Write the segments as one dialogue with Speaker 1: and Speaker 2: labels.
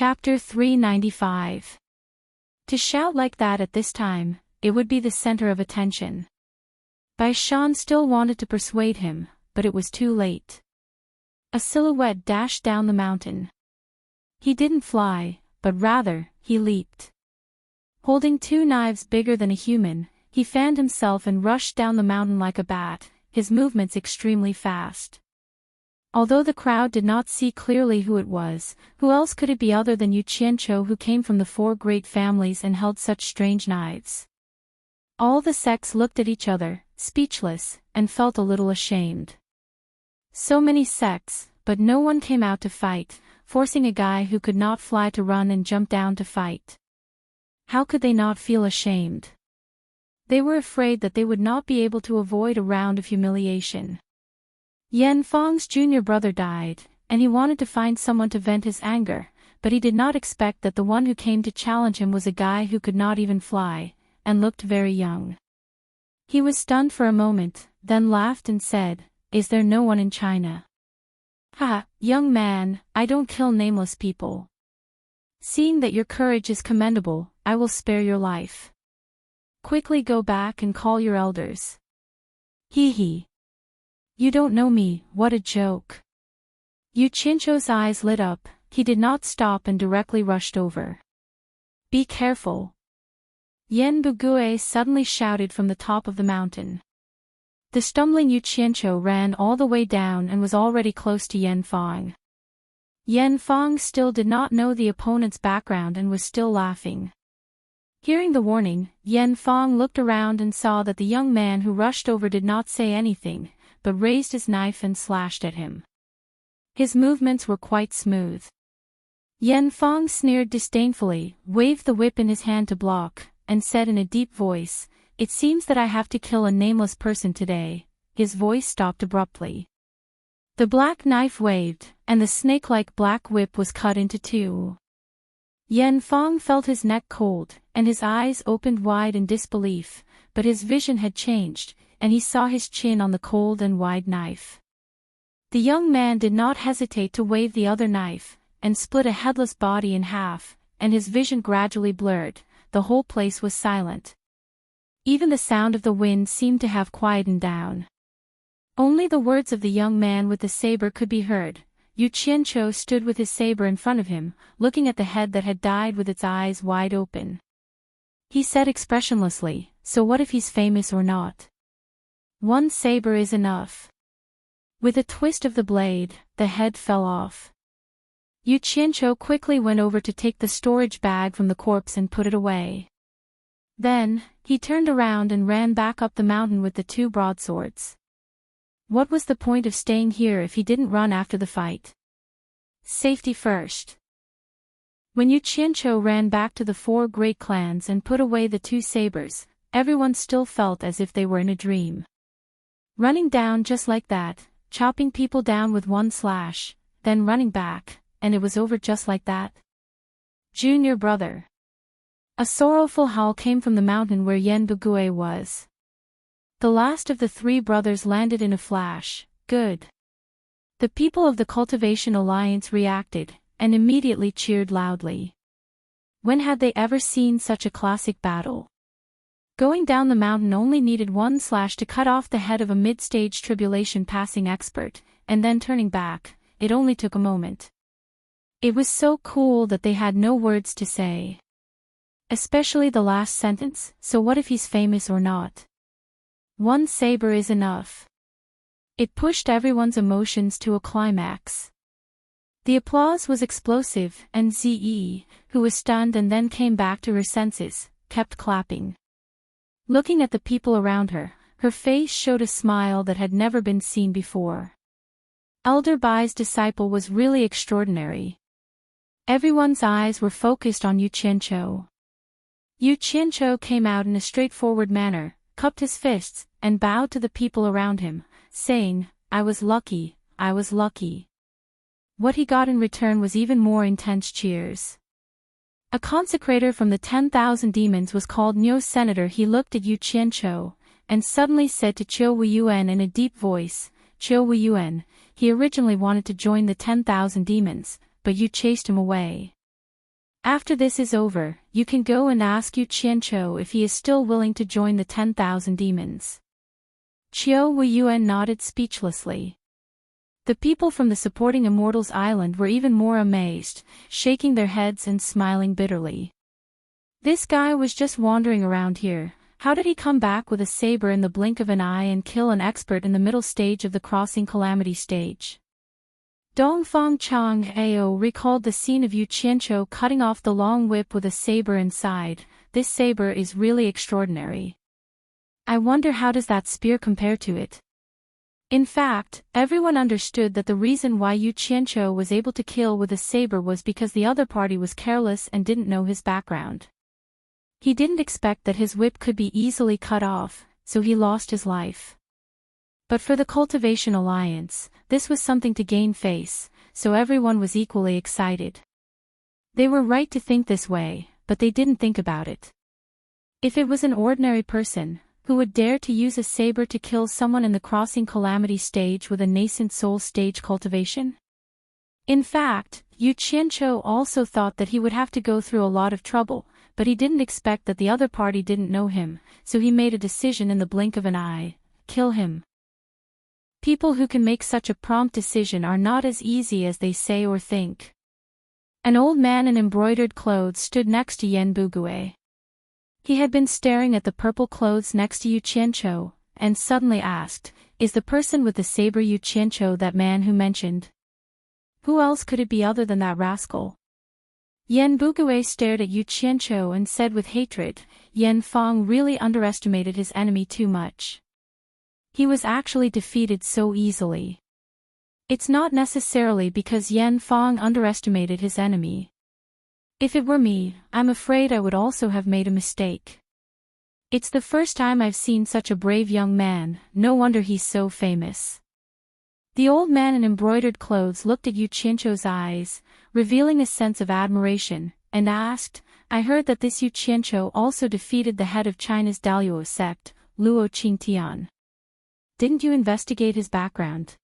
Speaker 1: Chapter 395. To shout like that at this time, it would be the center of attention. Bai Shan still wanted to persuade him, but it was too late. A silhouette dashed down the mountain. He didn't fly, but rather, he leaped. Holding two knives bigger than a human, he fanned himself and rushed down the mountain like a bat, his movements extremely fast. Although the crowd did not see clearly who it was, who else could it be other than Yu Qianqiu, who came from the four great families and held such strange knives? All the sects looked at each other, speechless, and felt a little ashamed. So many sects, but no one came out to fight, forcing a guy who could not fly to run and jump down to fight. How could they not feel ashamed? They were afraid that they would not be able to avoid a round of humiliation. Yan Fang's junior brother died, and he wanted to find someone to vent his anger, but he did not expect that the one who came to challenge him was a guy who could not even fly, and looked very young. He was stunned for a moment, then laughed and said, "Is there no one in China?" "Ha, young man, I don't kill nameless people. Seeing that your courage is commendable, I will spare your life. Quickly go back and call your elders." "Hee hee. You don't know me, what a joke." Yu Qianqiu's eyes lit up, he did not stop and directly rushed over. "Be careful." Yan Bugue suddenly shouted from the top of the mountain. The stumbling Yu Qianqiu ran all the way down and was already close to Yan Fang. Yan Fang still did not know the opponent's background and was still laughing. Hearing the warning, Yan Fang looked around and saw that the young man who rushed over did not say anything, but raised his knife and slashed at him. His movements were quite smooth. Yan Fang sneered disdainfully, waved the whip in his hand to block, and said in a deep voice, "It seems that I have to kill a nameless person today." His voice stopped abruptly. The black knife waved, and the snake-like black whip was cut into two. Yan Fang felt his neck cold, and his eyes opened wide in disbelief, but his vision had changed, and he saw his chin on the cold and wide knife. The young man did not hesitate to wave the other knife, and split a headless body in half, and his vision gradually blurred, the whole place was silent. Even the sound of the wind seemed to have quietened down. Only the words of the young man with the saber could be heard. Yu Qianqiu stood with his saber in front of him, looking at the head that had died with its eyes wide open. He said expressionlessly, "So what if he's famous or not? One saber is enough." With a twist of the blade, the head fell off. Yu Qianqiu quickly went over to take the storage bag from the corpse and put it away. Then, he turned around and ran back up the mountain with the two broadswords. What was the point of staying here if he didn't run after the fight? Safety first. When Yu Qianqiu ran back to the four great clans and put away the two sabers, everyone still felt as if they were in a dream. Running down just like that, chopping people down with one slash, then running back, and it was over just like that. Junior brother. A sorrowful howl came from the mountain where Yan Bugue was. The last of the three brothers landed in a flash. Good. The people of the Cultivation Alliance reacted, and immediately cheered loudly. When had they ever seen such a classic battle? Going down the mountain only needed one slash to cut off the head of a mid-stage tribulation passing expert, and then turning back, it only took a moment. It was so cool that they had no words to say. Especially the last sentence, "So what if he's famous or not? One saber is enough." It pushed everyone's emotions to a climax. The applause was explosive, and Ze, who was stunned and then came back to her senses, kept clapping. Looking at the people around her, her face showed a smile that had never been seen before. Elder Bai's disciple was really extraordinary. Everyone's eyes were focused on Yu Qianqiu. Yu Qianqiu came out in a straightforward manner, cupped his fists, and bowed to the people around him, saying, "I was lucky, I was lucky." What he got in return was even more intense cheers. A consecrator from the 10,000 demons was called Niu Senator. He looked at Yu Qianqiu, and suddenly said to Qiu Weiyuan in a deep voice, "Qiu Weiyuan." He originally wanted to join the 10,000 demons, but you chased him away. After this is over, you can go and ask Yu Qianqiu if he is still willing to join the 10,000 demons. Qiu Weiyuan nodded speechlessly. The people from the supporting Immortals Island were even more amazed, shaking their heads and smiling bitterly. This guy was just wandering around here. How did he come back with a saber in the blink of an eye and kill an expert in the middle stage of the Crossing Calamity stage? Dongfang Chang-ao recalled the scene of Yu Qianqiu cutting off the long whip with a saber inside. This saber is really extraordinary. I wonder how does that spear compare to it? In fact, everyone understood that the reason why Yu Qianqiu was able to kill with a saber was because the other party was careless and didn't know his background. He didn't expect that his whip could be easily cut off, so he lost his life. But for the Cultivation Alliance, this was something to gain face, so everyone was equally excited. They were right to think this way, but they didn't think about it. If it was an ordinary person, who would dare to use a saber to kill someone in the Crossing Calamity stage with a nascent soul stage cultivation? In fact, Yu Qianqiu also thought that he would have to go through a lot of trouble, but he didn't expect that the other party didn't know him, so he made a decision in the blink of an eye: kill him. People who can make such a prompt decision are not as easy as they say or think. An old man in embroidered clothes stood next to Yen Bugue. He had been staring at the purple clothes next to Yu Qianqiu, and suddenly asked, "Is the person with the saber Yu Qianqiu that man who mentioned? Who else could it be other than that rascal?" Yen Bugue stared at Yu Qianqiu and said with hatred, "Yen Fang really underestimated his enemy too much. He was actually defeated so easily. It's not necessarily because Yen Fang underestimated his enemy. If it were me, I'm afraid I would also have made a mistake. It's the first time I've seen such a brave young man, no wonder he's so famous." The old man in embroidered clothes looked at Yu Qianqiu's eyes, revealing a sense of admiration, and asked, "I heard that this Yu Qianqiu also defeated the head of China's Daluo sect, Luo Qingtian. Didn't you investigate his background?"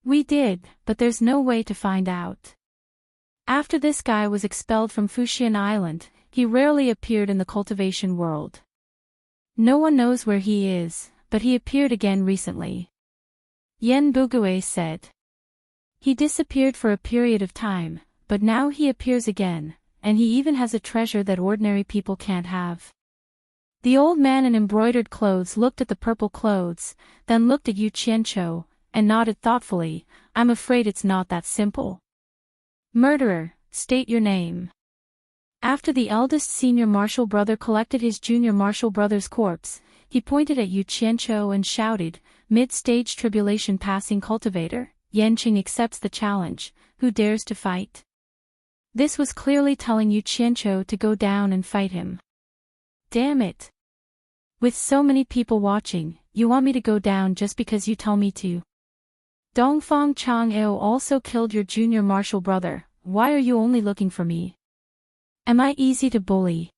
Speaker 1: "We did, but there's no way to find out. After this guy was expelled from Fuxian Island, he rarely appeared in the cultivation world. No one knows where he is, but he appeared again recently," Yen Bugue said. "He disappeared for a period of time, but now he appears again, and he even has a treasure that ordinary people can't have." The old man in embroidered clothes looked at the purple clothes, then looked at Yu Qianqiu, and nodded thoughtfully. "I'm afraid it's not that simple." "Murderer, state your name." After the eldest senior martial brother collected his junior martial brother's corpse, he pointed at Yu Qianqiu and shouted, "Mid-stage tribulation passing cultivator, Yanqing accepts the challenge, who dares to fight?" This was clearly telling Yu Qianqiu to go down and fight him. Damn it. With so many people watching, you want me to go down just because you tell me to? Dongfang Chang-ao also killed your junior martial brother, why are you only looking for me? Am I easy to bully?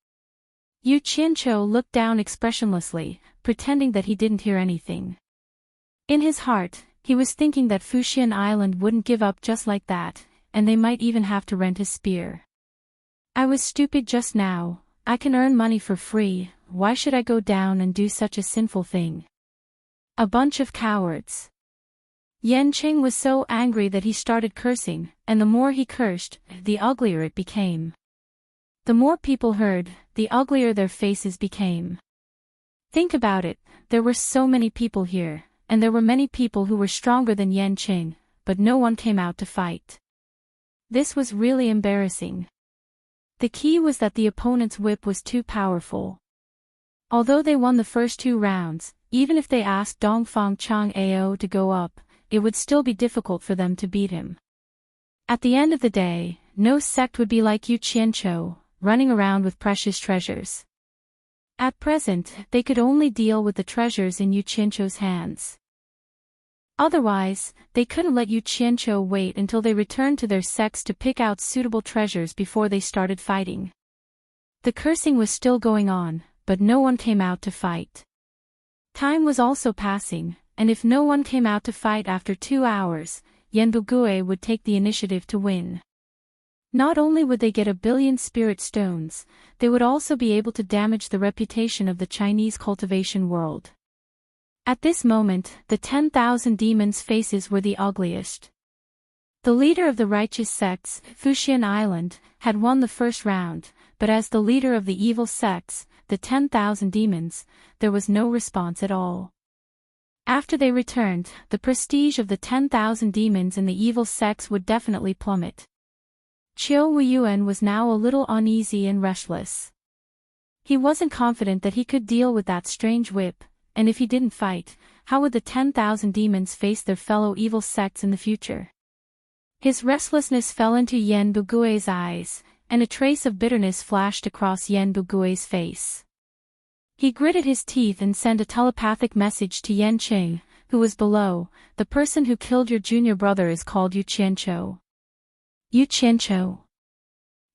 Speaker 1: Yu Qianqiu looked down expressionlessly, pretending that he didn't hear anything. In his heart, he was thinking that Fuxian Island wouldn't give up just like that, and they might even have to rent his spear. "I was stupid just now, I can earn money for free, why should I go down and do such a sinful thing? A bunch of cowards." Yanqing was so angry that he started cursing, and the more he cursed, the uglier it became. The more people heard, the uglier their faces became. Think about it, there were so many people here, and there were many people who were stronger than Yanqing, but no one came out to fight. This was really embarrassing. The key was that the opponent's whip was too powerful. Although they won the first 2 rounds, even if they asked Dongfang Chang-ao to go up, it would still be difficult for them to beat him. At the end of the day, no sect would be like Yu Qianqiu, running around with precious treasures. At present, they could only deal with the treasures in Yu Qianqiu's hands. Otherwise, they couldn't let Yu Qianqiu wait until they returned to their sects to pick out suitable treasures before they started fighting. The cursing was still going on, but no one came out to fight. Time was also passing, and if no one came out to fight after 2 hours, Yen Bugue would take the initiative to win. Not only would they get 1,000,000,000 spirit stones, they would also be able to damage the reputation of the Chinese cultivation world. At this moment, the 10,000 demons' faces were the ugliest. The leader of the righteous sects, Fuxian Island, had won the first round, but as the leader of the evil sects, the 10,000 demons, there was no response at all. After they returned, the prestige of the 10,000 demons in the evil sects would definitely plummet. Qiu Weiyuan was now a little uneasy and restless. He wasn't confident that he could deal with that strange whip, and if he didn't fight, how would the 10,000 demons face their fellow evil sects in the future? His restlessness fell into Yan Bugui's eyes, and a trace of bitterness flashed across Yan Bugui's face. He gritted his teeth and sent a telepathic message to Yan Qing, who was below. The person who killed your junior brother is called Yu Qianqiu. Yu Qianqiu.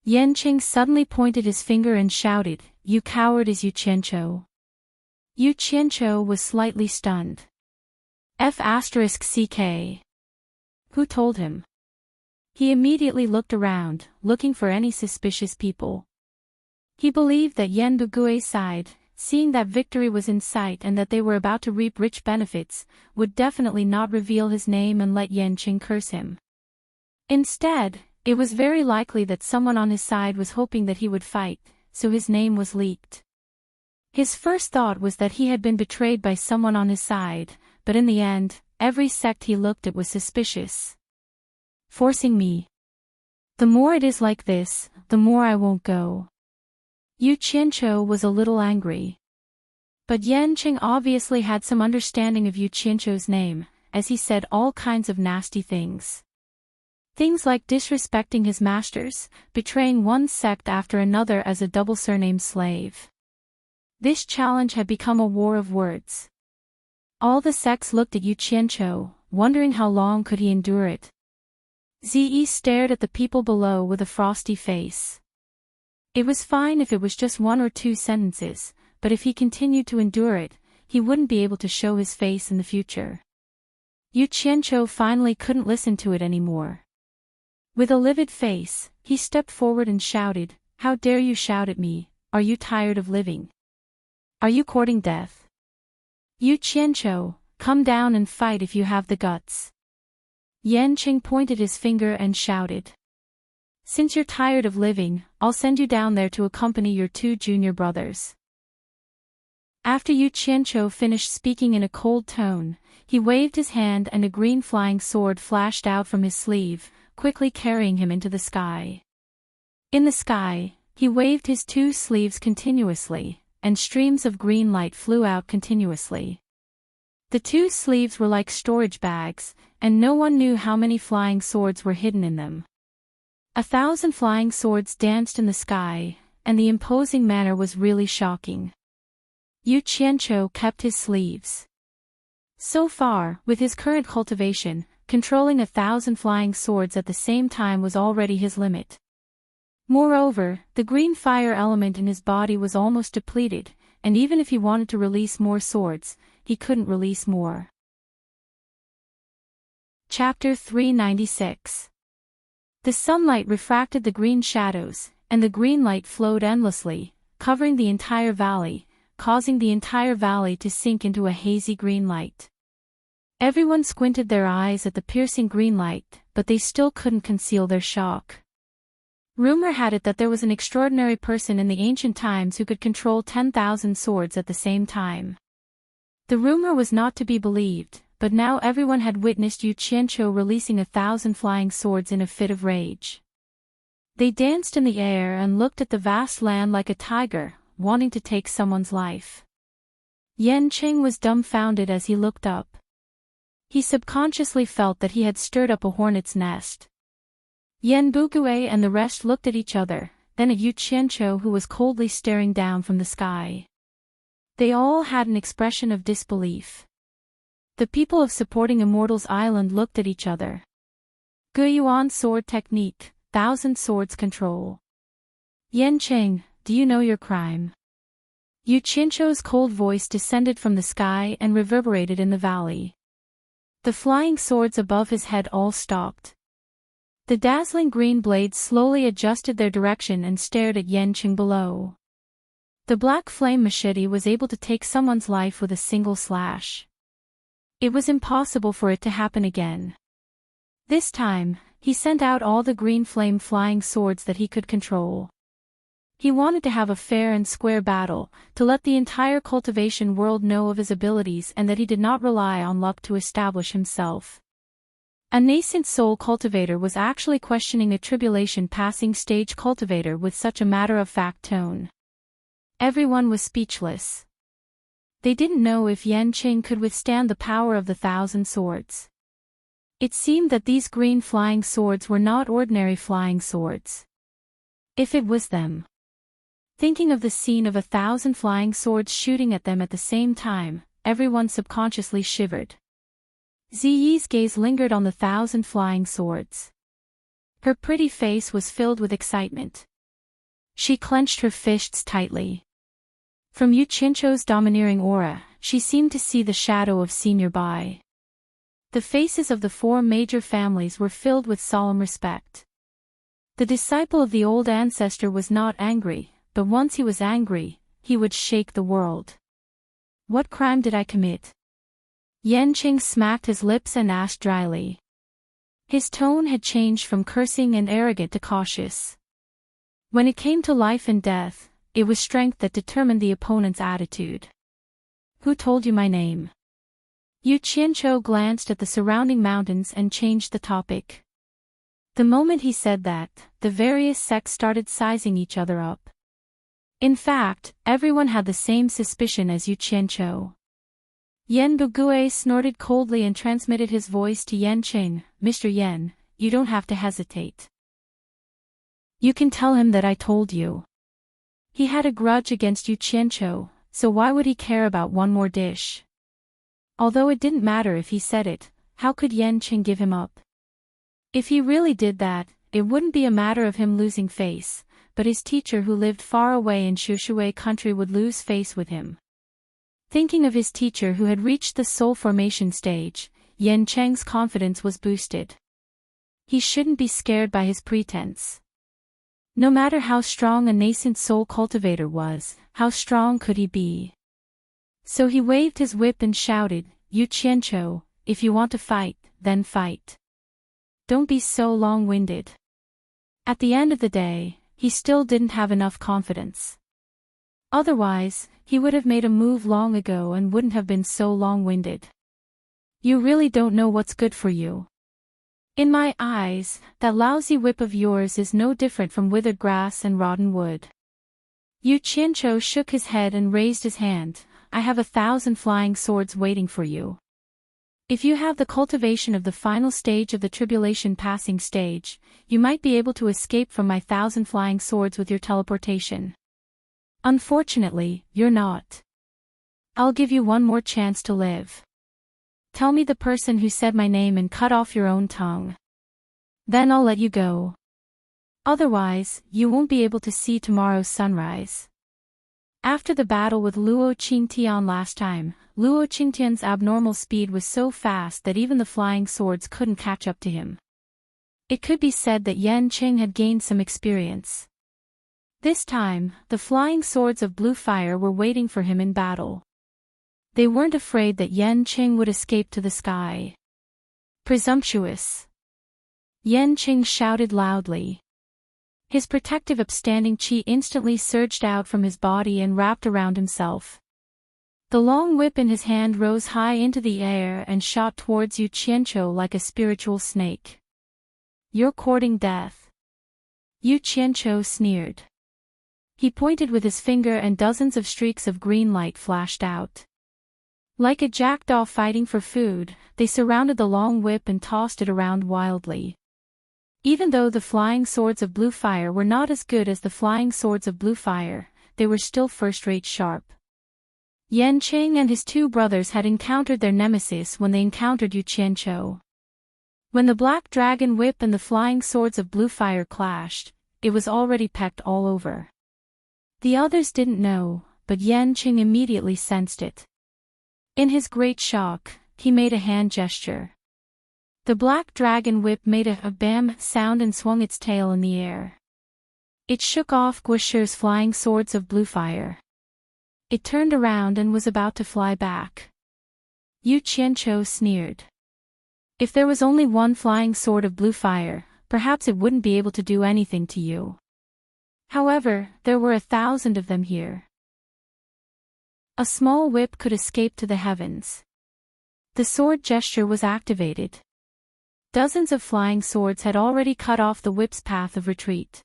Speaker 1: Yan Qing suddenly pointed his finger and shouted, "You coward is Yu Qianqiu." Yu Qianqiu was slightly stunned. F***CK. Who told him? He immediately looked around, looking for any suspicious people. He believed that Yan Bugui's side, seeing that victory was in sight and that they were about to reap rich benefits, would definitely not reveal his name and let Yan Qing curse him. Instead, it was very likely that someone on his side was hoping that he would fight, so his name was leaked. His first thought was that he had been betrayed by someone on his side, but in the end, every sect he looked at was suspicious. Forcing me. The more it is like this, the more I won't go. Yu Qianqiu was a little angry. But Yan Qing obviously had some understanding of Yu Qianqiu's name, as he said all kinds of nasty things. Things like disrespecting his masters, betraying one sect after another as a double surname slave. This challenge had become a war of words. All the sects looked at Yu Qianqiu, wondering how long could he endure it. Ze stared at the people below with a frosty face. It was fine if it was just 1 or 2 sentences, but if he continued to endure it, he wouldn't be able to show his face in the future. Yu Qianqiu finally couldn't listen to it anymore. With a livid face, he stepped forward and shouted, "How dare you shout at me? Are you tired of living? Are you courting death? Yu Qianqiu, come down and fight if you have the guts." Yan Qing pointed his finger and shouted. "Since you're tired of living, I'll send you down there to accompany your 2 junior brothers." After Yu Qianqiu finished speaking in a cold tone, he waved his hand and a green flying sword flashed out from his sleeve, quickly carrying him into the sky. In the sky, he waved his 2 sleeves continuously, and streams of green light flew out continuously. The 2 sleeves were like storage bags, and no one knew how many flying swords were hidden in them. 1,000 flying swords danced in the sky, and the imposing manner was really shocking. Yu Qianqiu kept his sleeves. So far, with his current cultivation, controlling 1,000 flying swords at the same time was already his limit. Moreover, the green fire element in his body was almost depleted, and even if he wanted to release more swords, he couldn't release more. Chapter 396. The sunlight refracted the green shadows, and the green light flowed endlessly, covering the entire valley, causing the entire valley to sink into a hazy green light. Everyone squinted their eyes at the piercing green light, but they still couldn't conceal their shock. Rumor had it that there was an extraordinary person in the ancient times who could control 10,000 swords at the same time. The rumor was not to be believed, but now everyone had witnessed Yu Qianqiu releasing 1,000 flying swords in a fit of rage. They danced in the air and looked at the vast land like a tiger, wanting to take someone's life. Yan Qing was dumbfounded as he looked up. He subconsciously felt that he had stirred up a hornet's nest. Yan Bugui and the rest looked at each other, then at Yu Qianqiu who was coldly staring down from the sky. They all had an expression of disbelief. The people of supporting Immortals Island looked at each other. Guyuan sword technique, 1,000 swords control. Yan Qing, do you know your crime? Yu Qianqiu's cold voice descended from the sky and reverberated in the valley. The flying swords above his head all stopped. The dazzling green blades slowly adjusted their direction and stared at Yanqing below. The black flame machete was able to take someone's life with a single slash. It was impossible for it to happen again. This time, he sent out all the green flame flying swords that he could control. He wanted to have a fair and square battle, to let the entire cultivation world know of his abilities and that he did not rely on luck to establish himself. A nascent soul cultivator was actually questioning a tribulation passing stage cultivator with such a matter-of-fact tone. Everyone was speechless. They didn't know if Yanqing could withstand the power of the 1,000 swords. It seemed that these green flying swords were not ordinary flying swords. If it was them. Thinking of the scene of 1,000 flying swords shooting at them at the same time, everyone subconsciously shivered. Ziyi's gaze lingered on the 1,000 flying swords. Her pretty face was filled with excitement. She clenched her fists tightly. From Yu Qianzhou's domineering aura, she seemed to see the shadow of Senior Bai. The faces of the 4 major families were filled with solemn respect. The disciple of the old ancestor was not angry, but once he was angry, he would shake the world. What crime did I commit? Yanqing smacked his lips and asked dryly. His tone had changed from cursing and arrogant to cautious. When it came to life and death, it was strength that determined the opponent's attitude. Who told you my name? Yu Qianzhou glanced at the surrounding mountains and changed the topic. The moment he said that, the various sects started sizing each other up. In fact, everyone had the same suspicion as Yu Qianzhou. Yan Bugue snorted coldly and transmitted his voice to Yanqing. Mr. Yan, you don't have to hesitate. You can tell him that I told you. He had a grudge against Yu Qianzhou, so why would he care about one more dish? Although it didn't matter if he said it, how could Yanqing give him up? If he really did that, it wouldn't be a matter of him losing face, but his teacher who lived far away in Shushui country would lose face with him. Thinking of his teacher who had reached the soul formation stage, Yanqing's confidence was boosted. He shouldn't be scared by his pretense. No matter how strong a nascent soul cultivator was, how strong could he be? So he waved his whip and shouted, Yu Qianzhou, if you want to fight, then fight. Don't be so long-winded. At the end of the day, he still didn't have enough confidence. Otherwise, he would have made a move long ago and wouldn't have been so long-winded. You really don't know what's good for you. In my eyes, that lousy whip of yours is no different from withered grass and rotten wood. Yu Qianzhou shook his head and raised his hand. I have 1,000 flying swords waiting for you. If you have the cultivation of the final stage of the tribulation passing stage, you might be able to escape from my 1,000 flying swords with your teleportation. Unfortunately, you're not. I'll give you one more chance to live. Tell me the person who said my name and cut off your own tongue. Then I'll let you go. Otherwise, you won't be able to see tomorrow's sunrise. After the battle with Luo Qingtian last time, Luo Qingtian's abnormal speed was so fast that even the flying swords couldn't catch up to him. It could be said that Yanqing had gained some experience. This time, the flying swords of blue fire were waiting for him in battle. They weren't afraid that Yanqing would escape to the sky. Presumptuous! Yanqing shouted loudly. His protective upstanding chi instantly surged out from his body and wrapped around himself. The long whip in his hand rose high into the air and shot towards Yu Qianzhou like a spiritual snake. You're courting death. Yu Qianzhou sneered. He pointed with his finger and dozens of streaks of green light flashed out. Like a jackdaw fighting for food, they surrounded the long whip and tossed it around wildly. Even though the flying swords of blue fire were not as good as the flying swords of blue fire, they were still first-rate sharp. Yanqing and his 2 brothers had encountered their nemesis when they encountered Yu Qianzhou. When the black dragon whip and the flying swords of blue fire clashed, it was already pecked all over. The others didn't know, but Yanqing immediately sensed it. In his great shock, he made a hand gesture. The black dragon whip made a bam sound and swung its tail in the air. It shook off Guisher's flying swords of blue fire. It turned around and was about to fly back. Yu Qianqiu sneered. If there was only one flying sword of blue fire, perhaps it wouldn't be able to do anything to you. However, there were 1,000 of them here. A small whip could escape to the heavens. The sword gesture was activated. Dozens of flying swords had already cut off the whip's path of retreat.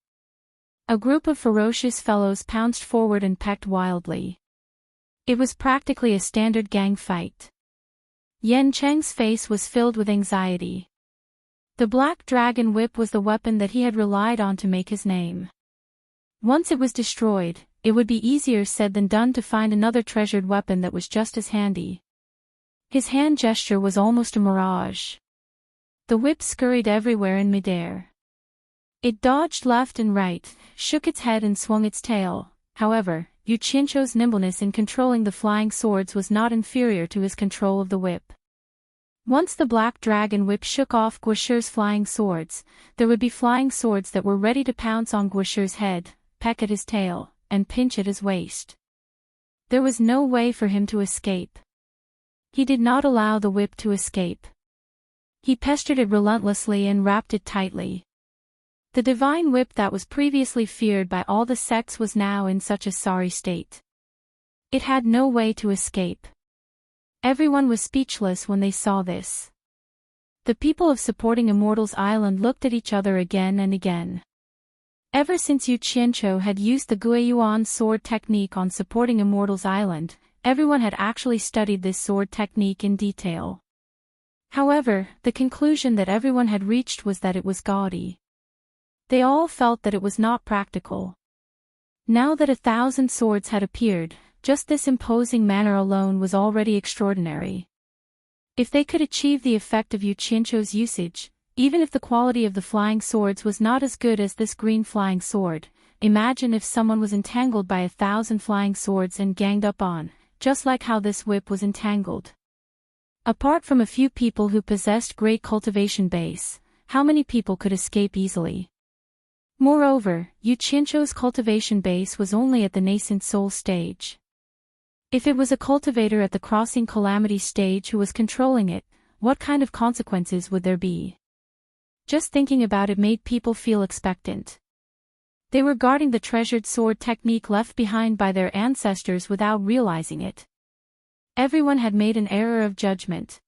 Speaker 1: A group of ferocious fellows pounced forward and pecked wildly. It was practically a standard gang fight. Yan Cheng's face was filled with anxiety. The black dragon whip was the weapon that he had relied on to make his name. Once it was destroyed, it would be easier said than done to find another treasured weapon that was just as handy. His hand gesture was almost a mirage. The whip scurried everywhere in midair. It dodged left and right, shook its head and swung its tail. However, Yu Qianqiu's nimbleness in controlling the flying swords was not inferior to his control of the whip. Once the black dragon whip shook off Guisher's flying swords, there would be flying swords that were ready to pounce on Guisher's head, peck at his tail, and pinch at his waist. There was no way for him to escape. He did not allow the whip to escape. He pestered it relentlessly and wrapped it tightly. The divine whip that was previously feared by all the sects was now in such a sorry state. It had no way to escape. Everyone was speechless when they saw this. The people of Supporting Immortals Island looked at each other again and again. Ever since Yu Qianqiu had used the Guiyuan sword technique on Supporting Immortals Island, everyone had actually studied this sword technique in detail. However, the conclusion that everyone had reached was that it was gaudy. They all felt that it was not practical. Now that 1,000 swords had appeared, just this imposing manner alone was already extraordinary. If they could achieve the effect of Yu Qianqiu's usage, even if the quality of the flying swords was not as good as this green flying sword, imagine if someone was entangled by 1,000 flying swords and ganged up on, just like how this whip was entangled. Apart from a few people who possessed great cultivation base, how many people could escape easily? Moreover, Yu Qianqiu's cultivation base was only at the nascent soul stage. If it was a cultivator at the crossing calamity stage who was controlling it, what kind of consequences would there be? Just thinking about it made people feel expectant. They were guarding the treasured sword technique left behind by their ancestors without realizing it. Everyone had made an error of judgment.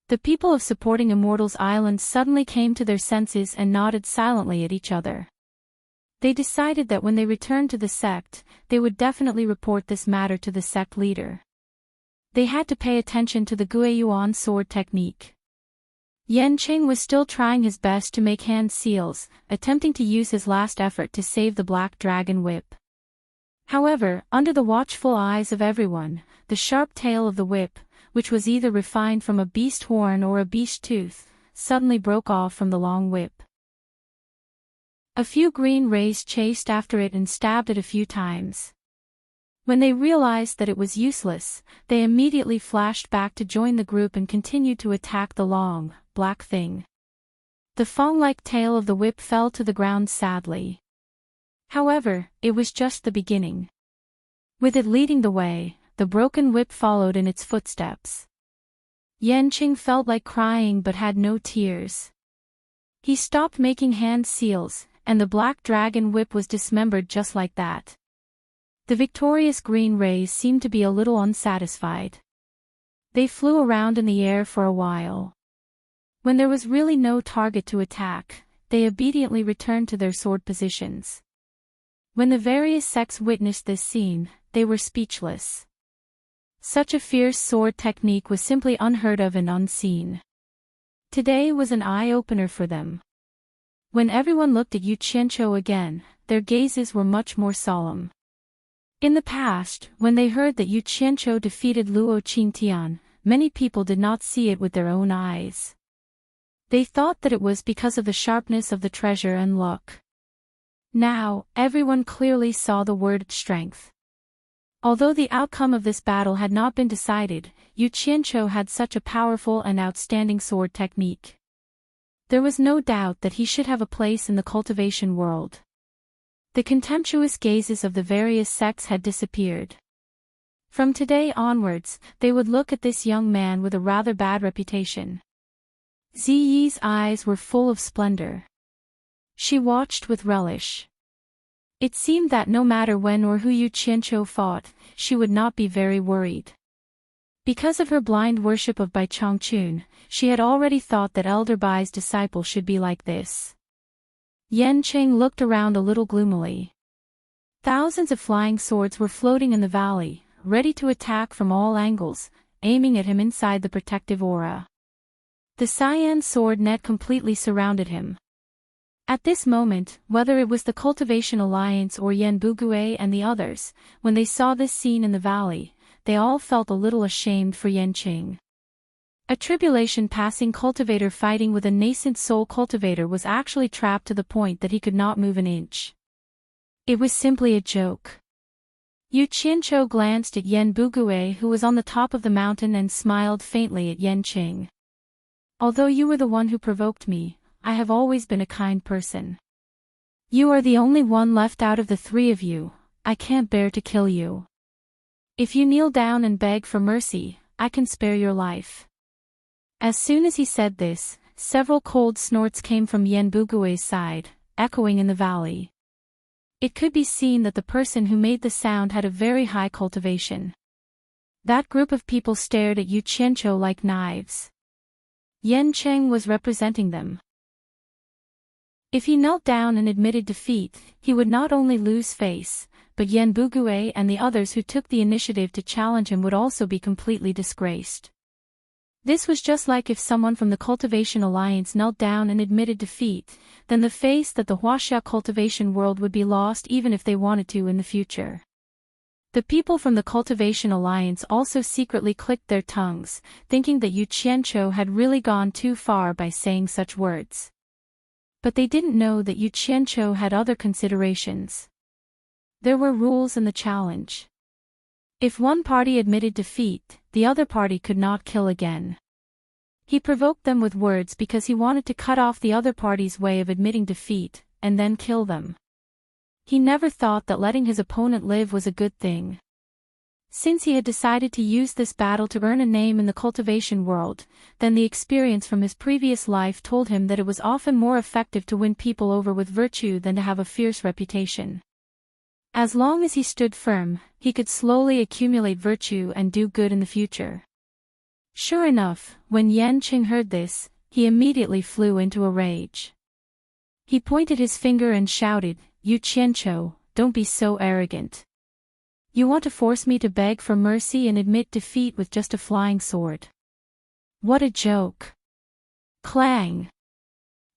Speaker 1: The people of Supporting Immortals Island suddenly came to their senses and nodded silently at each other. They decided that when they returned to the sect, they would definitely report this matter to the sect leader. They had to pay attention to the Guiyuan sword technique. Yan Qing was still trying his best to make hand seals, attempting to use his last effort to save the black dragon whip. However, under the watchful eyes of everyone, the sharp tail of the whip, which was either refined from a beast horn or a beast tooth, suddenly broke off from the long whip. A few green rays chased after it and stabbed it a few times. When they realized that it was useless, they immediately flashed back to join the group and continued to attack the long, black thing. The fong-like tail of the whip fell to the ground sadly. However, it was just the beginning. With it leading the way, the broken whip followed in its footsteps. Yan Qing felt like crying but had no tears. He stopped making hand seals, and the black dragon whip was dismembered just like that. The victorious green rays seemed to be a little unsatisfied. They flew around in the air for a while. When there was really no target to attack, they obediently returned to their sword positions. When the various sects witnessed this scene, they were speechless. Such a fierce sword technique was simply unheard of and unseen. Today was an eye-opener for them. When everyone looked at Yu Qianqiu again, their gazes were much more solemn. In the past, when they heard that Yu Qianqiu defeated Luo Qingtian, many people did not see it with their own eyes. They thought that it was because of the sharpness of the treasure and luck. Now, everyone clearly saw the word strength. Although the outcome of this battle had not been decided, Yu Qianqiu had such a powerful and outstanding sword technique. There was no doubt that he should have a place in the cultivation world. The contemptuous gazes of the various sects had disappeared. From today onwards, they would look at this young man with a rather bad reputation. Ziyi's eyes were full of splendor. She watched with relish. It seemed that no matter when or who Yu Qianqiu fought, she would not be very worried. Because of her blind worship of Bai Chongqun, she had already thought that Elder Bai's disciple should be like this. Yan Qing looked around a little gloomily. Thousands of flying swords were floating in the valley, ready to attack from all angles, aiming at him inside the protective aura. The cyan sword net completely surrounded him. At this moment, whether it was the Cultivation Alliance or Yan Bugue and the others, when they saw this scene in the valley, they all felt a little ashamed for Yan Qing. A tribulation-passing cultivator fighting with a nascent soul cultivator was actually trapped to the point that he could not move an inch. It was simply a joke. Yu Qianqiu glanced at Yan Bugue, who was on the top of the mountain, and smiled faintly at Yan Qing. Although you were the one who provoked me, I have always been a kind person. You are the only one left out of the three of you. I can't bear to kill you. If you kneel down and beg for mercy, I can spare your life. As soon as he said this, several cold snorts came from Yan Bugue's side, echoing in the valley. It could be seen that the person who made the sound had a very high cultivation. That group of people stared at Yu Qianqiu like knives. Yan Cheng was representing them. If he knelt down and admitted defeat, he would not only lose face, but Yan Bugue and the others who took the initiative to challenge him would also be completely disgraced. This was just like if someone from the Cultivation Alliance knelt down and admitted defeat, then the face that the Huaxia cultivation world would be lost even if they wanted to in the future. The people from the Cultivation Alliance also secretly clicked their tongues, thinking that Yu Qianqiu had really gone too far by saying such words. But they didn't know that Yu Qianqiu had other considerations. There were rules in the challenge. If one party admitted defeat, the other party could not kill again. He provoked them with words because he wanted to cut off the other party's way of admitting defeat, and then kill them. He never thought that letting his opponent live was a good thing. Since he had decided to use this battle to earn a name in the cultivation world, then the experience from his previous life told him that it was often more effective to win people over with virtue than to have a fierce reputation. As long as he stood firm, he could slowly accumulate virtue and do good in the future. Sure enough, when Yan Qing heard this, he immediately flew into a rage. He pointed his finger and shouted, "Yu Qianqiu, don't be so arrogant. You want to force me to beg for mercy and admit defeat with just a flying sword. What a joke." Clang!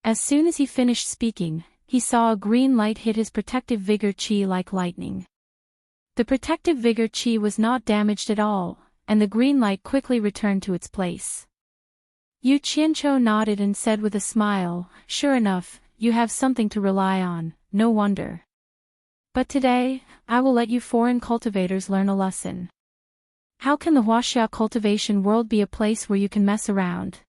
Speaker 1: As soon as he finished speaking, he saw a green light hit his protective vigor chi like lightning. The protective vigor chi was not damaged at all, and the green light quickly returned to its place. Yu Qianqiu nodded and said with a smile, "Sure enough, you have something to rely on, no wonder. But today, I will let you foreign cultivators learn a lesson. How can the Huaxia cultivation world be a place where you can mess around?"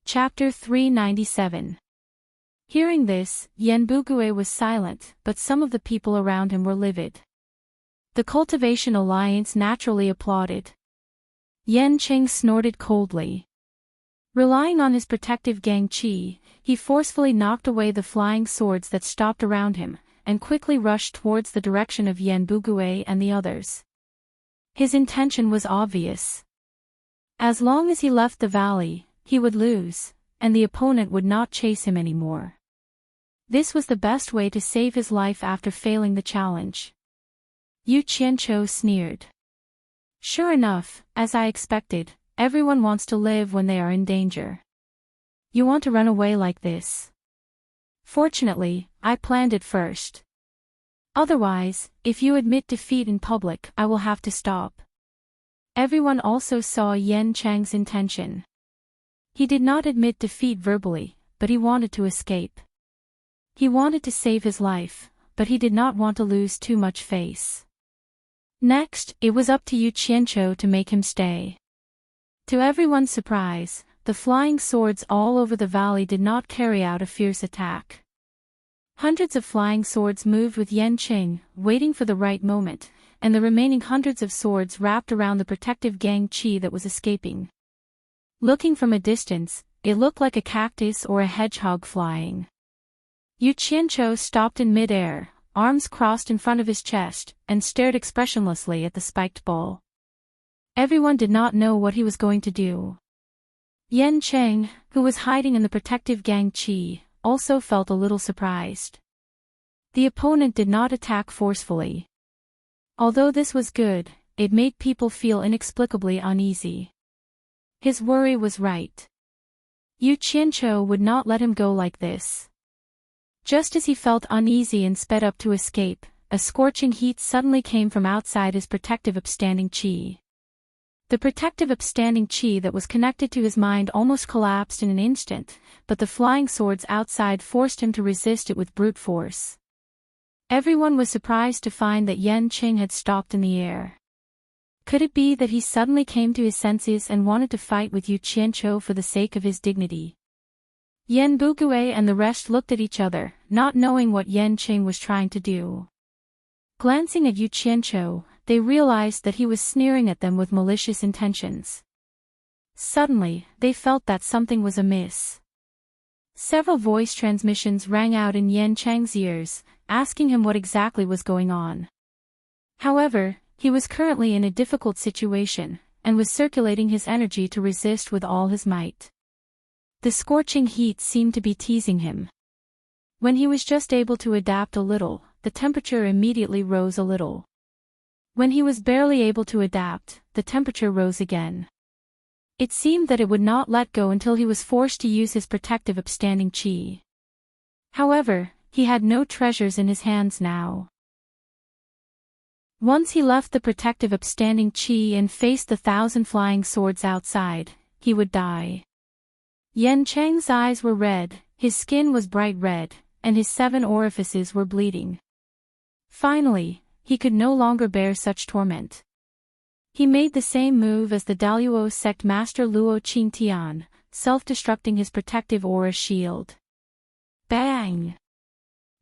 Speaker 1: Chapter 397. Hearing this, Yan Bugue was silent, but some of the people around him were livid. The Cultivation Alliance naturally applauded. Yan Qing snorted coldly. Relying on his protective gang chi, he forcefully knocked away the flying swords that stopped around him, and quickly rushed towards the direction of Yan Bugue and the others. His intention was obvious. As long as he left the valley, he would lose, and the opponent would not chase him anymore. This was the best way to save his life after failing the challenge. Yu Qianqiu sneered. "Sure enough, as I expected, everyone wants to live when they are in danger. You want to run away like this. Fortunately, I planned it first. Otherwise, if you admit defeat in public, I will have to stop." Everyone also saw Yan Chang's intention. He did not admit defeat verbally, but he wanted to escape. He wanted to save his life, but he did not want to lose too much face. Next, it was up to Yu Qianqiu to make him stay. To everyone's surprise, the flying swords all over the valley did not carry out a fierce attack. Hundreds of flying swords moved with Enchanting, waiting for the right moment, and the remaining hundreds of swords wrapped around the protective gang chi that was escaping. Looking from a distance, it looked like a cactus or a hedgehog flying. Enchanting stopped in mid-air, arms crossed in front of his chest, and stared expressionlessly at the spiked ball. Everyone did not know what he was going to do. Enchanting, who was hiding in the protective gang chi, also felt a little surprised. The opponent did not attack forcefully. Although this was good, it made people feel inexplicably uneasy. His worry was right. Enchanting would not let him go like this. Just as he felt uneasy and sped up to escape, a scorching heat suddenly came from outside his protective upstanding chi. The protective upstanding chi that was connected to his mind almost collapsed in an instant, but the flying swords outside forced him to resist it with brute force. Everyone was surprised to find that Enchanting had stopped in the air. Could it be that he suddenly came to his senses and wanted to fight with Enchanting for the sake of his dignity? Bugui and the rest looked at each other, not knowing what Enchanting was trying to do. Glancing at Enchanting, they realized that he was sneering at them with malicious intentions. Suddenly, they felt that something was amiss. Several voice transmissions rang out in Enchanting's ears, asking him what exactly was going on. However, he was currently in a difficult situation, and was circulating his energy to resist with all his might. The scorching heat seemed to be teasing him. When he was just able to adapt a little, the temperature immediately rose a little. When he was barely able to adapt, the temperature rose again. It seemed that it would not let go until he was forced to use his protective upstanding chi. However, he had no treasures in his hands now. Once he left the protective upstanding chi and faced the 1,000 flying swords outside, he would die. Enchanting's eyes were red, his skin was bright red, and his 7 orifices were bleeding. Finally, he could no longer bear such torment. He made the same move as the Daluo sect master Luo Qingtian, self-destructing his protective aura shield. Bang!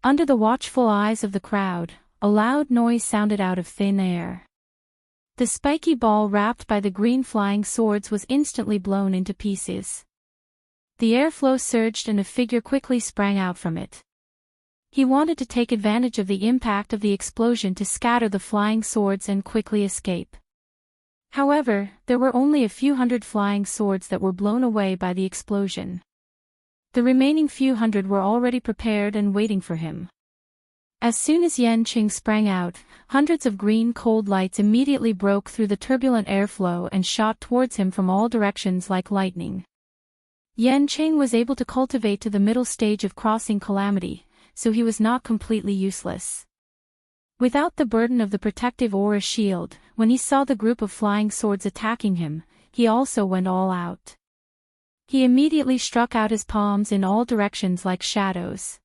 Speaker 1: Under the watchful eyes of the crowd, a loud noise sounded out of thin air. The spiky ball wrapped by the green flying swords was instantly blown into pieces. The airflow surged and a figure quickly sprang out from it. He wanted to take advantage of the impact of the explosion to scatter the flying swords and quickly escape. However, there were only a few hundred flying swords that were blown away by the explosion. The remaining few hundred were already prepared and waiting for him. As soon as Enchanting sprang out, hundreds of green cold lights immediately broke through the turbulent airflow and shot towards him from all directions like lightning. Enchanting was able to cultivate to the middle stage of crossing calamity, so he was not completely useless. Without the burden of the protective aura shield, when he saw the group of flying swords attacking him, he also went all out. He immediately struck out his palms in all directions like shadows.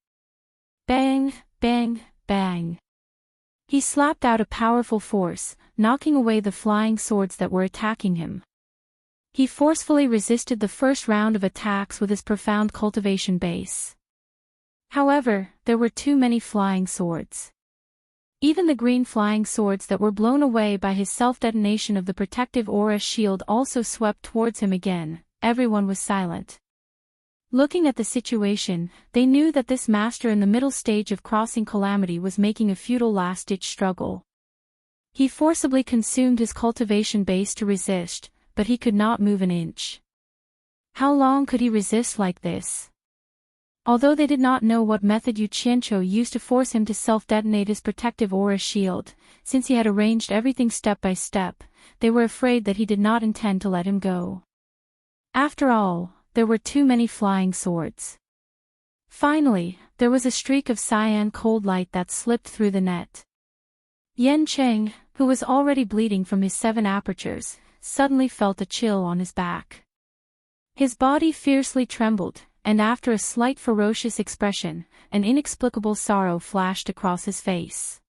Speaker 1: Bang, bang, bang. He slapped out a powerful force, knocking away the flying swords that were attacking him. He forcefully resisted the first round of attacks with his profound cultivation base. However, there were too many flying swords. Even the green flying swords that were blown away by his self-detonation of the protective aura shield also swept towards him again. Everyone was silent. Looking at the situation, they knew that this master in the middle stage of crossing calamity was making a futile last-ditch struggle. He forcibly consumed his cultivation base to resist, but he could not move an inch. How long could he resist like this? Although they did not know what method Enchanting used to force him to self-detonate his protective aura shield, since he had arranged everything step by step, they were afraid that he did not intend to let him go. After all, there were too many flying swords. Finally, there was a streak of cyan cold light that slipped through the net. Enchanting, who was already bleeding from his 7 apertures, suddenly felt a chill on his back. His body fiercely trembled, and after a slight ferocious expression, an inexplicable sorrow flashed across his face.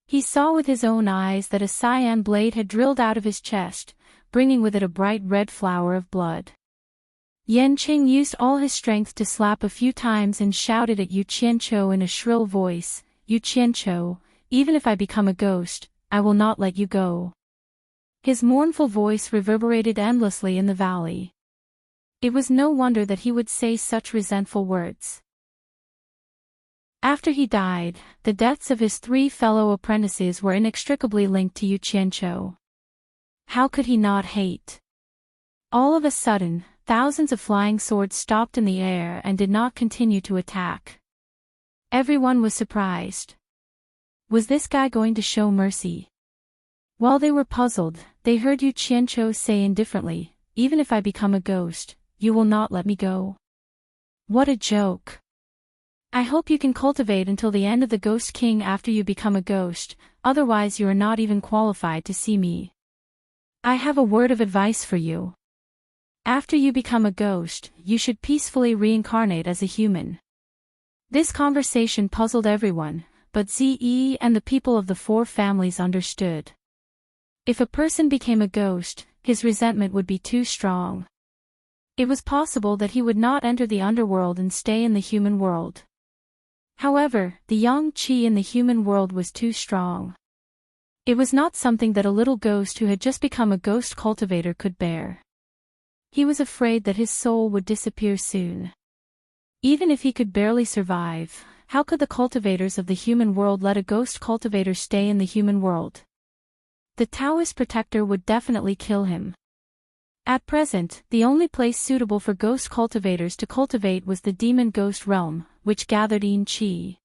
Speaker 1: He saw with his own eyes that a cyan blade had drilled out of his chest, bringing with it a bright red flower of blood. Yan Qing used all his strength to slap a few times and shouted at Yu Qianqiu in a shrill voice, "Yu Qianqiu, even if I become a ghost, I will not let you go." His mournful voice reverberated endlessly in the valley. It was no wonder that he would say such resentful words. After he died, the deaths of his 3 fellow apprentices were inextricably linked to Yu Qianqiu. How could he not hate? All of a sudden, thousands of flying swords stopped in the air and did not continue to attack. Everyone was surprised. Was this guy going to show mercy? While they were puzzled, they heard Yu Qianqiu say indifferently, "Even if I become a ghost, you will not let me go." What a joke. I hope you can cultivate until the end of the Ghost King after you become a ghost, otherwise you are not even qualified to see me. I have a word of advice for you. After you become a ghost, you should peacefully reincarnate as a human. This conversation puzzled everyone, but Ze and the people of the 4 families understood. If a person became a ghost, his resentment would be too strong. It was possible that he would not enter the underworld and stay in the human world. However, the yang qi in the human world was too strong. It was not something that a little ghost who had just become a ghost cultivator could bear. He was afraid that his soul would disappear soon. Even if he could barely survive, how could the cultivators of the human world let a ghost cultivator stay in the human world? The Taoist protector would definitely kill him. At present, the only place suitable for ghost cultivators to cultivate was the demon ghost realm, which gathered Yin Qi.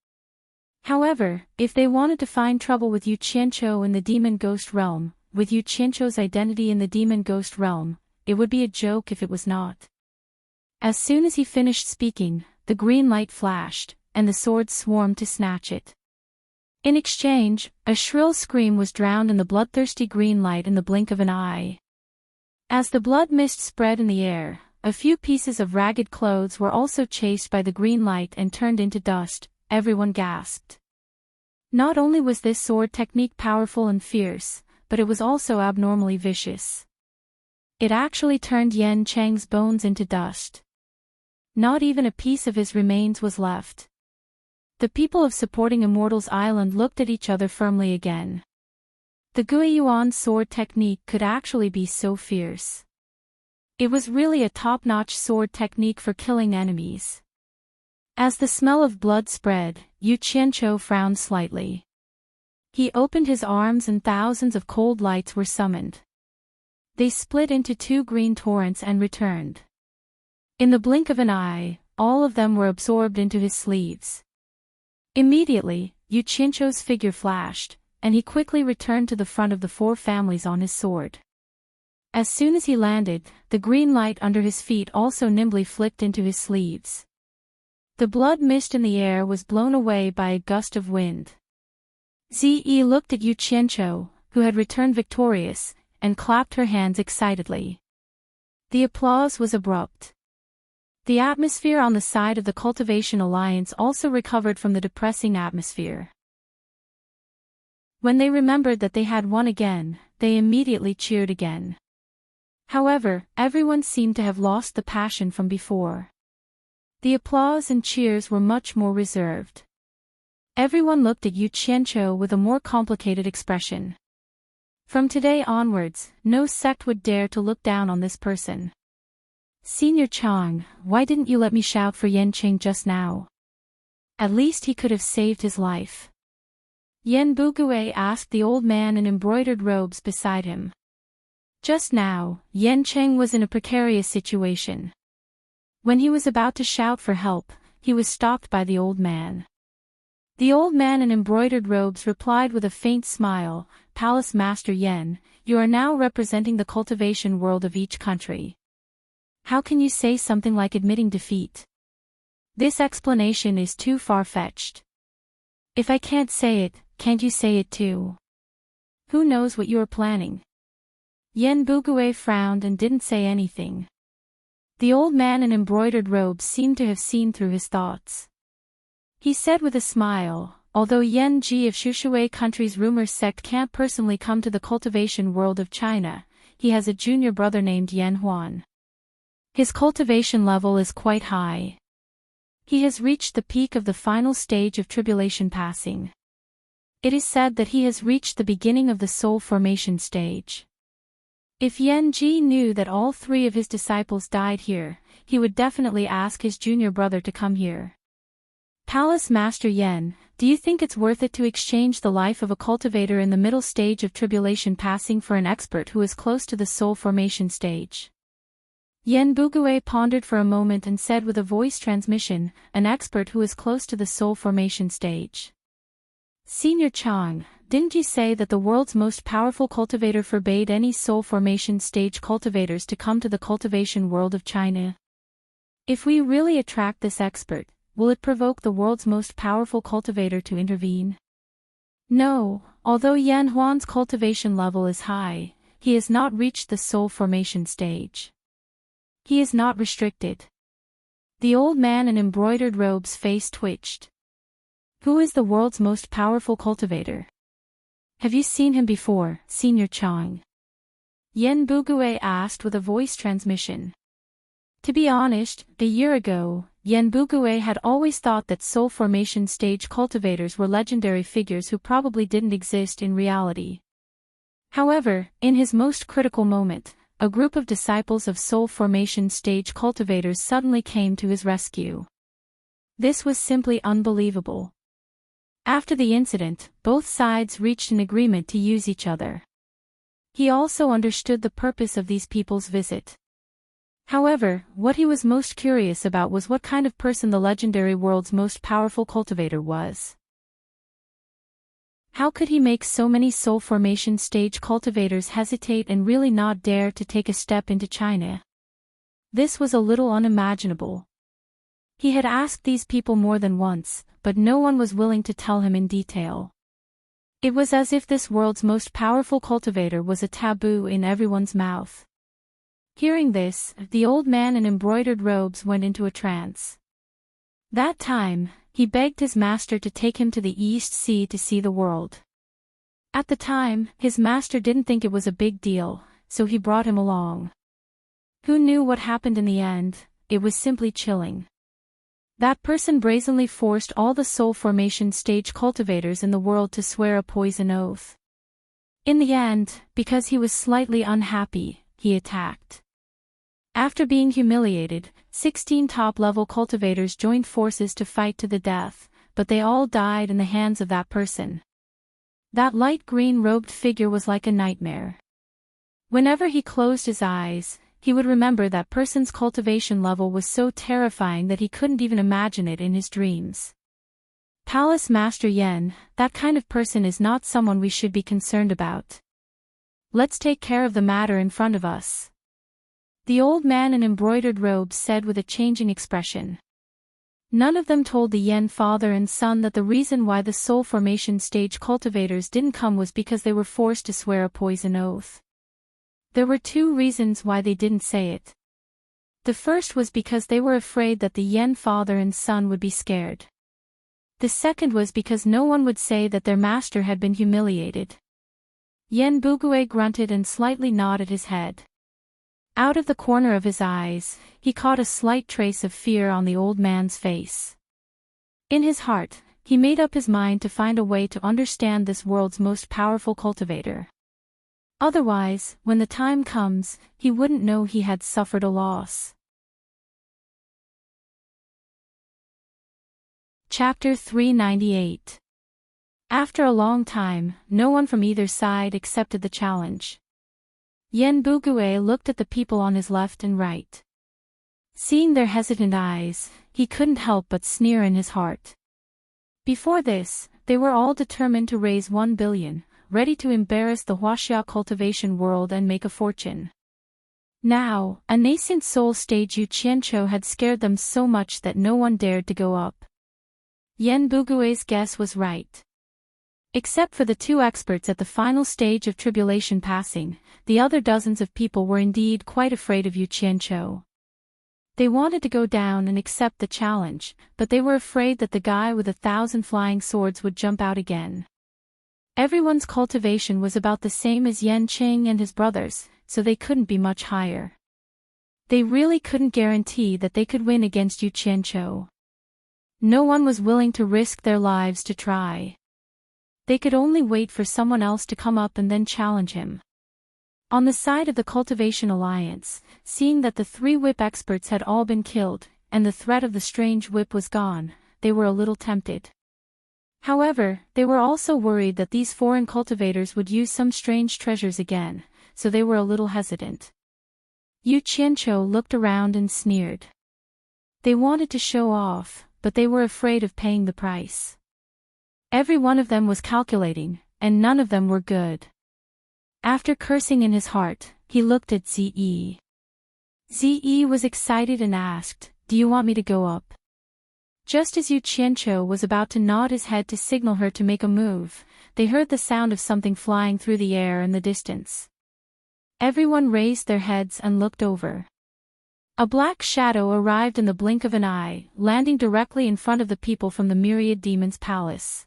Speaker 1: However, if they wanted to find trouble with Yu Qianqiu in the demon ghost realm, with Yu Qianqiu's identity in the demon ghost realm, it would be a joke if it was not. As soon as he finished speaking, the green light flashed, and the swords swarmed to snatch it. In exchange, a shrill scream was drowned in the bloodthirsty green light in the blink of an eye. As the blood mist spread in the air, a few pieces of ragged clothes were also chased by the green light and turned into dust. Everyone gasped. Not only was this sword technique powerful and fierce, but it was also abnormally vicious. It actually turned Yan Cheng's bones into dust. Not even a piece of his remains was left. The people of Supporting Immortals Island looked at each other firmly again. The Guiyuan sword technique could actually be so fierce. It was really a top-notch sword technique for killing enemies. As the smell of blood spread, Yu Qianqiu frowned slightly. He opened his arms and thousands of cold lights were summoned. They split into 2 green torrents and returned. In the blink of an eye, all of them were absorbed into his sleeves. Immediately, Yu Qianqiu's figure flashed, and he quickly returned to the front of the 4 families on his sword. As soon as he landed, the green light under his feet also nimbly flicked into his sleeves. The blood mist in the air was blown away by a gust of wind. Ze looked at Yu Qianqiu, who had returned victorious, and clapped her hands excitedly. The applause was abrupt. The atmosphere on the side of the Cultivation Alliance also recovered from the depressing atmosphere. When they remembered that they had won again, they immediately cheered again. However, everyone seemed to have lost the passion from before. The applause and cheers were much more reserved. Everyone looked at Yu Qianqiu with a more complicated expression. From today onwards, no sect would dare to look down on this person. Senior Chang, why didn't you let me shout for Yan Qing just now? At least he could have saved his life. Yan Bugue asked the old man in embroidered robes beside him. Just now, Yan Qing was in a precarious situation. When he was about to shout for help, he was stopped by the old man. The old man in embroidered robes replied with a faint smile, "Palace Master Yan, you are now representing the cultivation world of each country. How can you say something like admitting defeat? This explanation is too far-fetched. If I can't say it, can't you say it too? Who knows what you are planning?" Yan Bugue frowned and didn't say anything. The old man in embroidered robes seemed to have seen through his thoughts. He said with a smile, "Although Yan Ji of Shushui country's rumor sect can't personally come to the cultivation world of China, he has a junior brother named Yan Huan. His cultivation level is quite high. He has reached the peak of the final stage of tribulation passing. It is said that he has reached the beginning of the soul formation stage. If Yan Ji knew that all 3 of his disciples died here, he would definitely ask his junior brother to come here. Palace Master Yen, do you think it's worth it to exchange the life of a cultivator in the middle stage of tribulation passing for an expert who is close to the soul formation stage? Yen Bugue pondered for a moment and said with a voice transmission, an expert who is close to the soul formation stage. Senior Chang, didn't you say that the world's most powerful cultivator forbade any soul formation stage cultivators to come to the cultivation world of China? If we really attract this expert, will it provoke the world's most powerful cultivator to intervene? No, although Yan Huan's cultivation level is high, he has not reached the soul formation stage. He is not restricted. The old man in embroidered robes' face twitched. Who is the world's most powerful cultivator? Have you seen him before, Senior Chang? Yen Bugue asked with a voice transmission. To be honest, a year ago, Yen Bugue had always thought that soul formation stage cultivators were legendary figures who probably didn't exist in reality. However, in his most critical moment, a group of disciples of soul formation stage cultivators suddenly came to his rescue. This was simply unbelievable. After the incident, both sides reached an agreement to use each other. He also understood the purpose of these people's visit. However, what he was most curious about was what kind of person the legendary world's most powerful cultivator was. How could he make so many soul formation stage cultivators hesitate and really not dare to take a step into China? This was a little unimaginable. He had asked these people more than once, but no one was willing to tell him in detail. It was as if this world's most powerful cultivator was a taboo in everyone's mouth. Hearing this, the old man in embroidered robes went into a trance. That time, he begged his master to take him to the East Sea to see the world. At the time, his master didn't think it was a big deal, so he brought him along. Who knew what happened in the end? It was simply chilling. That person brazenly forced all the soul formation stage cultivators in the world to swear a poison oath. In the end, because he was slightly unhappy, he attacked. After being humiliated, 16 top-level cultivators joined forces to fight to the death, but they all died in the hands of that person. That light green robed figure was like a nightmare. Whenever he closed his eyes, he would remember that person's cultivation level was so terrifying that he couldn't even imagine it in his dreams. Palace Master Yen, that kind of person is not someone we should be concerned about. Let's take care of the matter in front of us. The old man in embroidered robes said with a changing expression. None of them told the Yen father and son that the reason why the soul formation stage cultivators didn't come was because they were forced to swear a poison oath. There were 2 reasons why they didn't say it. The first was because they were afraid that the Yen father and son would be scared. The second was because no one would say that their master had been humiliated. Yen Bugue grunted and slightly nodded his head. Out of the corner of his eyes, he caught a slight trace of fear on the old man's face. In his heart, he made up his mind to find a way to understand this world's most powerful cultivator. Otherwise, when the time comes, he wouldn't know he had suffered a loss. Chapter 398. After a long time, no one from either side accepted the challenge. Yen Bugue looked at the people on his left and right. Seeing their hesitant eyes, he couldn't help but sneer in his heart. Before this, they were all determined to raise 1 billion, ready to embarrass the Huaxia cultivation world and make a fortune. Now, a nascent soul stage Yu Qianchou had scared them so much that no one dared to go up. Yen Bugue's guess was right. Except for the 2 experts at the final stage of tribulation passing, the other dozens of people were indeed quite afraid of Yu Qianchou. They wanted to go down and accept the challenge, but they were afraid that the guy with 1,000 flying swords would jump out again. Everyone's cultivation was about the same as Yan Qing and his brothers, so they couldn't be much higher. They really couldn't guarantee that they could win against Yu Qianqiu. No one was willing to risk their lives to try. They could only wait for someone else to come up and then challenge him. On the side of the Cultivation Alliance, seeing that the 3 whip experts had all been killed, and the threat of the strange whip was gone, they were a little tempted. However, they were also worried that these foreign cultivators would use some strange treasures again, so they were a little hesitant. Yu Qianqiu looked around and sneered. They wanted to show off, but they were afraid of paying the price. Every one of them was calculating, and none of them were good. After cursing in his heart, he looked at Ze. Ze was excited and asked, "Do you want me to go up?" Just as Yu Qianqiu was about to nod his head to signal her to make a move, they heard the sound of something flying through the air in the distance. Everyone raised their heads and looked over. A black shadow arrived in the blink of an eye, landing directly in front of the people from the Myriad Demon's palace.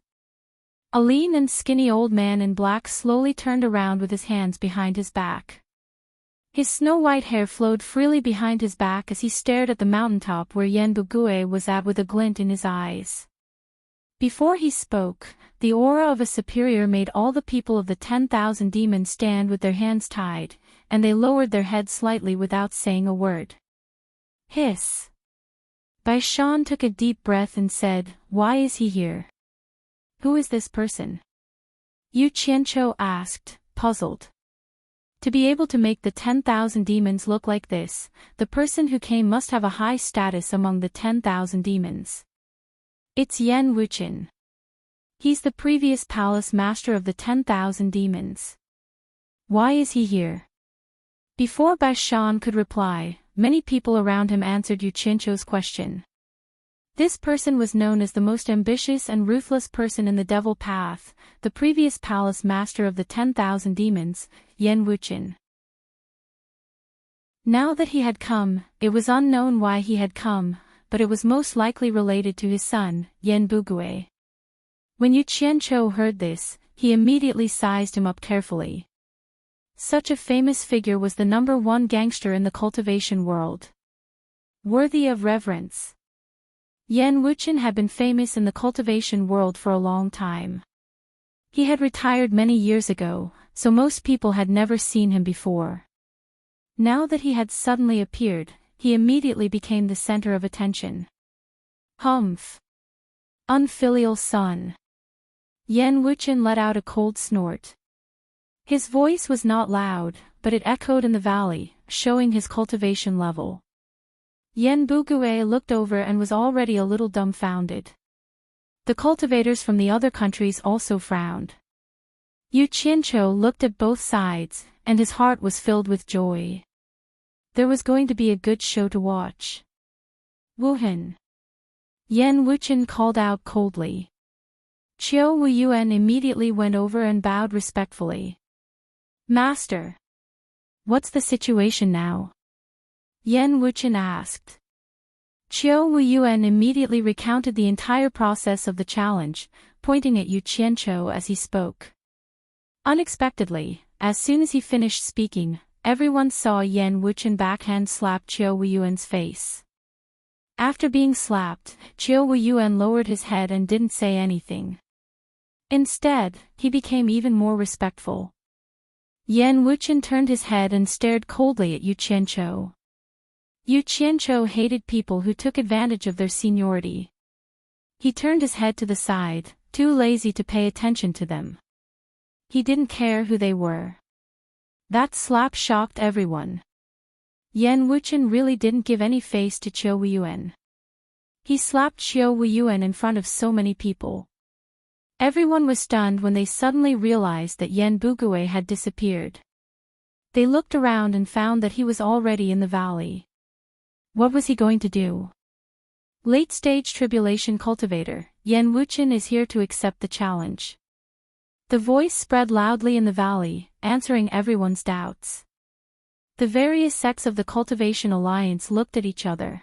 Speaker 1: A lean and skinny old man in black slowly turned around with his hands behind his back. His snow-white hair flowed freely behind his back as he stared at the mountaintop where Yan Bugue was at with a glint in his eyes. Before he spoke, the aura of a superior made all the people of the 10,000 demons stand with their hands tied, and they lowered their heads slightly without saying a word. Hiss. Bai Shan took a deep breath and said, "Why is he here? Who is this person?" Yu Qianqiu asked, puzzled. To be able to make the 10,000 demons look like this, the person who came must have a high status among the 10,000 demons. It's Yan Wuqian. He's the previous palace master of the 10,000 demons. Why is he here? Before Bai Shan could reply, many people around him answered Yu Qianqiu's question. This person was known as the most ambitious and ruthless person in the Devil Path, the previous palace master of the 10,000 demons, Yan Wuqian. Now that he had come, it was unknown why he had come, but it was most likely related to his son, Yan Bugue. When Yu Qianqiu heard this, he immediately sized him up carefully. Such a famous figure was the #1 gangster in the cultivation world. Worthy of reverence. Yan Wuqian had been famous in the cultivation world for a long time. He had retired many years ago, so most people had never seen him before. Now that he had suddenly appeared, he immediately became the center of attention. Humph! Unfilial son. Yan Wuqian let out a cold snort. His voice was not loud, but it echoed in the valley, showing his cultivation level. Yan Bugue looked over and was already a little dumbfounded. The cultivators from the other countries also frowned. Yu Qianqiu looked at both sides, and his heart was filled with joy. There was going to be a good show to watch. Wuhan. Yan Wuqian called out coldly. Qiu Wuyuan immediately went over and bowed respectfully. Master. What's the situation now? Yan Wuqian asked. Qiu Wuyuan immediately recounted the entire process of the challenge, pointing at Yu Qianqiu as he spoke. Unexpectedly, as soon as he finished speaking, everyone saw Yan Wuqian backhand slap Qiu Wuyuan's face. After being slapped, Qiu Wuyuan lowered his head and didn't say anything. Instead, he became even more respectful. Yan Wuqian turned his head and stared coldly at Yu Qianqiu. Yu Qianqiu hated people who took advantage of their seniority. He turned his head to the side, too lazy to pay attention to them. He didn't care who they were. That slap shocked everyone. Yan Wuqian really didn't give any face to Qiu Wuyuan. He slapped Qiu Wuyuan in front of so many people. Everyone was stunned when they suddenly realized that Yan Bugue had disappeared. They looked around and found that he was already in the valley. What was he going to do? Late-stage tribulation cultivator, Yan Wuqian is here to accept the challenge. The voice spread loudly in the valley, answering everyone's doubts. The various sects of the Cultivation Alliance looked at each other.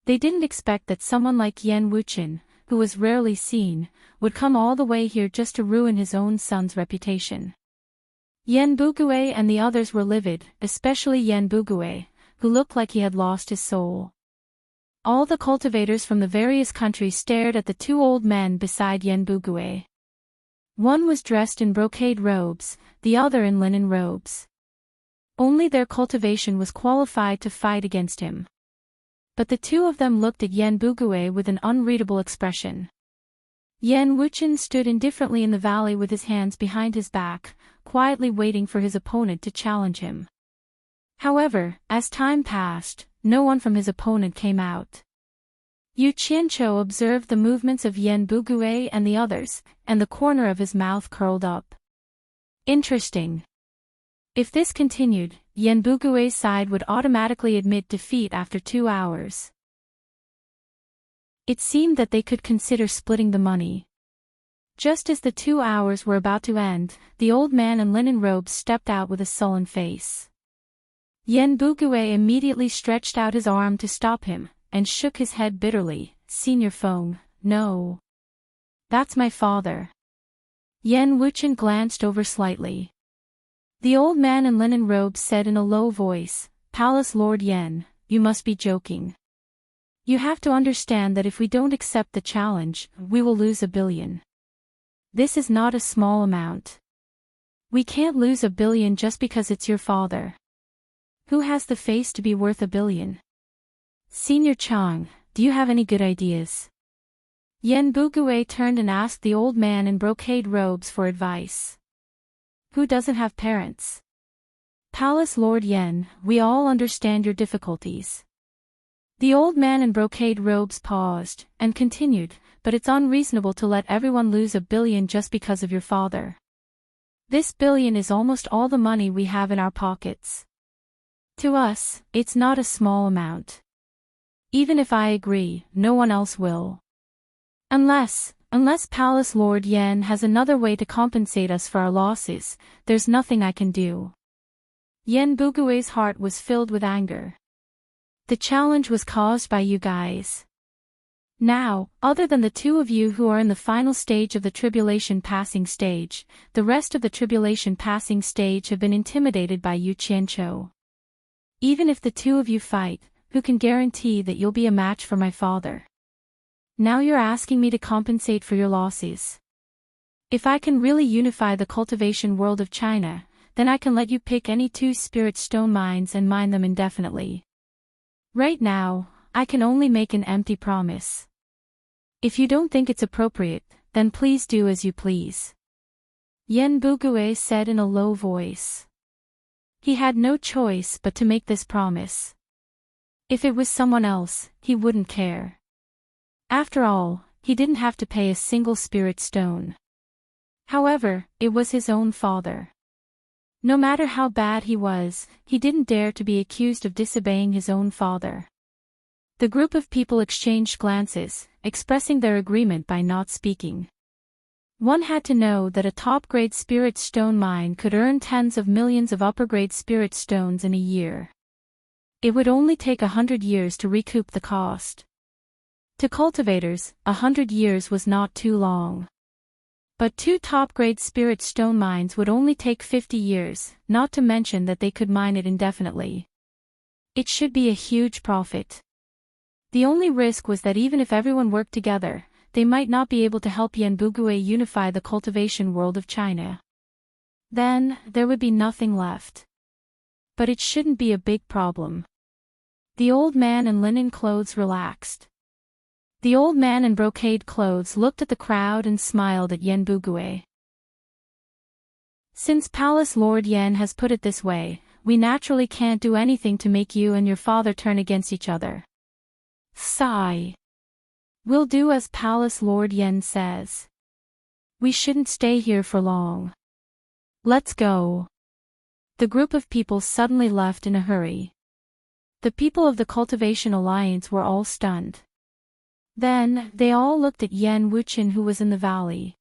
Speaker 1: They didn't expect that someone like Yan Wuqian, who was rarely seen, would come all the way here just to ruin his own son's reputation. Yan Bugue and the others were livid, especially Yan Bugue, who looked like he had lost his soul. All the cultivators from the various countries stared at the two old men beside Yen Bugue. One was dressed in brocade robes, the other in linen robes. Only their cultivation was qualified to fight against him. But the two of them looked at Yen Bugue with an unreadable expression. Yen Wuchen stood indifferently in the valley with his hands behind his back, quietly waiting for his opponent to challenge him. However, as time passed, no one from his opponent came out. Yu Qianqiu observed the movements of Yen Bugue and the others, and the corner of his mouth curled up. Interesting. If this continued, Yen Bugue's side would automatically admit defeat after 2 hours. It seemed that they could consider splitting the money. Just as the 2 hours were about to end, the old man in linen robes stepped out with a sullen face. Yen Bugue immediately stretched out his arm to stop him, and shook his head bitterly. "Senior Feng, no. That's my father." Yen Wuchen glanced over slightly. The old man in linen robes said in a low voice, "Palace Lord Yen, you must be joking. You have to understand that if we don't accept the challenge, we will lose 1 billion. This is not a small amount. We can't lose 1 billion just because it's your father. Who has the face to be worth 1 billion? Senior Chang, do you have any good ideas?" Yen Bugue turned and asked the old man in brocade robes for advice. "Who doesn't have parents? Palace Lord Yen, we all understand your difficulties." The old man in brocade robes paused, and continued, "But it's unreasonable to let everyone lose 1 billion just because of your father. This 1 billion is almost all the money we have in our pockets. To us, it's not a small amount. Even if I agree, no one else will. Unless Palace Lord Yen has another way to compensate us for our losses, there's nothing I can do." Yen Bugue's heart was filled with anger. The challenge was caused by you guys. Now, other than the two of you who are in the final stage of the tribulation passing stage, the rest of the tribulation passing stage have been intimidated by Yu Qianqiu. Even if the two of you fight, who can guarantee that you'll be a match for my father? Now you're asking me to compensate for your losses. If I can really unify the cultivation world of China, then I can let you pick any 2 spirit stone mines and mine them indefinitely. Right now, I can only make an empty promise. If you don't think it's appropriate, then please do as you please." Yen Bugue said in a low voice. He had no choice but to make this promise. If it was someone else, he wouldn't care. After all, he didn't have to pay a single spirit stone. However, it was his own father. No matter how bad he was, he didn't dare to be accused of disobeying his own father. The group of people exchanged glances, expressing their agreement by not speaking. One had to know that a top-grade spirit stone mine could earn tens of millions of upper-grade spirit stones in a year. It would only take 100 years to recoup the cost. To cultivators, 100 years was not too long. But 2 top-grade spirit stone mines would only take 50 years, not to mention that they could mine it indefinitely. It should be a huge profit. The only risk was that even if everyone worked together, they might not be able to help Yen Bugue unify the cultivation world of China. Then, there would be nothing left. But it shouldn't be a big problem. The old man in linen clothes relaxed. The old man in brocade clothes looked at the crowd and smiled at Yen Bugue. "Since Palace Lord Yen has put it this way, we naturally can't do anything to make you and your father turn against each other. Sigh. We'll do as Palace Lord Yen says. We shouldn't stay here for long. Let's go." The group of people suddenly left in a hurry. The people of the Cultivation Alliance were all stunned. Then, they all looked at Yen Wuchen who was in the valley.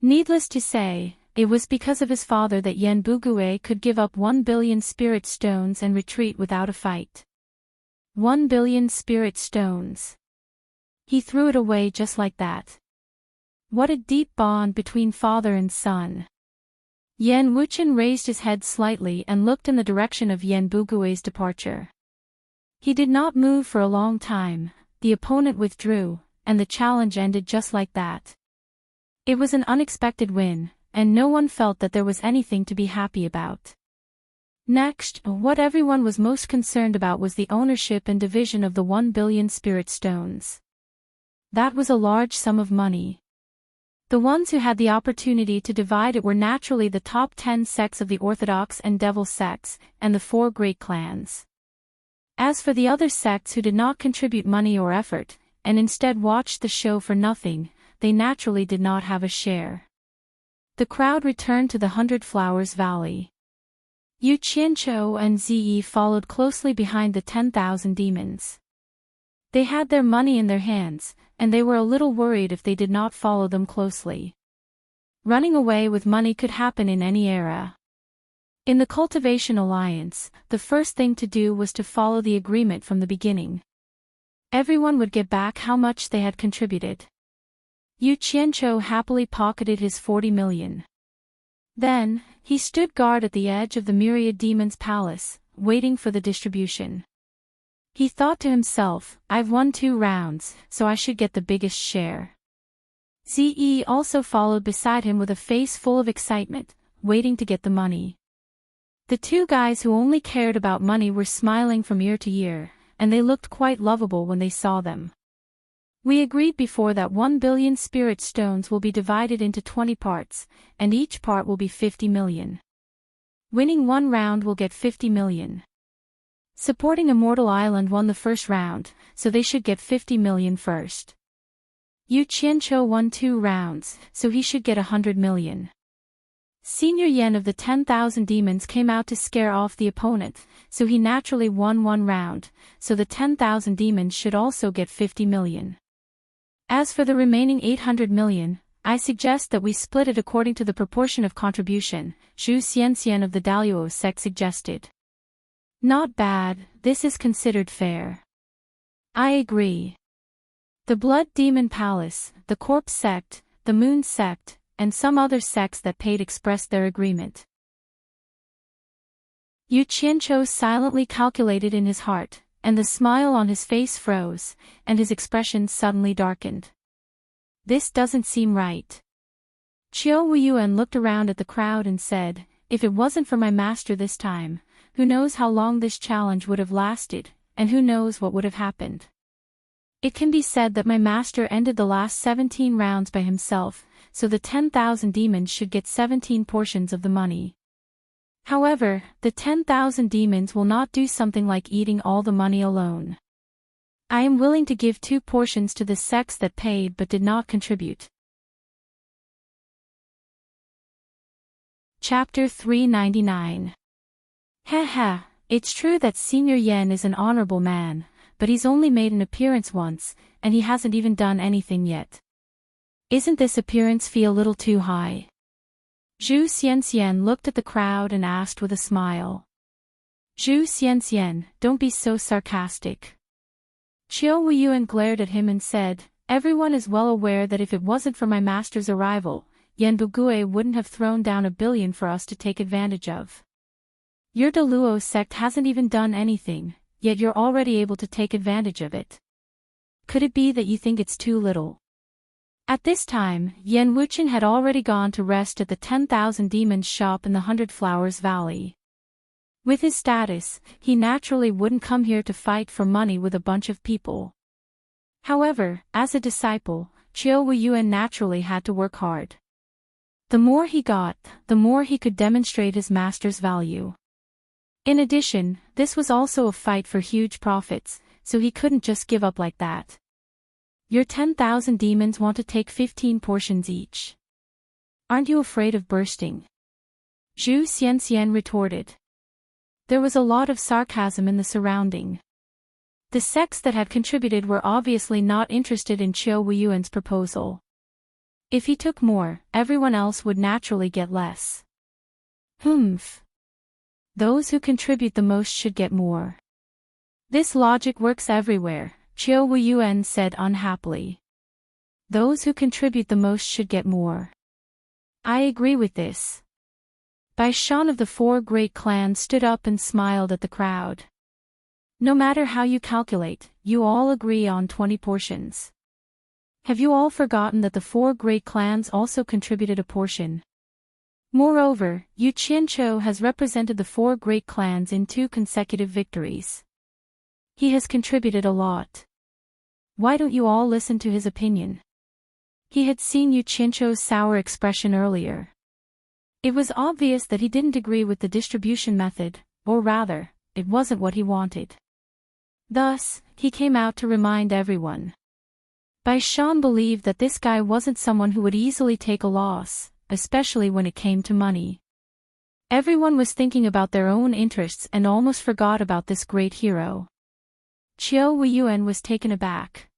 Speaker 1: Needless to say, it was because of his father that Yen Bugue could give up 1 billion spirit stones and retreat without a fight. 1 billion spirit stones. He threw it away just like that. What a deep bond between father and son. Yen Wuchen raised his head slightly and looked in the direction of Yen Bugue's departure. He did not move for a long time, the opponent withdrew, and the challenge ended just like that. It was an unexpected win, and no one felt that there was anything to be happy about. Next, what everyone was most concerned about was the ownership and division of the 1 billion spirit stones. That was a large sum of money. The ones who had the opportunity to divide it were naturally the top 10 sects of the Orthodox and Devil sects, and the 4 great clans. As for the other sects who did not contribute money or effort, and instead watched the show for nothing, they naturally did not have a share. The crowd returned to the 100 Flowers Valley. Yu Qianqiu and Ze followed closely behind the 10,000 demons. They had their money in their hands, and they were a little worried if they did not follow them closely. Running away with money could happen in any era. In the Cultivation Alliance, the first thing to do was to follow the agreement from the beginning. Everyone would get back how much they had contributed. Yu Qianqiu happily pocketed his 40 million. Then, he stood guard at the edge of the Myriad Demon's palace, waiting for the distribution. He thought to himself, I've won 2 rounds, so I should get the biggest share. Ze also followed beside him with a face full of excitement, waiting to get the money. The 2 guys who only cared about money were smiling from ear to ear, and they looked quite lovable when they saw them. We agreed before that 1 billion spirit stones will be divided into 20 parts, and each part will be 50 million. Winning 1 round will get 50 million. Supporting Immortal Island won the first round, so they should get 50 million first. Yu Qianqiu won 2 rounds, so he should get 100 million. Senior Yen of the 10,000 demons came out to scare off the opponent, so he naturally won 1 round, so the 10,000 demons should also get 50 million. As for the remaining 800 million, I suggest that we split it according to the proportion of contribution, Zhu Xianxian of the Daluo sect suggested. Not bad, this is considered fair. I agree. The Blood Demon Palace, the Corpse sect, the Moon sect, and some other sects that paid expressed their agreement. Yu Qianqiu silently calculated in his heart, and the smile on his face froze, and his expression suddenly darkened. This doesn't seem right. Qiu Wuyuan looked around at the crowd and said, if it wasn't for my master this time, who knows how long this challenge would have lasted, and who knows what would have happened. It can be said that my master ended the last 17 rounds by himself, so the 10,000 demons should get 17 portions of the money. However, the 10,000 demons will not do something like eating all the money alone. I am willing to give 2 portions to the sects that paid but did not contribute. Chapter 399. Haha, it's true that Senior Yen is an honorable man, but he's only made an appearance once, and he hasn't even done anything yet. Isn't this appearance fee a little too high? Zhu Xianxian looked at the crowd and asked with a smile. Zhu Xianxian, don't be so sarcastic. Qiu Wuyuan glared at him and said, everyone is well aware that if it wasn't for my master's arrival, Yan Bugui wouldn't have thrown down 1 billion for us to take advantage of. Your Daluo sect hasn't even done anything, yet you're already able to take advantage of it. Could it be that you think it's too little? At this time, Yan Wuchen had already gone to rest at the 10,000 demons shop in the 100 Flowers Valley. With his status, he naturally wouldn't come here to fight for money with a bunch of people. However, as a disciple, Qiu Wuyuan naturally had to work hard. The more he got, the more he could demonstrate his master's value. In addition, this was also a fight for huge profits, so he couldn't just give up like that. Your 10,000 demons want to take 15 portions each. Aren't you afraid of bursting? Zhu Xianxian retorted. There was a lot of sarcasm in the surrounding. The sects that had contributed were obviously not interested in Qiu Wuyuan's proposal. If he took more, everyone else would naturally get less. Humph. Those who contribute the most should get more. This logic works everywhere, Qiu Wuyuan said unhappily. Those who contribute the most should get more. I agree with this. Bai Shan of the 4 great clans stood up and smiled at the crowd. No matter how you calculate, you all agree on 20 portions. Have you all forgotten that the 4 great clans also contributed a portion? Moreover, Yu Qianqiu has represented the 4 great clans in 2 consecutive victories. He has contributed a lot. Why don't you all listen to his opinion? He had seen Yu Qianqiu's sour expression earlier. It was obvious that he didn't agree with the distribution method, or rather, it wasn't what he wanted. Thus, he came out to remind everyone. Bai Shan believed that this guy wasn't someone who would easily take a loss, especially when it came to money. Everyone was thinking about their own interests and almost forgot about this great hero. Qiu Weiyuan was taken aback.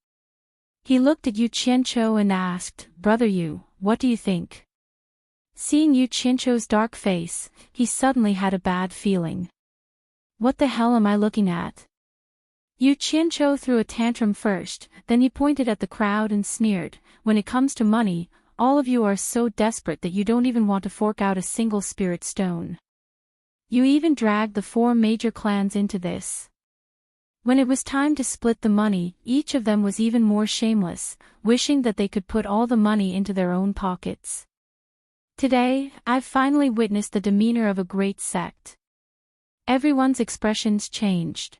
Speaker 1: He looked at Yu Qianqiu and asked, "Brother Yu, what do you think?" Seeing Yu Qianqiu's dark face, he suddenly had a bad feeling. What the hell am I looking at? Yu Qianqiu threw a tantrum first, then he pointed at the crowd and sneered, "When it comes to money, all of you are so desperate that you don't even want to fork out a single spirit stone. You even dragged the 4 major clans into this." When it was time to split the money, each of them was even more shameless, wishing that they could put all the money into their own pockets. Today, I've finally witnessed the demeanor of a great sect. Everyone's expressions changed.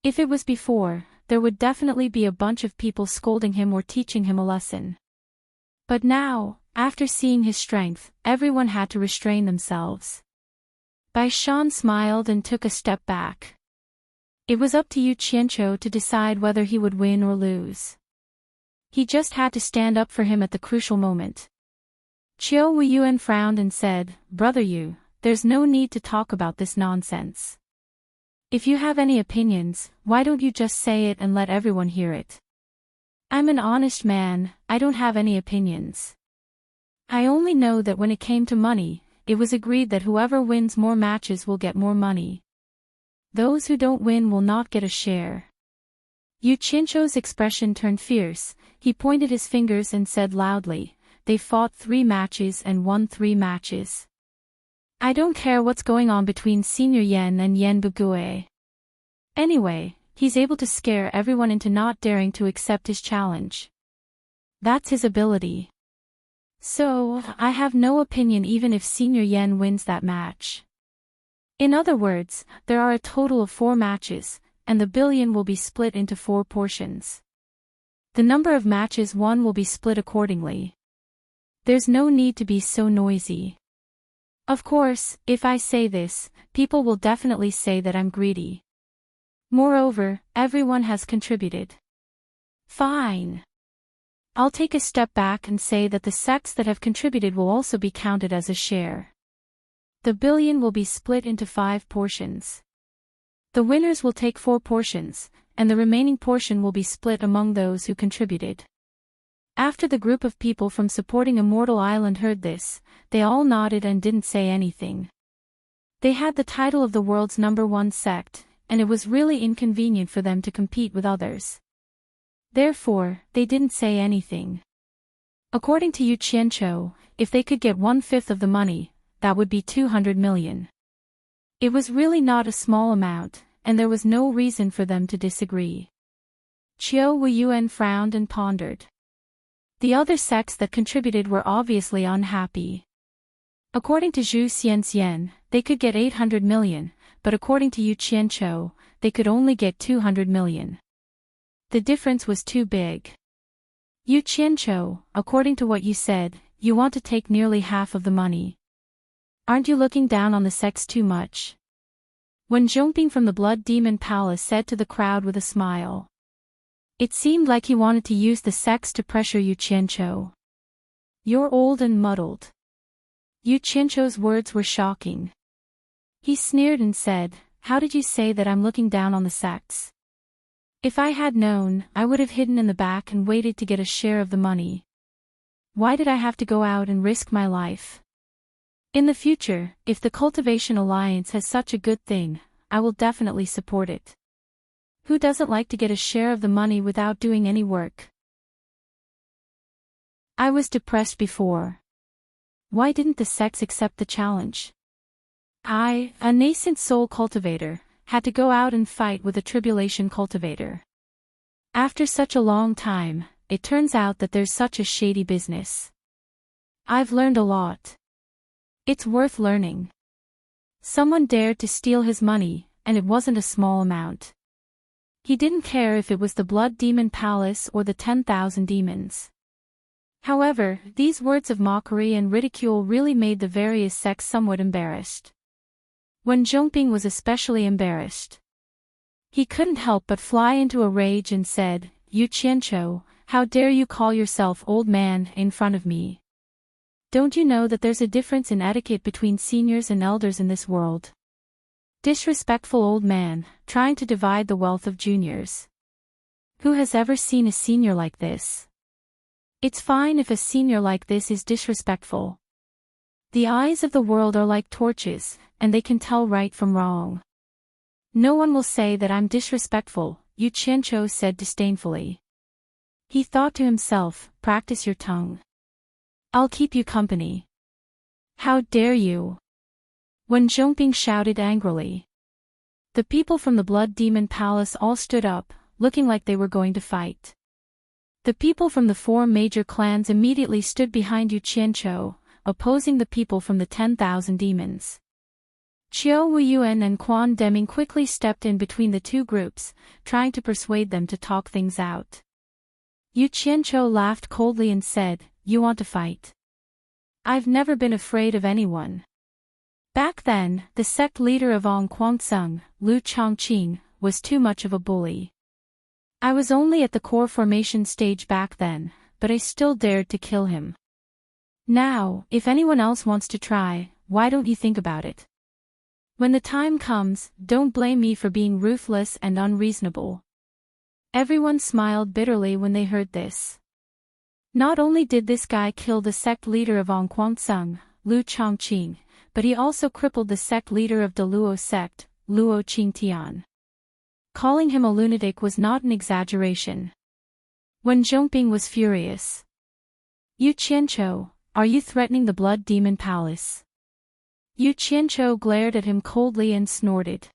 Speaker 1: If it was before, there would definitely be a bunch of people scolding him or teaching him a lesson. But now, after seeing his strength, everyone had to restrain themselves. Bai Shan smiled and took a step back. It was up to Yu Qianqiu to decide whether he would win or lose. He just had to stand up for him at the crucial moment. Qiu Weiyuan frowned and said, "Brother Yu, there's no need to talk about this nonsense. If you have any opinions, why don't you just say it and let everyone hear it? I'm an honest man, I don't have any opinions. I only know that when it came to money, it was agreed that whoever wins more matches will get more money. Those who don't win will not get a share." Yu Qianqiu's expression turned fierce, he pointed his fingers and said loudly, "They fought 3 matches and won 3 matches. I don't care what's going on between Senior Yen and Yen Bugue. Anyway, he's able to scare everyone into not daring to accept his challenge. That's his ability. So, I have no opinion even if Senior Yen wins that match. In other words, there are a total of 4 matches, and the billion will be split into 4 portions. The number of matches won will be split accordingly. There's no need to be so noisy. Of course, if I say this, people will definitely say that I'm greedy. Moreover, everyone has contributed. Fine. I'll take a step back and say that the sects that have contributed will also be counted as a share. The billion will be split into 5 portions. The winners will take 4 portions, and the remaining portion will be split among those who contributed." After the group of people from supporting Immortal Island heard this, they all nodded and didn't say anything. They had the title of the world's #1 sect, and it was really inconvenient for them to compete with others. Therefore, they didn't say anything. According to Yu Qianqiu, if they could get 1/5 of the money, that would be 200 million. It was really not a small amount, and there was no reason for them to disagree. Qiu Weiyuan frowned and pondered. The other sects that contributed were obviously unhappy. According to Zhu Xianxian, they could get 800 million, but according to Yu Qianqiu, they could only get 200 million. The difference was too big. Yu Qianqiu, according to what you said, you want to take nearly half of the money. Aren't you looking down on the sects too much? When Zhongping from the Blood Demon Palace said to the crowd with a smile. It seemed like he wanted to use the sects to pressure Yu Qianqiu. "You're old and muddled." Yu Qianqiu's words were shocking. He sneered and said, "How did you say that I'm looking down on the sects? If I had known, I would have hidden in the back and waited to get a share of the money. Why did I have to go out and risk my life? In the future, if the Cultivation Alliance has such a good thing, I will definitely support it. Who doesn't like to get a share of the money without doing any work? I was depressed before. Why didn't the sects accept the challenge? I, a nascent soul cultivator, had to go out and fight with a tribulation cultivator. After such a long time, it turns out that there's such a shady business. I've learned a lot. It's worth learning. Someone dared to steal his money, and it wasn't a small amount. He didn't care if it was the Blood Demon Palace or the 10,000 demons. However, these words of mockery and ridicule really made the various sects somewhat embarrassed. Wen Zhongping was especially embarrassed. He couldn't help but fly into a rage and said, "You Qianqiu, how dare you call yourself old man in front of me? Don't you know that there's a difference in etiquette between seniors and elders in this world? Disrespectful old man, trying to divide the wealth of juniors. Who has ever seen a senior like this? It's fine if a senior like this is disrespectful. The eyes of the world are like torches, and they can tell right from wrong. No one will say that I'm disrespectful," Yu Qianqiu said disdainfully. He thought to himself, "Practice your tongue. I'll keep you company." "How dare you!" Wen Zhongping shouted angrily. The people from the Blood Demon Palace all stood up, looking like they were going to fight. The people from the 4 major clans immediately stood behind Yu Qianqiu, opposing the people from the 10,000 demons. Qiu Wuyuan and Quan Deming quickly stepped in between the two groups, trying to persuade them to talk things out. Yu Qianqiu laughed coldly and said, "You want to fight? I've never been afraid of anyone." Back then, the sect leader of Ong Guangceng, Lu Chongqing, was too much of a bully. "I was only at the core formation stage back then, but I still dared to kill him. Now, if anyone else wants to try, why don't you think about it? When the time comes, don't blame me for being ruthless and unreasonable." Everyone smiled bitterly when they heard this. Not only did this guy kill the sect leader of Ong Guangceng, Lu Chongqing, but he also crippled the sect leader of the Luo sect, Luo Qingtian. Calling him a lunatic was not an exaggeration. Wen Zhongping was furious. "Yu Qianqiu, are you threatening the Blood Demon Palace?" Yu Qianqiu glared at him coldly and snorted.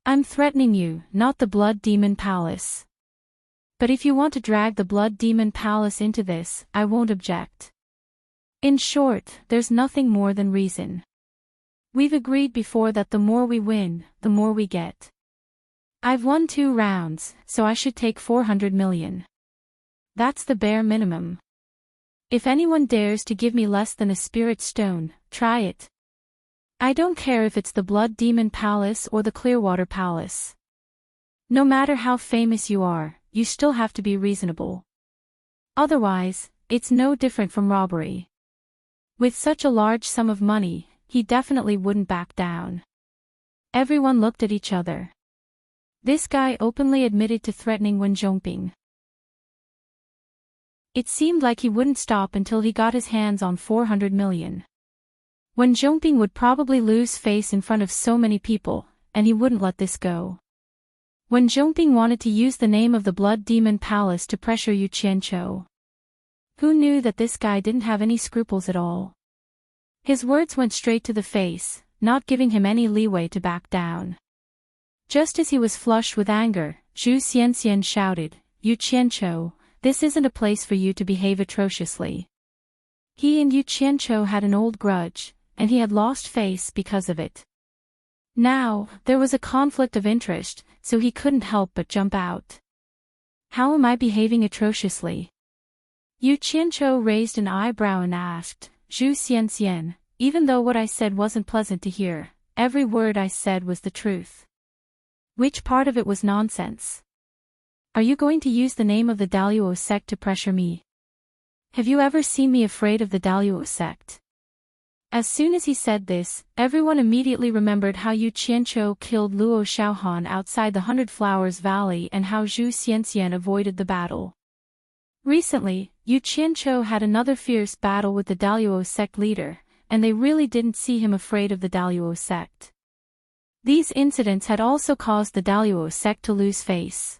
Speaker 1: "I'm threatening you, not the Blood Demon Palace. But if you want to drag the Blood Demon Palace into this, I won't object. In short, there's nothing more than reason. We've agreed before that the more we win, the more we get. I've won 2 rounds, so I should take 400 million. That's the bare minimum. If anyone dares to give me less than a spirit stone, try it. I don't care if it's the Blood Demon Palace or the Clearwater Palace. No matter how famous you are, you still have to be reasonable. Otherwise, it's no different from robbery." With such a large sum of money, he definitely wouldn't back down. Everyone looked at each other. This guy openly admitted to threatening Wen Zhongping. It seemed like he wouldn't stop until he got his hands on 400 million. Wen Zhongping would probably lose face in front of so many people, and he wouldn't let this go. Wen Zhongping wanted to use the name of the Blood Demon Palace to pressure Yu Qianqiu. Who knew that this guy didn't have any scruples at all? His words went straight to the face, not giving him any leeway to back down. Just as he was flushed with anger, Zhu Xianxian shouted, "Yu Qianqiu, this isn't a place for you to behave atrociously." He and Yu Qianqiu had an old grudge, and he had lost face because of it. Now, there was a conflict of interest, so he couldn't help but jump out. "How am I behaving atrociously?" Yu Qianqiu raised an eyebrow and asked, "Zhu Xianxian, even though what I said wasn't pleasant to hear, every word I said was the truth. Which part of it was nonsense? Are you going to use the name of the Daluo sect to pressure me? Have you ever seen me afraid of the Daluo sect?" As soon as he said this, everyone immediately remembered how Yu Qianqiu killed Luo Xiaohan outside the 100 Flowers Valley and how Zhu Xianxian avoided the battle. Recently, Yu Qianqiu had another fierce battle with the Daluo sect leader, and they really didn't see him afraid of the Daluo sect. These incidents had also caused the Daluo sect to lose face.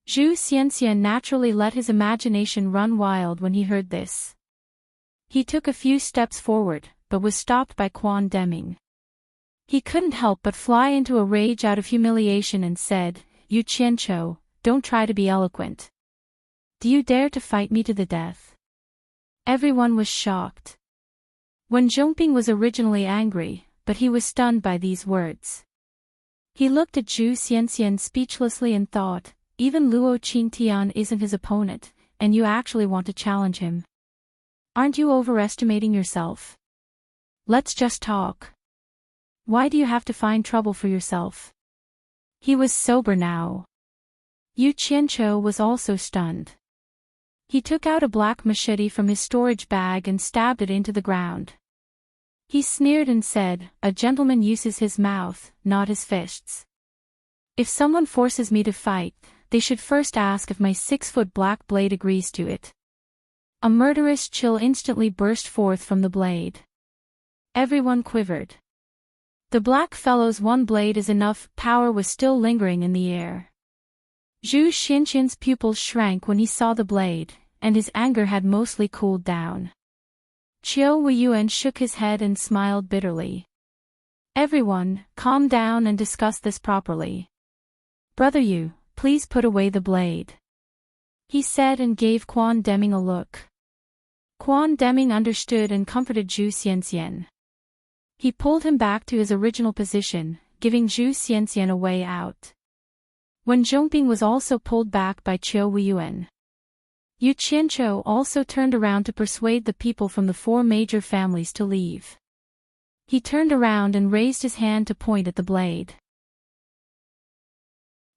Speaker 1: Zhu Xianxian naturally let his imagination run wild when he heard this. He took a few steps forward, but was stopped by Quan Deming. He couldn't help but fly into a rage out of humiliation and said, "You Qianqiu, don't try to be eloquent. Do you dare to fight me to the death?" Everyone was shocked. Wen Zhongping was originally angry, but he was stunned by these words. He looked at Zhu Xianxian speechlessly and thought, even Luo Qingtian isn't his opponent, and you actually want to challenge him. Aren't you overestimating yourself? Let's just talk. Why do you have to find trouble for yourself? He was sober now. Yu Qianqiu was also stunned. He took out a black machete from his storage bag and stabbed it into the ground. He sneered and said, "A gentleman uses his mouth, not his fists. If someone forces me to fight, they should first ask if my 6-foot black blade agrees to it." A murderous chill instantly burst forth from the blade. Everyone quivered. The black fellow's one blade is enough, power was still lingering in the air. Zhu Xianxian's pupils shrank when he saw the blade, and his anger had mostly cooled down. Qiu Weiyuan shook his head and smiled bitterly. "Everyone, calm down and discuss this properly. Brother Yu, please put away the blade," he said and gave Quan Deming a look. Quan Deming understood and comforted Zhu Xianxian. He pulled him back to his original position, giving Zhu Xianxian a way out. Wen Zhongping was also pulled back by Qiu Weiyuan. Yu Qianqiu also turned around to persuade the people from the 4 major families to leave. He turned around and raised his hand to point at the blade.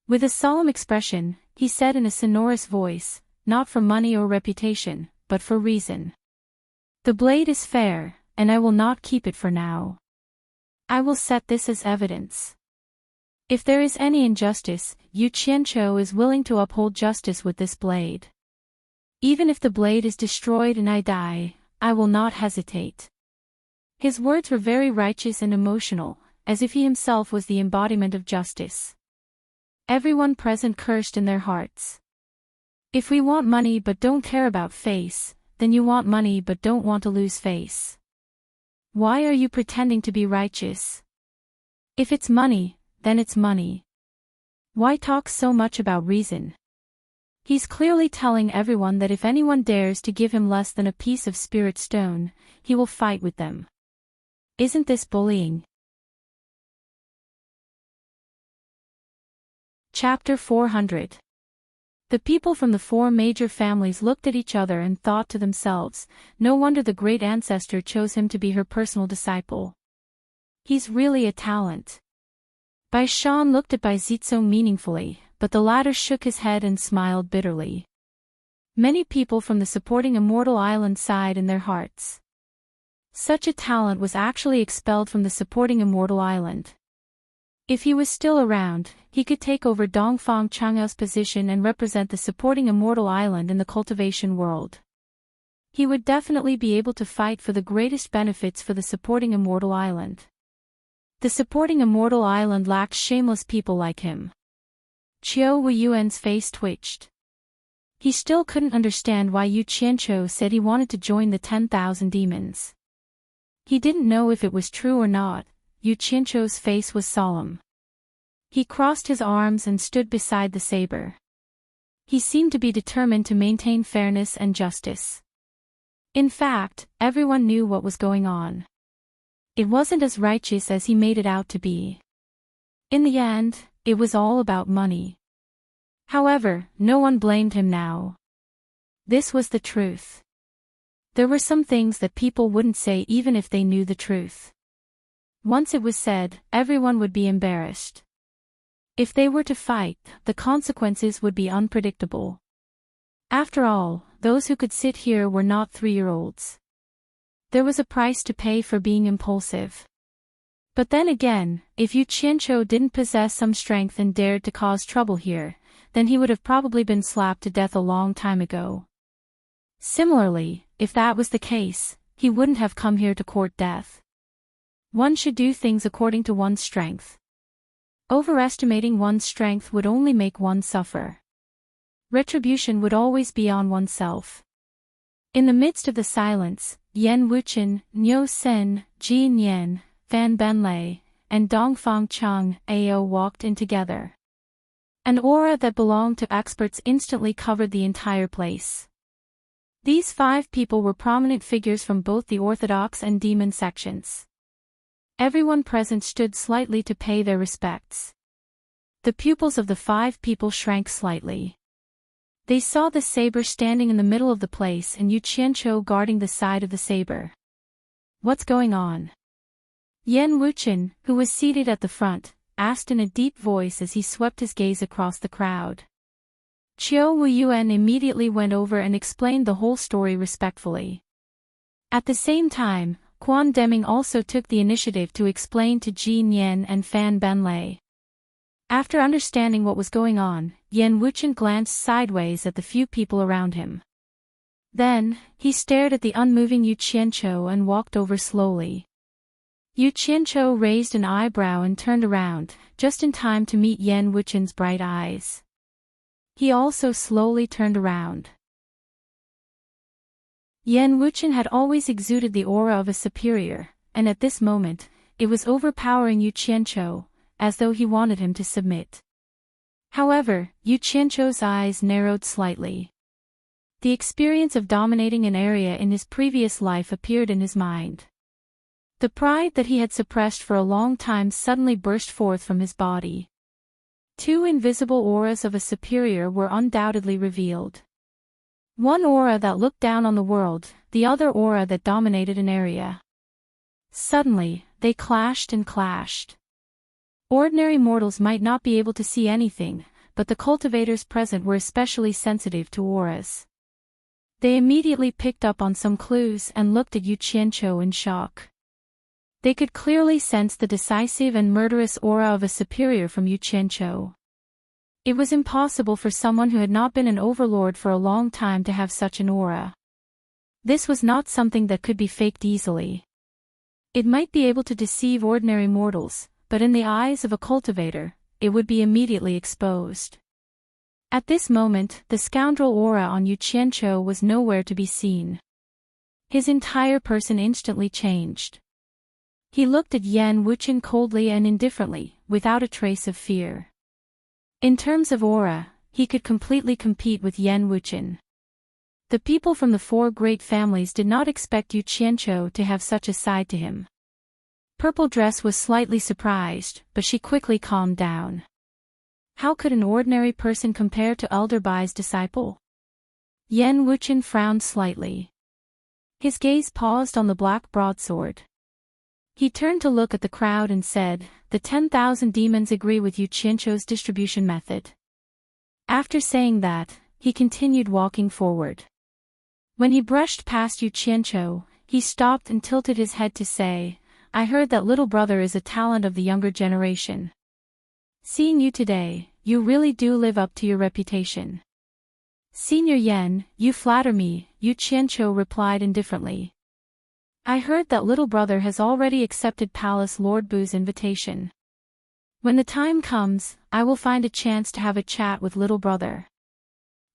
Speaker 1: With a solemn expression, he said in a sonorous voice, "Not for money or reputation, but for reason. The blade is fair, and I will not keep it for now. I will set this as evidence. If there is any injustice, Yu Qianqiu is willing to uphold justice with this blade. Even if the blade is destroyed and I die, I will not hesitate." His words were very righteous and emotional, as if he himself was the embodiment of justice. Everyone present cursed in their hearts. If we want money but don't care about face, then you want money but don't want to lose face. Why are you pretending to be righteous? If it's money, then it's money. Why talk so much about reason? He's clearly telling everyone that if anyone dares to give him less than a piece of spirit stone, he will fight with them. Isn't this bullying? Chapter 400. The people from the 4 major families looked at each other and thought to themselves, no wonder the great ancestor chose him to be her personal disciple. He's really a talent. Bai Shan looked at Bai Zizong meaningfully, but the latter shook his head and smiled bitterly. Many people from the supporting Immortal Island sighed in their hearts. Such a talent was actually expelled from the supporting Immortal Island. If he was still around, he could take over Dongfang Chang'ao's position and represent the supporting Immortal Island in the cultivation world. He would definitely be able to fight for the greatest benefits for the supporting Immortal Island. The supporting Immortal Island lacked shameless people like him. Qiu Weiyuan's face twitched. He still couldn't understand why Yu Qianqiu said he wanted to join the 10,000 demons. He didn't know if it was true or not. Yu Qianqiu's face was solemn. He crossed his arms and stood beside the saber. He seemed to be determined to maintain fairness and justice. In fact, everyone knew what was going on. It wasn't as righteous as he made it out to be. In the end, it was all about money. However, no one blamed him now. This was the truth. There were some things that people wouldn't say even if they knew the truth. Once it was said, everyone would be embarrassed. If they were to fight, the consequences would be unpredictable. After all, those who could sit here were not 3-year-olds. There was a price to pay for being impulsive. But then again, if Yu Qianqiu didn't possess some strength and dared to cause trouble here, then he would have probably been slapped to death a long time ago. Similarly, if that was the case, he wouldn't have come here to court death. One should do things according to one's strength. Overestimating one's strength would only make one suffer. Retribution would always be on oneself. In the midst of the silence, Yan Wuchen, Niu Sen, Ji Nian, Fan Benlei, and Dongfang Cheng Ao walked in together. An aura that belonged to experts instantly covered the entire place. These 5 people were prominent figures from both the Orthodox and Demon sections. Everyone present stood slightly to pay their respects. The pupils of the 5 people shrank slightly. They saw the saber standing in the middle of the place and Yu Qianqiu guarding the side of the saber. What's going on? Yan Wuchen, who was seated at the front, asked in a deep voice as he swept his gaze across the crowd. Qiu Wuyuan immediately went over and explained the whole story respectfully. At the same time, Quan Deming also took the initiative to explain to Ji Nian and Fan Benlei. After understanding what was going on, Yan Wuchen glanced sideways at the few people around him. Then, he stared at the unmoving Yu Qianqiu and walked over slowly. Yu Qianqiu raised an eyebrow and turned around, just in time to meet Yan Wuchen's bright eyes. He also slowly turned around. Yan Wuchen had always exuded the aura of a superior, and at this moment, it was overpowering Yu Qianqiu, as though he wanted him to submit. However, Yu Qianqiu's eyes narrowed slightly. The experience of dominating an area in his previous life appeared in his mind. The pride that he had suppressed for a long time suddenly burst forth from his body. 2 invisible auras of a superior were undoubtedly revealed. One aura that looked down on the world, the other aura that dominated an area. Suddenly, they clashed and clashed. Ordinary mortals might not be able to see anything, but the cultivators present were especially sensitive to auras. They immediately picked up on some clues and looked at Yu Qianqiu in shock. They could clearly sense the decisive and murderous aura of a superior from Yu Qianqiu. It was impossible for someone who had not been an overlord for a long time to have such an aura. This was not something that could be faked easily. It might be able to deceive ordinary mortals, but in the eyes of a cultivator, it would be immediately exposed. At this moment, the scoundrel aura on Yu Qianqiu was nowhere to be seen. His entire person instantly changed. He looked at Yan Wuchen coldly and indifferently, without a trace of fear. In terms of aura, he could completely compete with Yan Wuchen. The people from the 4 great families did not expect Yu Qianqiu to have such a side to him. Purple Dress was slightly surprised, but she quickly calmed down. How could an ordinary person compare to Elder Bai's disciple? Yan Wuchen frowned slightly. His gaze paused on the black broadsword. He turned to look at the crowd and said, "The 10,000 demons agree with Yu Qianqiu's distribution method." After saying that, he continued walking forward. When he brushed past Yu Qianqiu, he stopped and tilted his head to say, "I heard that little brother is a talent of the younger generation. Seeing you today, you really do live up to your reputation." "Senior Yan, you flatter me," Yu Qianqiu replied indifferently. "I heard that little brother has already accepted Palace Lord Bu's invitation. When the time comes, I will find a chance to have a chat with little brother."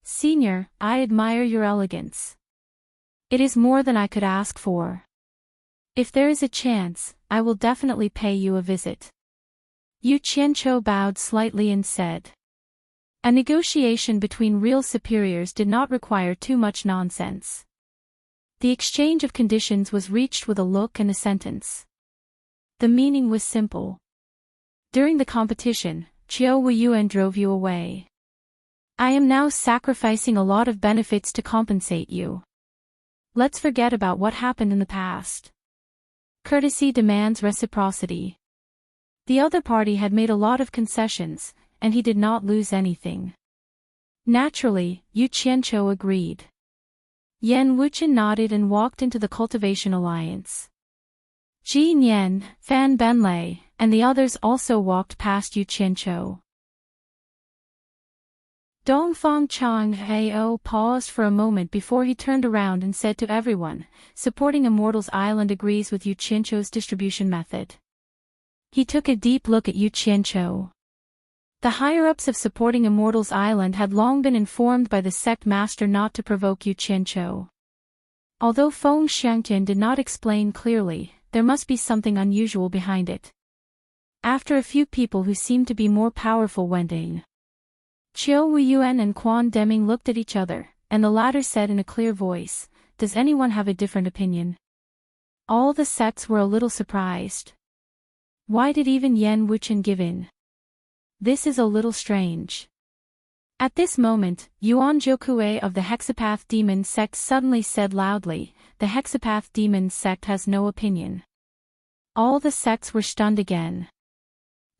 Speaker 1: "Senior, I admire your elegance. It is more than I could ask for. If there is a chance, I will definitely pay you a visit." Yu Qianqiu bowed slightly and said. A negotiation between real superiors did not require too much nonsense. The exchange of conditions was reached with a look and a sentence. The meaning was simple. During the competition, Qiu Wuyuan drove you away. I am now sacrificing a lot of benefits to compensate you. Let's forget about what happened in the past. Courtesy demands reciprocity. The other party had made a lot of concessions, and he did not lose anything. Naturally, Yu Qianqiu agreed. Yan Wuchen nodded and walked into the Cultivation Alliance. Ji Nian, Fan Benlei, and the others also walked past Yu Qianqiu. Dongfang Chang Hao paused for a moment before he turned around and said to everyone, "Supporting Immortals Island agrees with Yu Qianqiu's distribution method." He took a deep look at Yu Qianqiu. The higher-ups of Supporting Immortals Island had long been informed by the sect master not to provoke Yu Qianqiu. Although Feng Xiangtian did not explain clearly, there must be something unusual behind it. After a few people who seemed to be more powerful went in. Chiao Wuyuan and Quan Deming looked at each other, and the latter said in a clear voice, "Does anyone have a different opinion?" All the sects were a little surprised. Why did even Yen Wuchen give in? This is a little strange. At this moment, Yuan Jokue of the Hexapath Demon sect suddenly said loudly, "The Hexapath Demon sect has no opinion." All the sects were stunned again.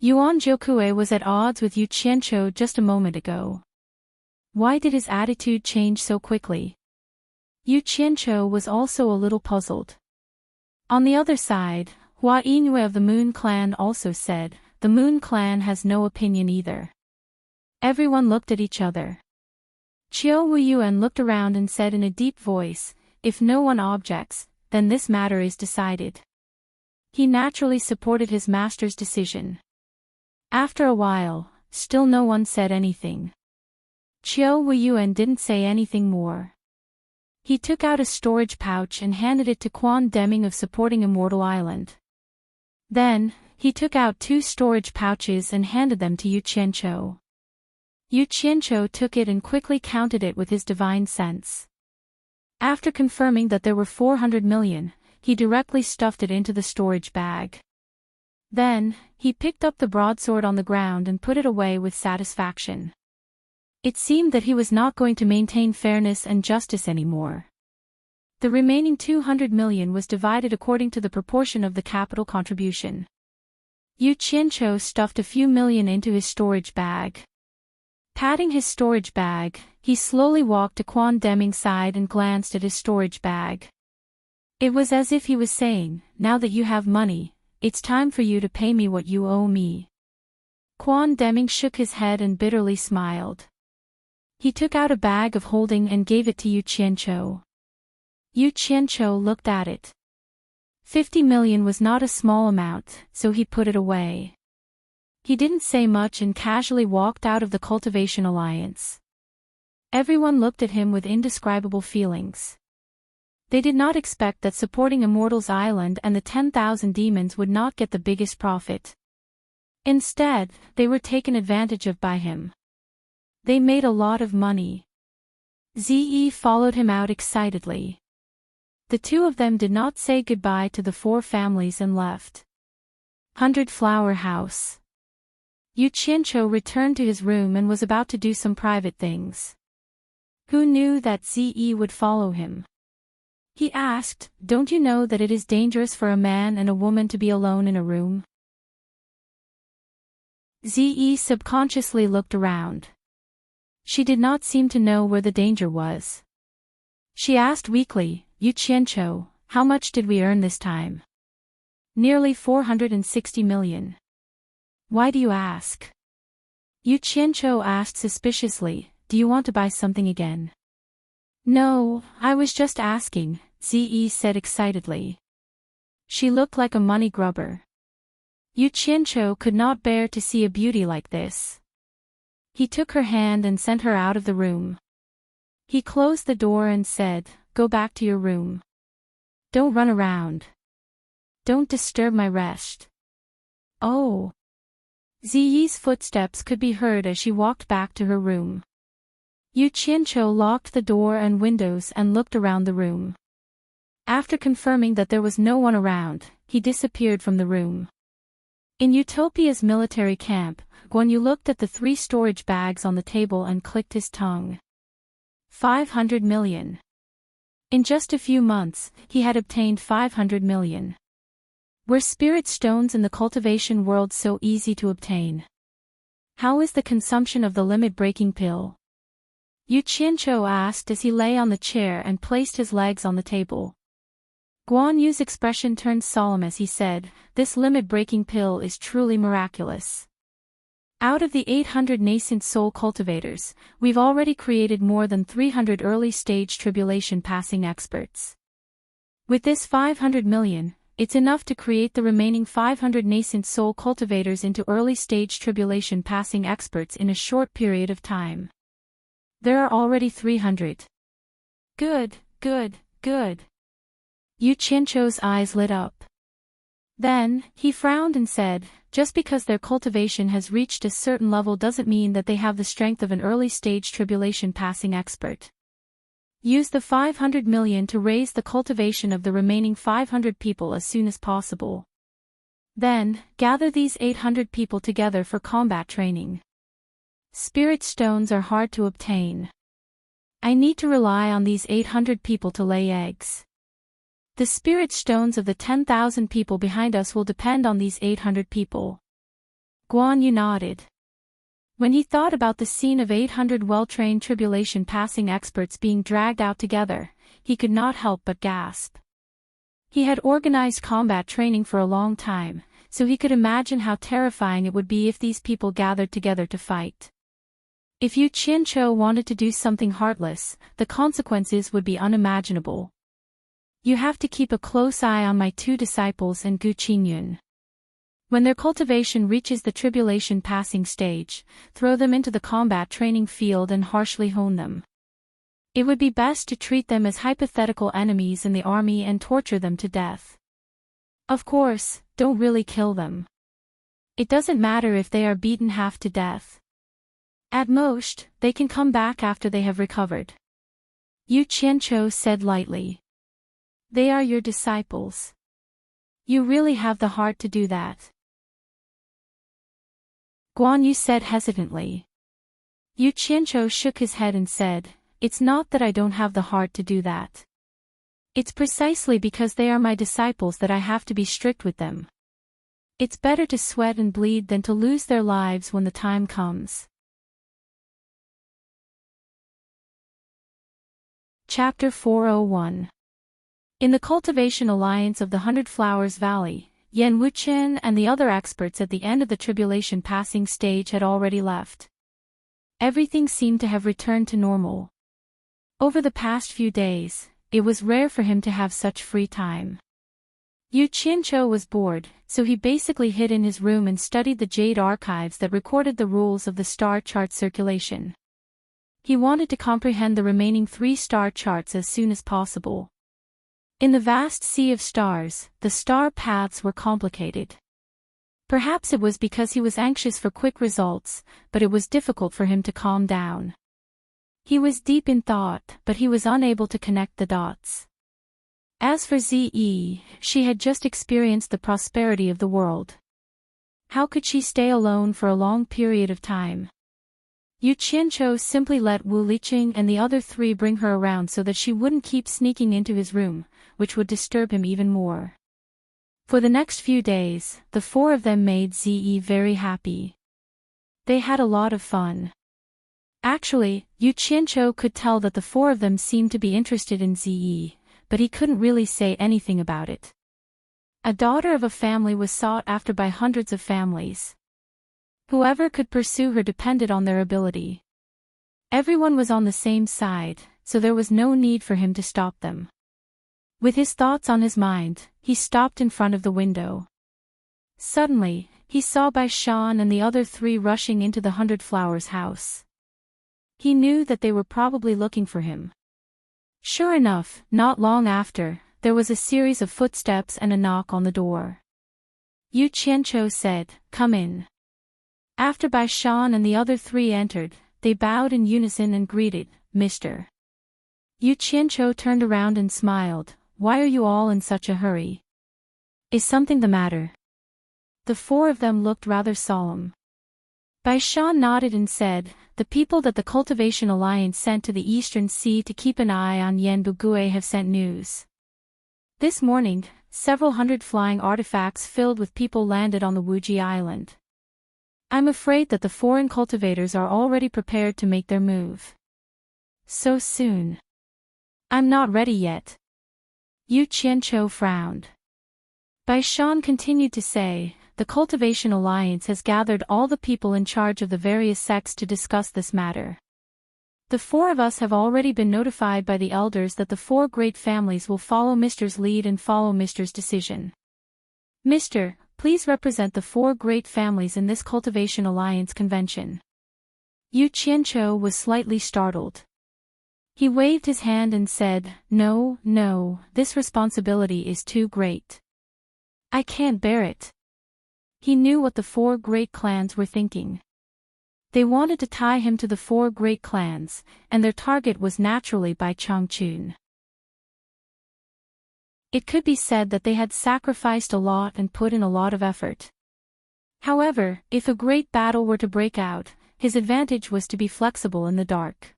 Speaker 1: Yuan Jokue was at odds with Yu Qianchou just a moment ago. Why did his attitude change so quickly? Yu Qianchou was also a little puzzled. On the other side, Hua Yinhui of the Moon Clan also said, "The Moon Clan has no opinion either." Everyone looked at each other. Chiao Wuyuan looked around and said in a deep voice, "If no one objects, then this matter is decided." He naturally supported his master's decision. After a while, still no one said anything. Chiao Wuyuan didn't say anything more. He took out a storage pouch and handed it to Quan Deming of Supporting Immortal Island. Then, he took out 2 storage pouches and handed them to Yu Qianchou. Yu Qianchou took it and quickly counted it with his divine sense. After confirming that there were 400 million, he directly stuffed it into the storage bag. Then, he picked up the broadsword on the ground and put it away with satisfaction. It seemed that he was not going to maintain fairness and justice anymore. The remaining 200 million was divided according to the proportion of the capital contribution. Yu Qianchou stuffed a few million into his storage bag. Patting his storage bag, he slowly walked to Quan Deming's side and glanced at his storage bag. It was as if he was saying, "Now that you have money, it's time for you to pay me what you owe me." Quan Deming shook his head and bitterly smiled. He took out a bag of holding and gave it to Yu Qianchou. Yu Qianchou looked at it. 50 million was not a small amount, so he put it away. He didn't say much and casually walked out of the Cultivation Alliance. Everyone looked at him with indescribable feelings. They did not expect that supporting Immortals Island and the 10,000 demons would not get the biggest profit. Instead, they were taken advantage of by him. They made a lot of money. Ze followed him out excitedly. The two of them did not say goodbye to the 4 families and left. 100 Flower House. Yu Qianchou returned to his room and was about to do some private things. Who knew that Ze would follow him? He asked, "Don't you know that it is dangerous for a man and a woman to be alone in a room?" Ze subconsciously looked around. She did not seem to know where the danger was. She asked weakly, "Yu Qianchou, how much did we earn this time?" "Nearly 460 million. Why do you ask?" Yu Qianchou asked suspiciously, "Do you want to buy something again?" "No, I was just asking," Ze said excitedly. She looked like a money grubber. Yu Qianchou could not bear to see a beauty like this. He took her hand and sent her out of the room. He closed the door and said, "Go back to your room. Don't run around. Don't disturb my rest." Oh. Ziyi's footsteps could be heard as she walked back to her room. Yu Qianchou locked the door and windows and looked around the room. After confirming that there was no one around, he disappeared from the room. In Utopia's military camp, Guanyu looked at the 3 storage bags on the table and clicked his tongue. 500 million. In just a few months, he had obtained 500 million. Were spirit stones in the cultivation world so easy to obtain? How is the consumption of the limit-breaking pill? Yu Qianchou asked as he lay on the chair and placed his legs on the table. Guan Yu's expression turned solemn as he said, "This limit-breaking pill is truly miraculous. Out of the 800 nascent soul cultivators, we've already created more than 300 early-stage tribulation-passing experts. With this 500 million, it's enough to create the remaining 500 nascent soul cultivators into early-stage tribulation-passing experts in a short period of time. There are already 300. Good, good, good." Yu Qianchou's eyes lit up. Then, he frowned and said, just because their cultivation has reached a certain level doesn't mean that they have the strength of an early-stage tribulation passing expert. Use the 500 million to raise the cultivation of the remaining 500 people as soon as possible. Then, gather these 800 people together for combat training. Spirit stones are hard to obtain. I need to rely on these 800 people to lay eggs. The spirit stones of the 10,000 people behind us will depend on these 800 people. Guan Yu nodded. When he thought about the scene of 800 well-trained tribulation passing experts being dragged out together, he could not help but gasp. He had organized combat training for a long time, so he could imagine how terrifying it would be if these people gathered together to fight. If Yu Qianzhou wanted to do something heartless, the consequences would be unimaginable. You have to keep a close eye on my two disciples and Gu Qingyun. When their cultivation reaches the tribulation passing stage, throw them into the combat training field and harshly hone them. It would be best to treat them as hypothetical enemies in the army and torture them to death. Of course, don't really kill them. It doesn't matter if they are beaten half to death. At most, they can come back after they have recovered. Yu Qianzhou said lightly. They are your disciples. You really have the heart to do that. Guan Yu said hesitantly. Yu Qianzhou shook his head and said, it's not that I don't have the heart to do that. It's precisely because they are my disciples that I have to be strict with them. It's better to sweat and bleed than to lose their lives when the time comes. Chapter 401. In the Cultivation Alliance of the Hundred Flowers Valley, Yan Wuqian and the other experts at the end of the tribulation passing stage had already left. Everything seemed to have returned to normal. Over the past few days, it was rare for him to have such free time. Yu Qianzhou was bored, so he basically hid in his room and studied the jade archives that recorded the rules of the star chart circulation. He wanted to comprehend the remaining 3 star charts as soon as possible. In the vast sea of stars, the star paths were complicated. Perhaps it was because he was anxious for quick results, but it was difficult for him to calm down. He was deep in thought, but he was unable to connect the dots. As for Ze, she had just experienced the prosperity of the world. How could she stay alone for a long period of time? Yu Qianzhou simply let Wu Liqing and the other 3 bring her around so that she wouldn't keep sneaking into his room, which would disturb him even more. For the next few days, the 4 of them made Ze very happy. They had a lot of fun. Actually, Yu Qianzhou could tell that the 4 of them seemed to be interested in Ze, but he couldn't really say anything about it. A daughter of a family was sought after by hundreds of families. Whoever could pursue her depended on their ability. Everyone was on the same side, so there was no need for him to stop them. With his thoughts on his mind, he stopped in front of the window. Suddenly, he saw Bai Shan and the other 3 rushing into the Hundred Flowers house. He knew that they were probably looking for him. Sure enough, not long after, there was a series of footsteps and a knock on the door. Yu Qianzhou said, "Come in." After Bai Shan and the other 3 entered, they bowed in unison and greeted, "Mr." Yu Qianzhou turned around and smiled. "Why are you all in such a hurry? Is something the matter?" The 4 of them looked rather solemn. Bai Shan nodded and said, "The people that the Cultivation Alliance sent to the Eastern Sea to keep an eye on Yan Bugui have sent news. This morning, several hundred flying artifacts filled with people landed on the Wuji Island. I'm afraid that the foreign cultivators are already prepared to make their move." "So soon?" "I'm not ready yet." Yu Qianzhou frowned. Bai Shan continued to say, "The Cultivation Alliance has gathered all the people in charge of the various sects to discuss this matter. The 4 of us have already been notified by the elders that the 4 great families will follow Mr.'s lead and follow Mr.'s decision. Mr., please represent the 4 great families in this Cultivation Alliance convention." Yu Qianzhou was slightly startled. He waved his hand and said, No, this responsibility is too great. I can't bear it. He knew what the 4 great clans were thinking. They wanted to tie him to the 4 great clans, and their target was naturally Bai Changchun. It could be said that they had sacrificed a lot and put in a lot of effort. However, if a great battle were to break out, his advantage was to be flexible in the dark.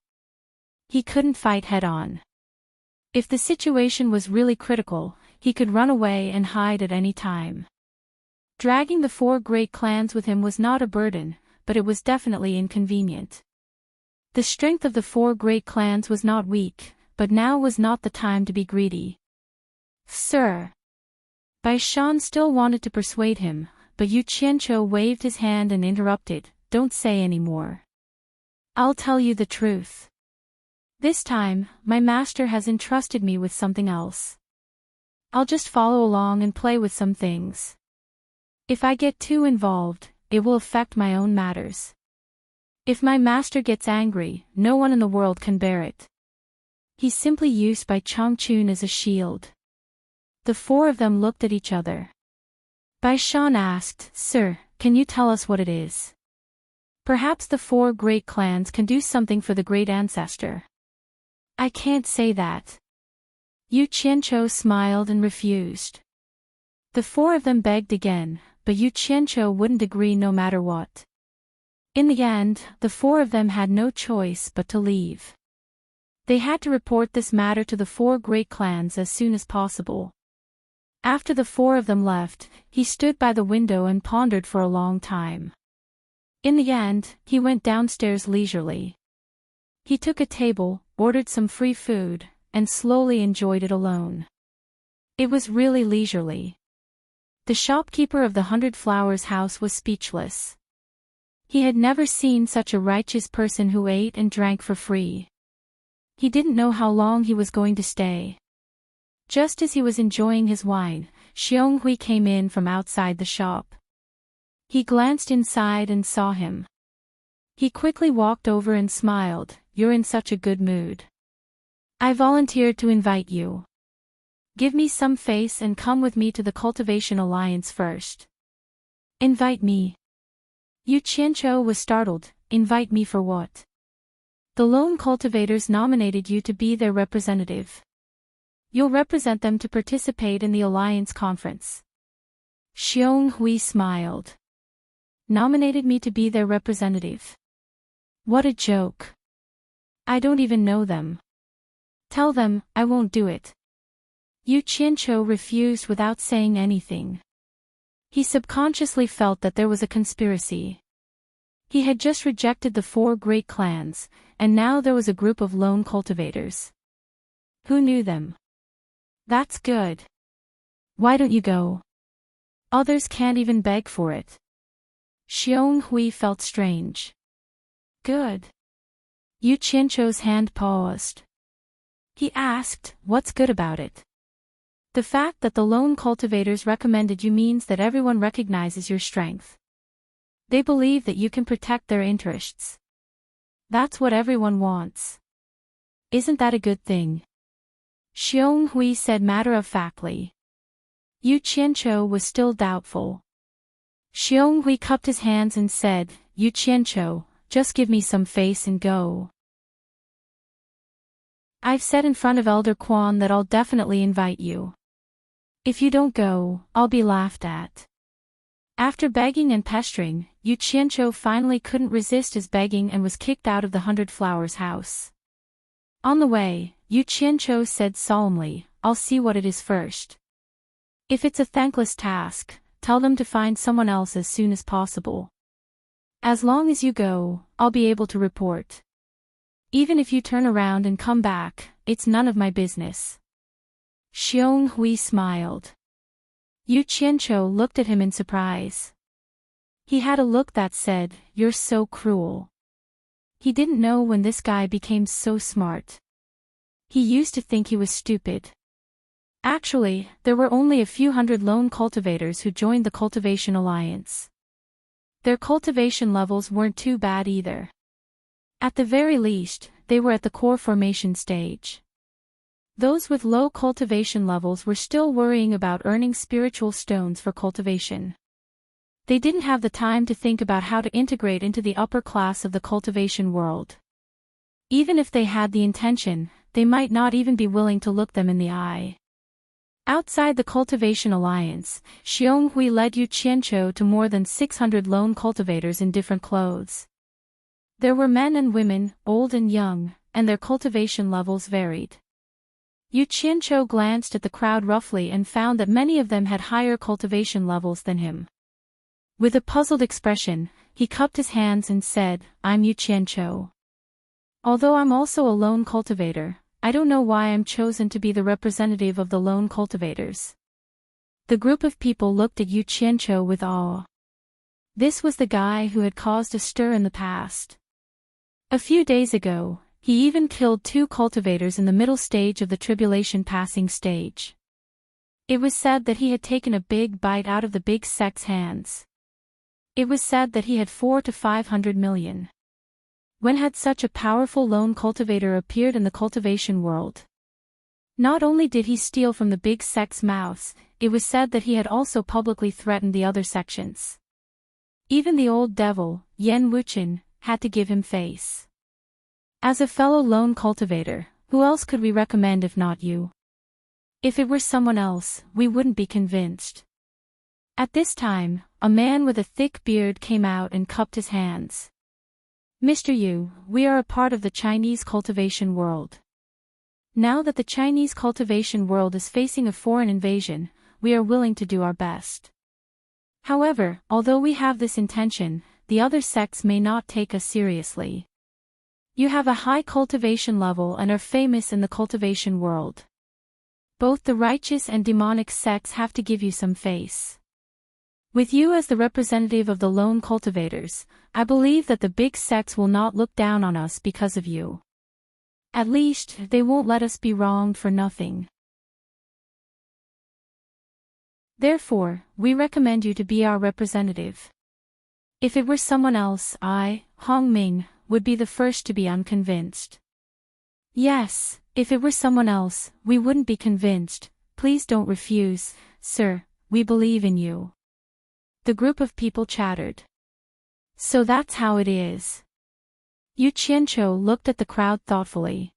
Speaker 1: He couldn't fight head-on. If the situation was really critical, he could run away and hide at any time. Dragging the 4 great clans with him was not a burden, but it was definitely inconvenient. The strength of the 4 great clans was not weak, but now was not the time to be greedy. Sir. Bai Shan still wanted to persuade him, but Yu Qianqiu waved his hand and interrupted, "Don't say any more. I'll tell you the truth. This time, my master has entrusted me with something else. I'll just follow along and play with some things. If I get too involved, it will affect my own matters. If my master gets angry, no one in the world can bear it." He simply used Bai Changchun as a shield. The 4 of them looked at each other. Bai Shan asked, "Sir, can you tell us what it is? Perhaps the 4 great clans can do something for the great ancestor." "I can't say that." Yu Qianqiu smiled and refused. The 4 of them begged again, but Yu Qianqiu wouldn't agree no matter what. In the end, the 4 of them had no choice but to leave. They had to report this matter to the 4 great clans as soon as possible. After the 4 of them left, he stood by the window and pondered for a long time. In the end, he went downstairs leisurely. He took a table, ordered some free food, and slowly enjoyed it alone. It was really leisurely. The shopkeeper of the 100 Flowers house was speechless. He had never seen such a righteous person who ate and drank for free. He didn't know how long he was going to stay. Just as he was enjoying his wine, Xiong Hui came in from outside the shop. He glanced inside and saw him. He quickly walked over and smiled, "You're in such a good mood. I volunteered to invite you. Give me some face and come with me to the Cultivation Alliance first." "Invite me?" Yu Qianqiu was startled. "Invite me for what?" "The lone cultivators nominated you to be their representative. You'll represent them to participate in the Alliance conference." Xiong Hui smiled. "Nominated me to be their representative? What a joke. I don't even know them. Tell them, I won't do it." Yu Qianqiu refused without saying anything. He subconsciously felt that there was a conspiracy. He had just rejected the 4 great clans, and now there was a group of lone cultivators. Who knew them? "That's good. Why don't you go? Others can't even beg for it." Xiong Hui felt strange. "Good." Yu Qianqiu's hand paused. He asked, "What's good about it?" "The fact that the lone cultivators recommended you means that everyone recognizes your strength. They believe that you can protect their interests. That's what everyone wants. Isn't that a good thing?" Xiong Hui said matter-of-factly. Yu Qianqiu was still doubtful. Xiong Hui cupped his hands and said, "Yu Qianqiu, just give me some face and go. I've said in front of Elder Quan that I'll definitely invite you. If you don't go, I'll be laughed at." After begging and pestering, Yu Qianqiu finally couldn't resist his begging and was kicked out of the 100 Flowers house. On the way, Yu Qianqiu said solemnly, "I'll see what it is first. If it's a thankless task, tell them to find someone else as soon as possible. As long as you go, I'll be able to report. Even if you turn around and come back, it's none of my business." Xiong Hui smiled. Yu Qianqiu looked at him in surprise. He had a look that said, "You're so cruel." He didn't know when this guy became so smart. He used to think he was stupid. Actually, there were only a few hundred lone cultivators who joined the Cultivation Alliance. Their cultivation levels weren't too bad either. At the very least, they were at the core formation stage. Those with low cultivation levels were still worrying about earning spiritual stones for cultivation. They didn't have the time to think about how to integrate into the upper class of the cultivation world. Even if they had the intention, they might not even be willing to look them in the eye. Outside the Cultivation Alliance, Xionghui led Yu Qianqiu to more than 600 lone cultivators in different clothes. There were men and women, old and young, and their cultivation levels varied. Yu Qianqiu glanced at the crowd roughly and found that many of them had higher cultivation levels than him. With a puzzled expression, he cupped his hands and said, "I'm Yu Qianqiu. Although I'm also a lone cultivator, I don't know why I'm chosen to be the representative of the lone cultivators." The group of people looked at Yu Qianqiu with awe. This was the guy who had caused a stir in the past. A few days ago, he even killed 2 cultivators in the middle stage of the tribulation passing stage. It was said that he had taken a big bite out of the big sect's hands. It was said that he had 400 to 500 million. When had such a powerful lone cultivator appeared in the cultivation world? Not only did he steal from the big sect's mouths, it was said that he had also publicly threatened the other sections. Even the old devil, Yan Wuchen, had to give him face. As a fellow lone cultivator, who else could we recommend if not you? If it were someone else, we wouldn't be convinced. At this time, a man with a thick beard came out and cupped his hands. "Mr. Yu, we are a part of the Chinese cultivation world. Now that the Chinese cultivation world is facing a foreign invasion, we are willing to do our best. However, although we have this intention, the other sects may not take us seriously. You have a high cultivation level and are famous in the cultivation world. Both the righteous and demonic sects have to give you some face. With you as the representative of the lone cultivators, I believe that the big sects will not look down on us because of you. At least, they won't let us be wronged for nothing. Therefore, we recommend you to be our representative. If it were someone else, I, Hong Ming, would be the first to be unconvinced." "Yes, if it were someone else, we wouldn't be convinced. Please don't refuse, sir, we believe in you." The group of people chattered. "So that's how it is." Yu Qianqiu looked at the crowd thoughtfully.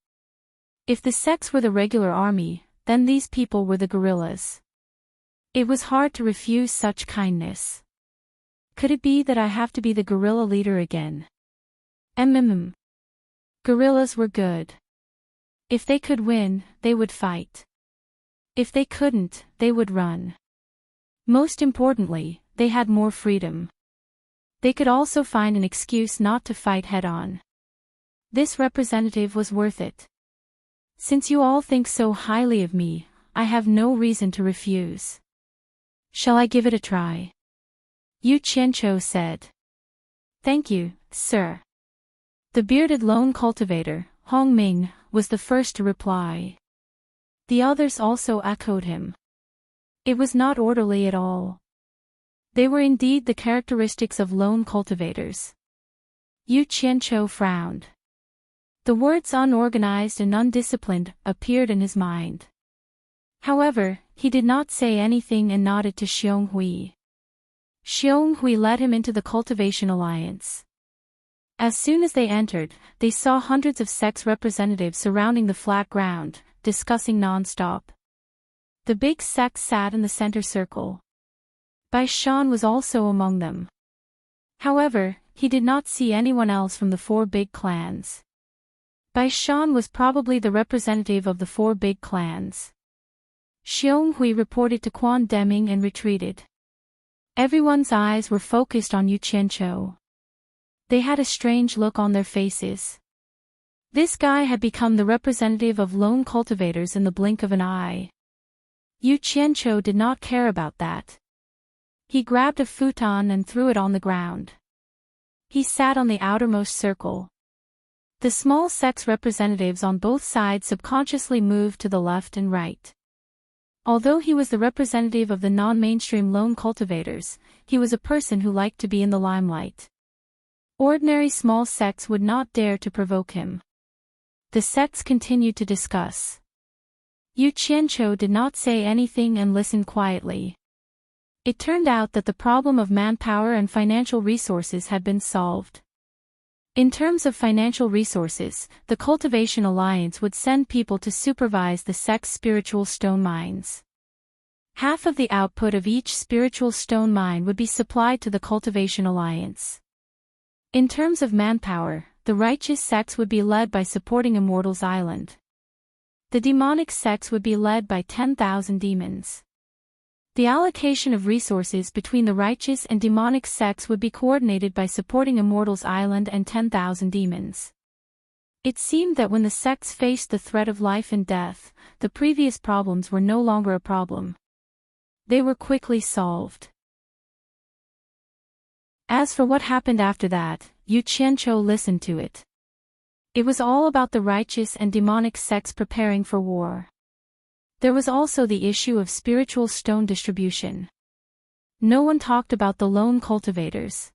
Speaker 1: If the sects were the regular army, then these people were the guerrillas. It was hard to refuse such kindness. Could it be that I have to be the guerrilla leader again? Guerrillas were good. If they could win, they would fight. If they couldn't, they would run. Most importantly, they had more freedom. They could also find an excuse not to fight head-on. This representative was worth it. Since you all think so highly of me, I have no reason to refuse. Shall I give it a try? Yu Qianqiu said. "Thank you, sir." The bearded lone cultivator, Hong Ming, was the first to reply. The others also echoed him. It was not orderly at all. They were indeed the characteristics of lone cultivators. Yu Qianqiu frowned. The words unorganized and undisciplined appeared in his mind. However, he did not say anything and nodded to Xionghui. Xionghui led him into the Cultivation Alliance. As soon as they entered, they saw hundreds of sex representatives surrounding the flat ground, discussing non-stop. The big sect sat in the center circle. Bai Shan was also among them. However, he did not see anyone else from the 4 big clans. Bai Shan was probably the representative of the 4 big clans. Xionghui reported to Quan Deming and retreated. Everyone's eyes were focused on Yu Qianqiu. They had a strange look on their faces. This guy had become the representative of lone cultivators in the blink of an eye. Yu Qianqiu did not care about that. He grabbed a futon and threw it on the ground. He sat on the outermost circle. The small sex representatives on both sides subconsciously moved to the left and right. Although he was the representative of the non-mainstream lone cultivators, he was a person who liked to be in the limelight. Ordinary small sects would not dare to provoke him. The sects continued to discuss. Yu Qianqiu did not say anything and listened quietly. It turned out that the problem of manpower and financial resources had been solved. In terms of financial resources, the Cultivation Alliance would send people to supervise the sect's spiritual stone mines. Half of the output of each spiritual stone mine would be supplied to the Cultivation Alliance. In terms of manpower, the righteous sects would be led by supporting Immortals Island. The demonic sects would be led by 10,000 demons. The allocation of resources between the righteous and demonic sects would be coordinated by supporting Immortals Island and 10,000 demons. It seemed that when the sects faced the threat of life and death, the previous problems were no longer a problem. They were quickly solved. As for what happened after that, Yu Qianqiu listened to it. It was all about the righteous and demonic sects preparing for war. There was also the issue of spiritual stone distribution. No one talked about the lone cultivators.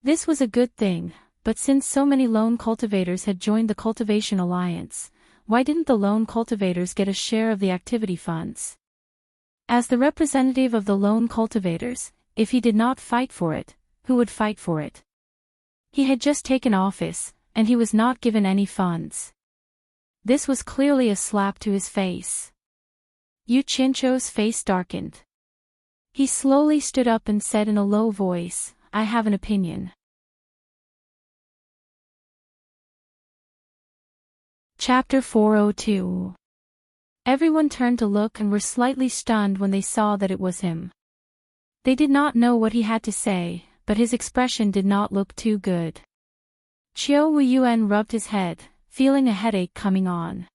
Speaker 1: This was a good thing, but since so many lone cultivators had joined the Cultivation Alliance, why didn't the lone cultivators get a share of the activity funds? As the representative of the lone cultivators, if he did not fight for it, who would fight for it? He had just taken office, and he was not given any funds. This was clearly a slap to his face. Yu Qianqiu's face darkened. He slowly stood up and said in a low voice, "I have an opinion." Chapter 402. Everyone turned to look and were slightly stunned when they saw that it was him. They did not know what he had to say, but his expression did not look too good. Qiu Wuyuan rubbed his head, feeling a headache coming on.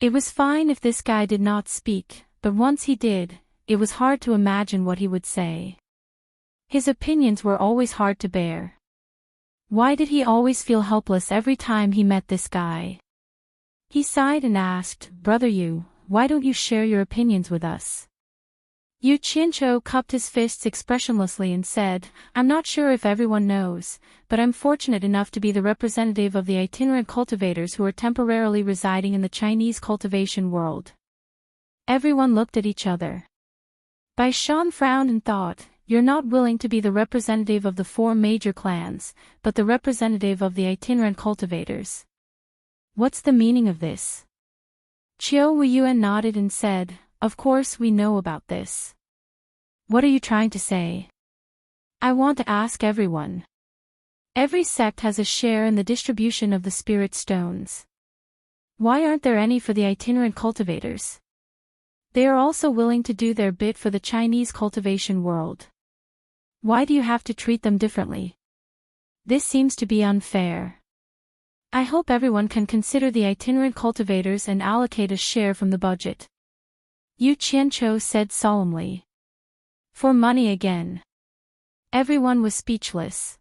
Speaker 1: It was fine if this guy did not speak, but once he did, it was hard to imagine what he would say. His opinions were always hard to bear. Why did he always feel helpless every time he met this guy? He sighed and asked, "Brother Yu, why don't you share your opinions with us?" Yu Qianqiu cupped his fists expressionlessly and said, "I'm not sure if everyone knows, but I'm fortunate enough to be the representative of the itinerant cultivators who are temporarily residing in the Chinese cultivation world." Everyone looked at each other. Bai Shan frowned and thought, "You're not willing to be the representative of the 4 major clans, but the representative of the itinerant cultivators. What's the meaning of this?" Qiu Wuyuan nodded and said, "Of course we know about this." "What are you trying to say?" "I want to ask everyone. Every sect has a share in the distribution of the spirit stones. Why aren't there any for the itinerant cultivators? They are also willing to do their bit for the Chinese cultivation world. Why do you have to treat them differently? This seems to be unfair. I hope everyone can consider the itinerant cultivators and allocate a share from the budget." Yu Qianqiu said solemnly. "For money again." Everyone was speechless.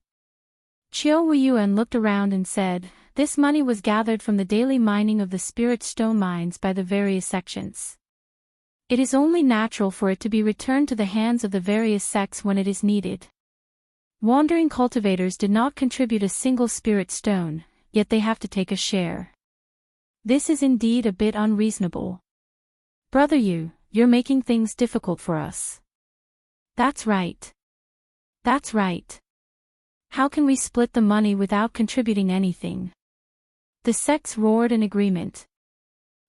Speaker 1: Qiu Wuyuan looked around and said, "This money was gathered from the daily mining of the spirit stone mines by the various sections. It is only natural for it to be returned to the hands of the various sects when it is needed. Wandering cultivators did not contribute a single spirit stone, yet they have to take a share. This is indeed a bit unreasonable. Brother Yu, you're making things difficult for us." "That's right. That's right. How can we split the money without contributing anything?" The sects roared in agreement.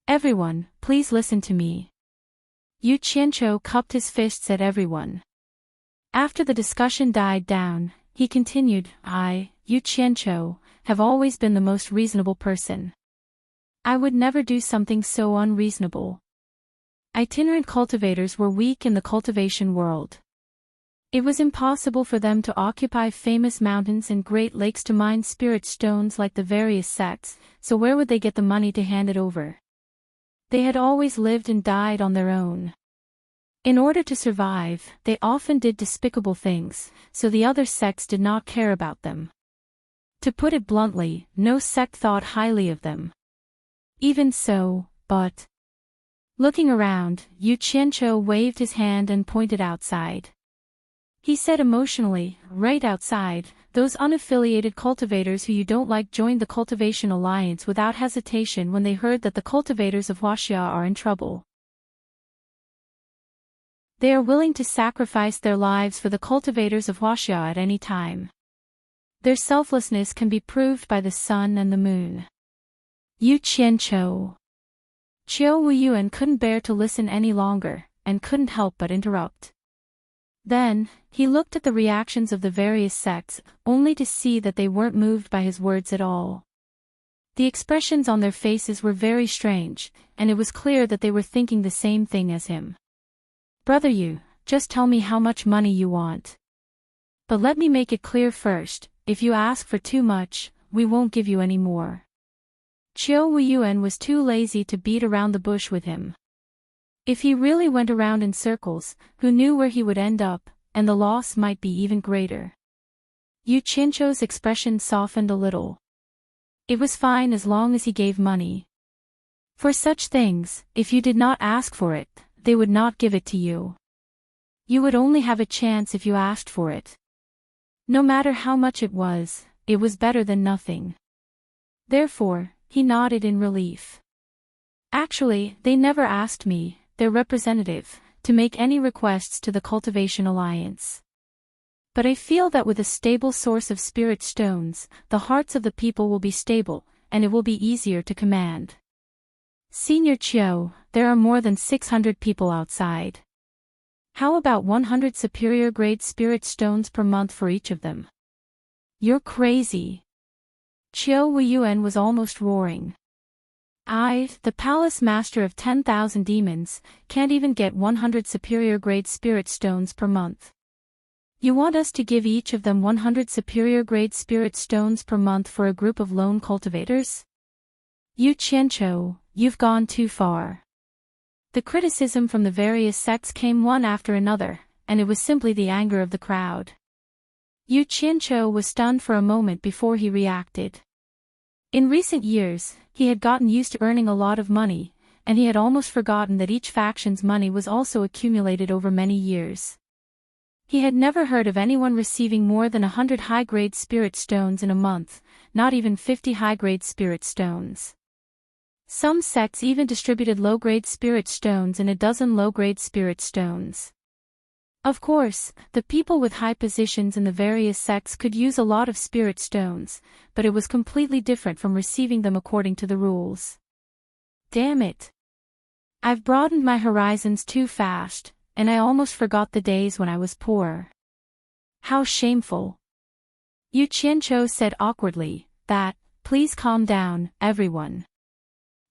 Speaker 1: "Everyone, please listen to me." Yu Qianqiu cupped his fists at everyone. After the discussion died down, he continued, "I, Yu Qianqiu, have always been the most reasonable person. I would never do something so unreasonable. Itinerant cultivators were weak in the cultivation world. It was impossible for them to occupy famous mountains and great lakes to mine spirit stones like the various sects, so where would they get the money to hand it over? They had always lived and died on their own. In order to survive, they often did despicable things, so the other sects did not care about them. To put it bluntly, no sect thought highly of them. Even so, but... Looking around, Yu Qianqiu waved his hand and pointed outside. He said emotionally, "Right outside, Those unaffiliated cultivators who you don't like joined the Cultivation Alliance without hesitation when they heard that the cultivators of Huaxia are in trouble. They are willing to sacrifice their lives for the cultivators of Huaxia at any time. Their selflessness can be proved by the sun and the moon. Yu Qianqiu. Qiu Wuyuan couldn't bear to listen any longer, and couldn't help but interrupt. Then, he looked at the reactions of the various sects, only to see that they weren't moved by his words at all. The expressions on their faces were very strange, and it was clear that they were thinking the same thing as him. Brother Yu, just tell me how much money you want. But let me make it clear first, if you ask for too much, we won't give you any more. Qiu Wuyuan was too lazy to beat around the bush with him. If he really went around in circles, who knew where he would end up, and the loss might be even greater. Yu Qianqiu's expression softened a little. It was fine as long as he gave money. For such things, if you did not ask for it, they would not give it to you. You would only have a chance if you asked for it. No matter how much it was better than nothing. Therefore, he nodded in relief. Actually, they never asked me, their representative, to make any requests to the Cultivation Alliance. But I feel that with a stable source of spirit stones, the hearts of the people will be stable, and it will be easier to command. Senior Qiu, there are more than 600 people outside. How about 100 superior grade spirit stones per month for each of them? You're crazy. Qiu Wuyuan was almost roaring. The palace master of 10,000 demons, can't even get 100 superior grade spirit stones per month. You want us to give each of them 100 superior grade spirit stones per month for a group of lone cultivators? Yu Qianqiu, you've gone too far. The criticism from the various sects came one after another, and it was simply the anger of the crowd. Yu Qianqiu was stunned for a moment before he reacted. In recent years, he had gotten used to earning a lot of money, and he had almost forgotten that each faction's money was also accumulated over many years. He had never heard of anyone receiving more than 100 high-grade spirit stones in a month, not even 50 high-grade spirit stones. Some sects even distributed low-grade spirit stones and a dozen low-grade spirit stones. Of course, the people with high positions in the various sects could use a lot of spirit stones, but it was completely different from receiving them according to the rules. Damn it. I've broadened my horizons too fast, and I almost forgot the days when I was poor. How shameful. Yu Qianqiu said awkwardly, please calm down, everyone.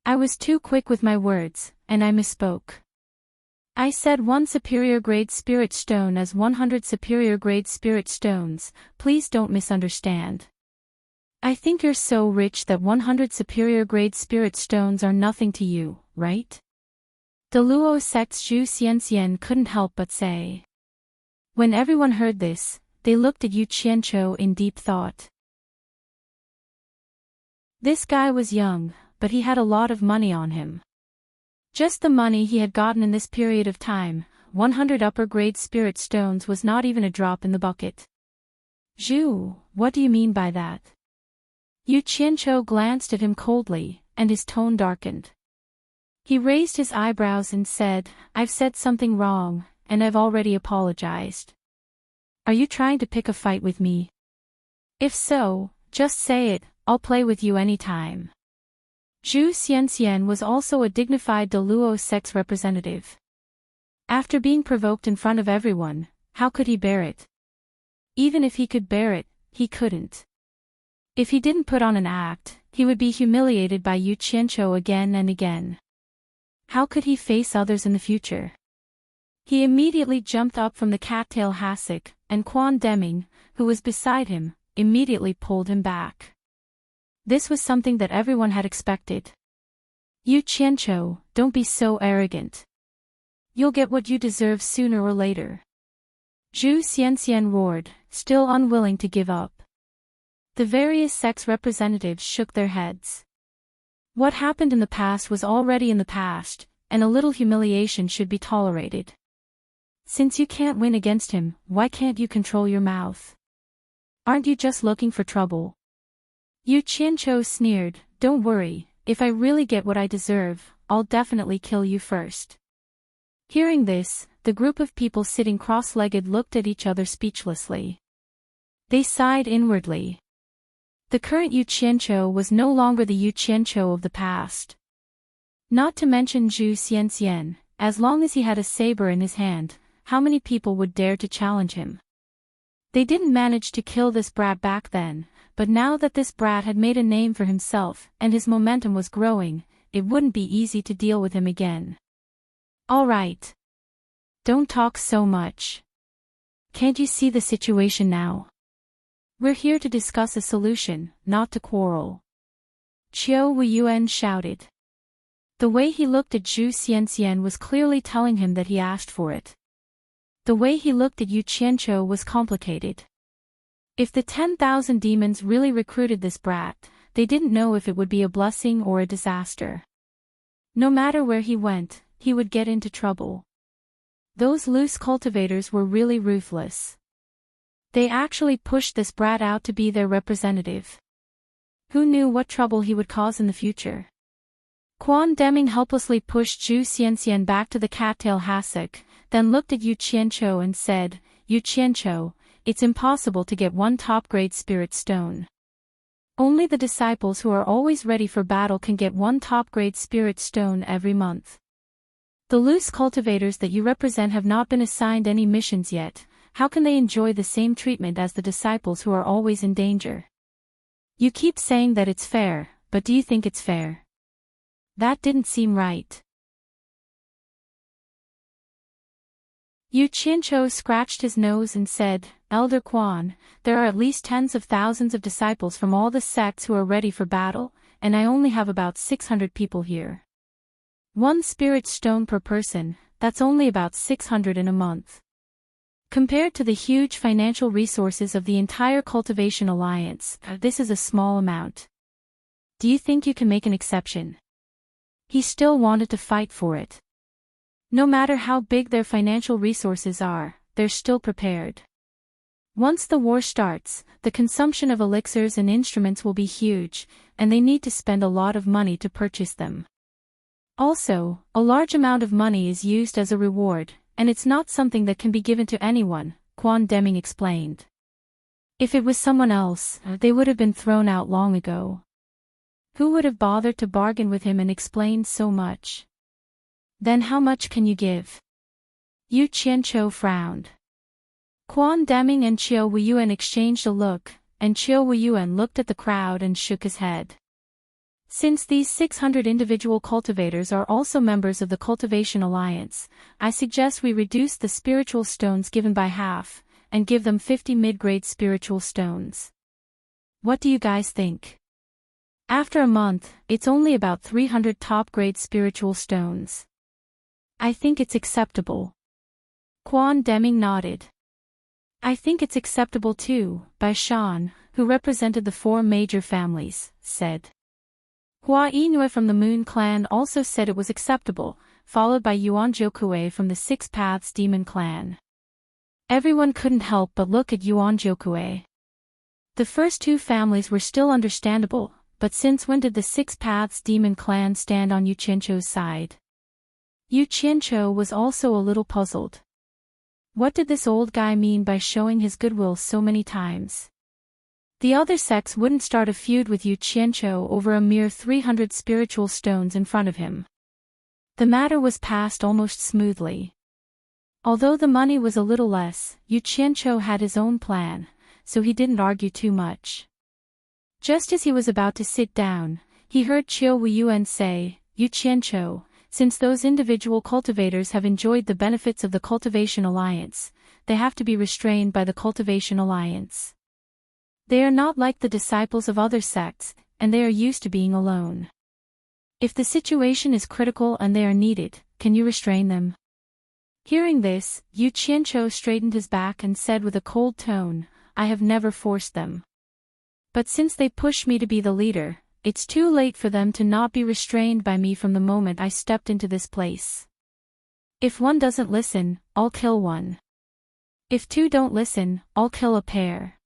Speaker 1: I was too quick with my words, and I misspoke. I said 1 superior grade spirit stone as 100 superior grade spirit stones, please don't misunderstand. I think you're so rich that 100 superior grade spirit stones are nothing to you, right? The Luo sect's Zhu Xianxian couldn't help but say. When everyone heard this, they looked at Yu Qianqiu in deep thought. This guy was young, but he had a lot of money on him. Just the money he had gotten in this period of time, 100 upper-grade spirit stones was not even a drop in the bucket. Zhu, what do you mean by that? Yu Qianqiu glanced at him coldly, and his tone darkened. He raised his eyebrows and said, I've said something wrong, and I've already apologized. Are you trying to pick a fight with me? If so, just say it, I'll play with you anytime. Zhu Xianxian was also a dignified De Luo sect's representative. After being provoked in front of everyone, how could he bear it? Even if he could bear it, he couldn't. If he didn't put on an act, he would be humiliated by Yu Qianqiu again and again. How could he face others in the future? He immediately jumped up from the cattail hassock, and Quan Deming, who was beside him, immediately pulled him back. This was something that everyone had expected. Yu Qianqiu, don't be so arrogant. You'll get what you deserve sooner or later. Zhu Xianxian roared, still unwilling to give up. The various sects representatives shook their heads. What happened in the past was already in the past, and a little humiliation should be tolerated. Since you can't win against him, why can't you control your mouth? Aren't you just looking for trouble? Yu Qianqiu sneered, don't worry, if I really get what I deserve, I'll definitely kill you first. Hearing this, the group of people sitting cross-legged looked at each other speechlessly. They sighed inwardly. The current Yu Qianqiu was no longer the Yu Qianqiu of the past. Not to mention Zhu Xianxian, as long as he had a saber in his hand, how many people would dare to challenge him? They didn't manage to kill this brat back then, but now that this brat had made a name for himself and his momentum was growing, it wouldn't be easy to deal with him again. All right. Don't talk so much. Can't you see the situation now? We're here to discuss a solution, not to quarrel. Qiu Weiyuan shouted. The way he looked at Zhu Xianxian was clearly telling him that he asked for it. The way he looked at Yu Qianqiu was complicated. If the 10,000 demons really recruited this brat, they didn't know if it would be a blessing or a disaster. No matter where he went, he would get into trouble. Those loose cultivators were really ruthless. They actually pushed this brat out to be their representative. Who knew what trouble he would cause in the future? Quan Deming helplessly pushed Zhu Xianxian back to the cattail hassock, then looked at Yu Qianqiu and said, Yu Qianqiu, it's impossible to get one top-grade spirit stone. Only the disciples who are always ready for battle can get one top-grade spirit stone every month. The loose cultivators that you represent have not been assigned any missions yet. How can they enjoy the same treatment as the disciples who are always in danger? You keep saying that it's fair, but do you think it's fair? That didn't seem right. Yu Qianqiu scratched his nose and said, Elder Quan, there are at least tens of thousands of disciples from all the sects who are ready for battle, and I only have about 600 people here. One spirit stone per person, that's only about 600 in a month. Compared to the huge financial resources of the entire Cultivation Alliance, this is a small amount. Do you think you can make an exception? He still wanted to fight for it. No matter how big their financial resources are, they're still prepared. Once the war starts, the consumption of elixirs and instruments will be huge, and they need to spend a lot of money to purchase them. Also, a large amount of money is used as a reward, and it's not something that can be given to anyone, Quan Deming explained. If it was someone else, they would have been thrown out long ago. Who would have bothered to bargain with him and explain so much? Then how much can you give? Yu Qianqiu frowned. Quan Deming and Qiu Weiyuan exchanged a look, and Qiu Weiyuan looked at the crowd and shook his head. Since these 600 individual cultivators are also members of the Cultivation Alliance, I suggest we reduce the spiritual stones given by half, and give them 50 mid-grade spiritual stones. What do you guys think? After a month, it's only about 300 top-grade spiritual stones. I think it's acceptable. Quan Deming nodded. I think it's acceptable too, Bai Shan, who represented the 4 major families, said. Hua Yinue from the Moon Clan also said it was acceptable, followed by Yuan Jiukue from the Six Paths Demon Clan. Everyone couldn't help but look at Yuan Jiukue. The first 2 families were still understandable, but since when did the Six Paths Demon Clan stand on Yu Qianqiu's side? Yu Qianqiu was also a little puzzled. What did this old guy mean by showing his goodwill so many times? The other sects wouldn't start a feud with Yu Qianqiu over a mere 300 spiritual stones in front of him. The matter was passed almost smoothly. Although the money was a little less, Yu Qianqiu had his own plan, so he didn't argue too much. Just as he was about to sit down, he heard Qiu Weiyuan say, Yu Qianqiu, since those individual cultivators have enjoyed the benefits of the Cultivation Alliance, they have to be restrained by the Cultivation Alliance. They are not like the disciples of other sects, and they are used to being alone. If the situation is critical and they are needed, can you restrain them? Hearing this, Yu Qianqiu straightened his back and said with a cold tone, I have never forced them. But since they push me to be the leader, it's too late for them to not be restrained by me from the moment I stepped into this place. If one doesn't listen, I'll kill one. If 2 don't listen, I'll kill a pair.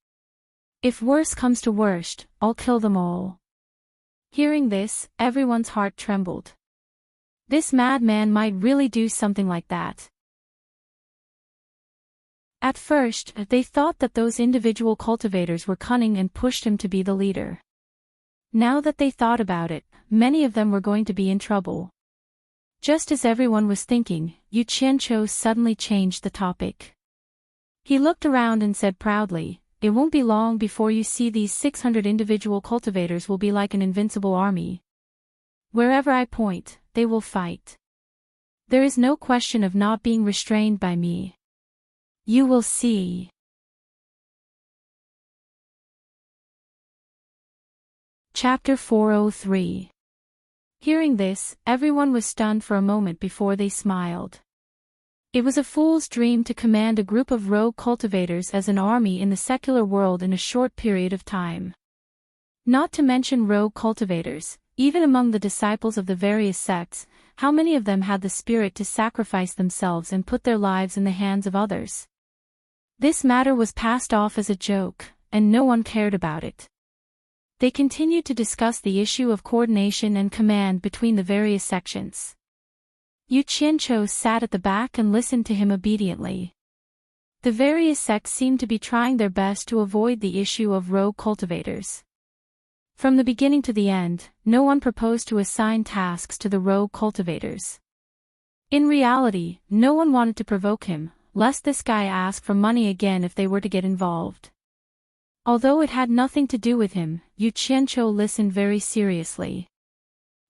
Speaker 1: If worse comes to worst, I'll kill them all. Hearing this, everyone's heart trembled. This madman might really do something like that. At first, they thought that those individual cultivators were cunning and pushed him to be the leader. Now that they thought about it, many of them were going to be in trouble. Just as everyone was thinking, Yu Qianqiu suddenly changed the topic. He looked around and said proudly, "It won't be long before you see these 600 individual cultivators will be like an invincible army. Wherever I point, they will fight. There is no question of not being restrained by me. You will see." Chapter 403. Hearing this, everyone was stunned for a moment before they smiled. It was a fool's dream to command a group of rogue cultivators as an army in the secular world in a short period of time. Not to mention rogue cultivators, even among the disciples of the various sects, how many of them had the spirit to sacrifice themselves and put their lives in the hands of others? This matter was passed off as a joke, and no one cared about it. They continued to discuss the issue of coordination and command between the various sections. Yu Qianqiu sat at the back and listened to him obediently. The various sects seemed to be trying their best to avoid the issue of rogue cultivators. From the beginning to the end, no one proposed to assign tasks to the rogue cultivators. In reality, no one wanted to provoke him, lest this guy ask for money again if they were to get involved. Although it had nothing to do with him, Yu Qianqiu listened very seriously.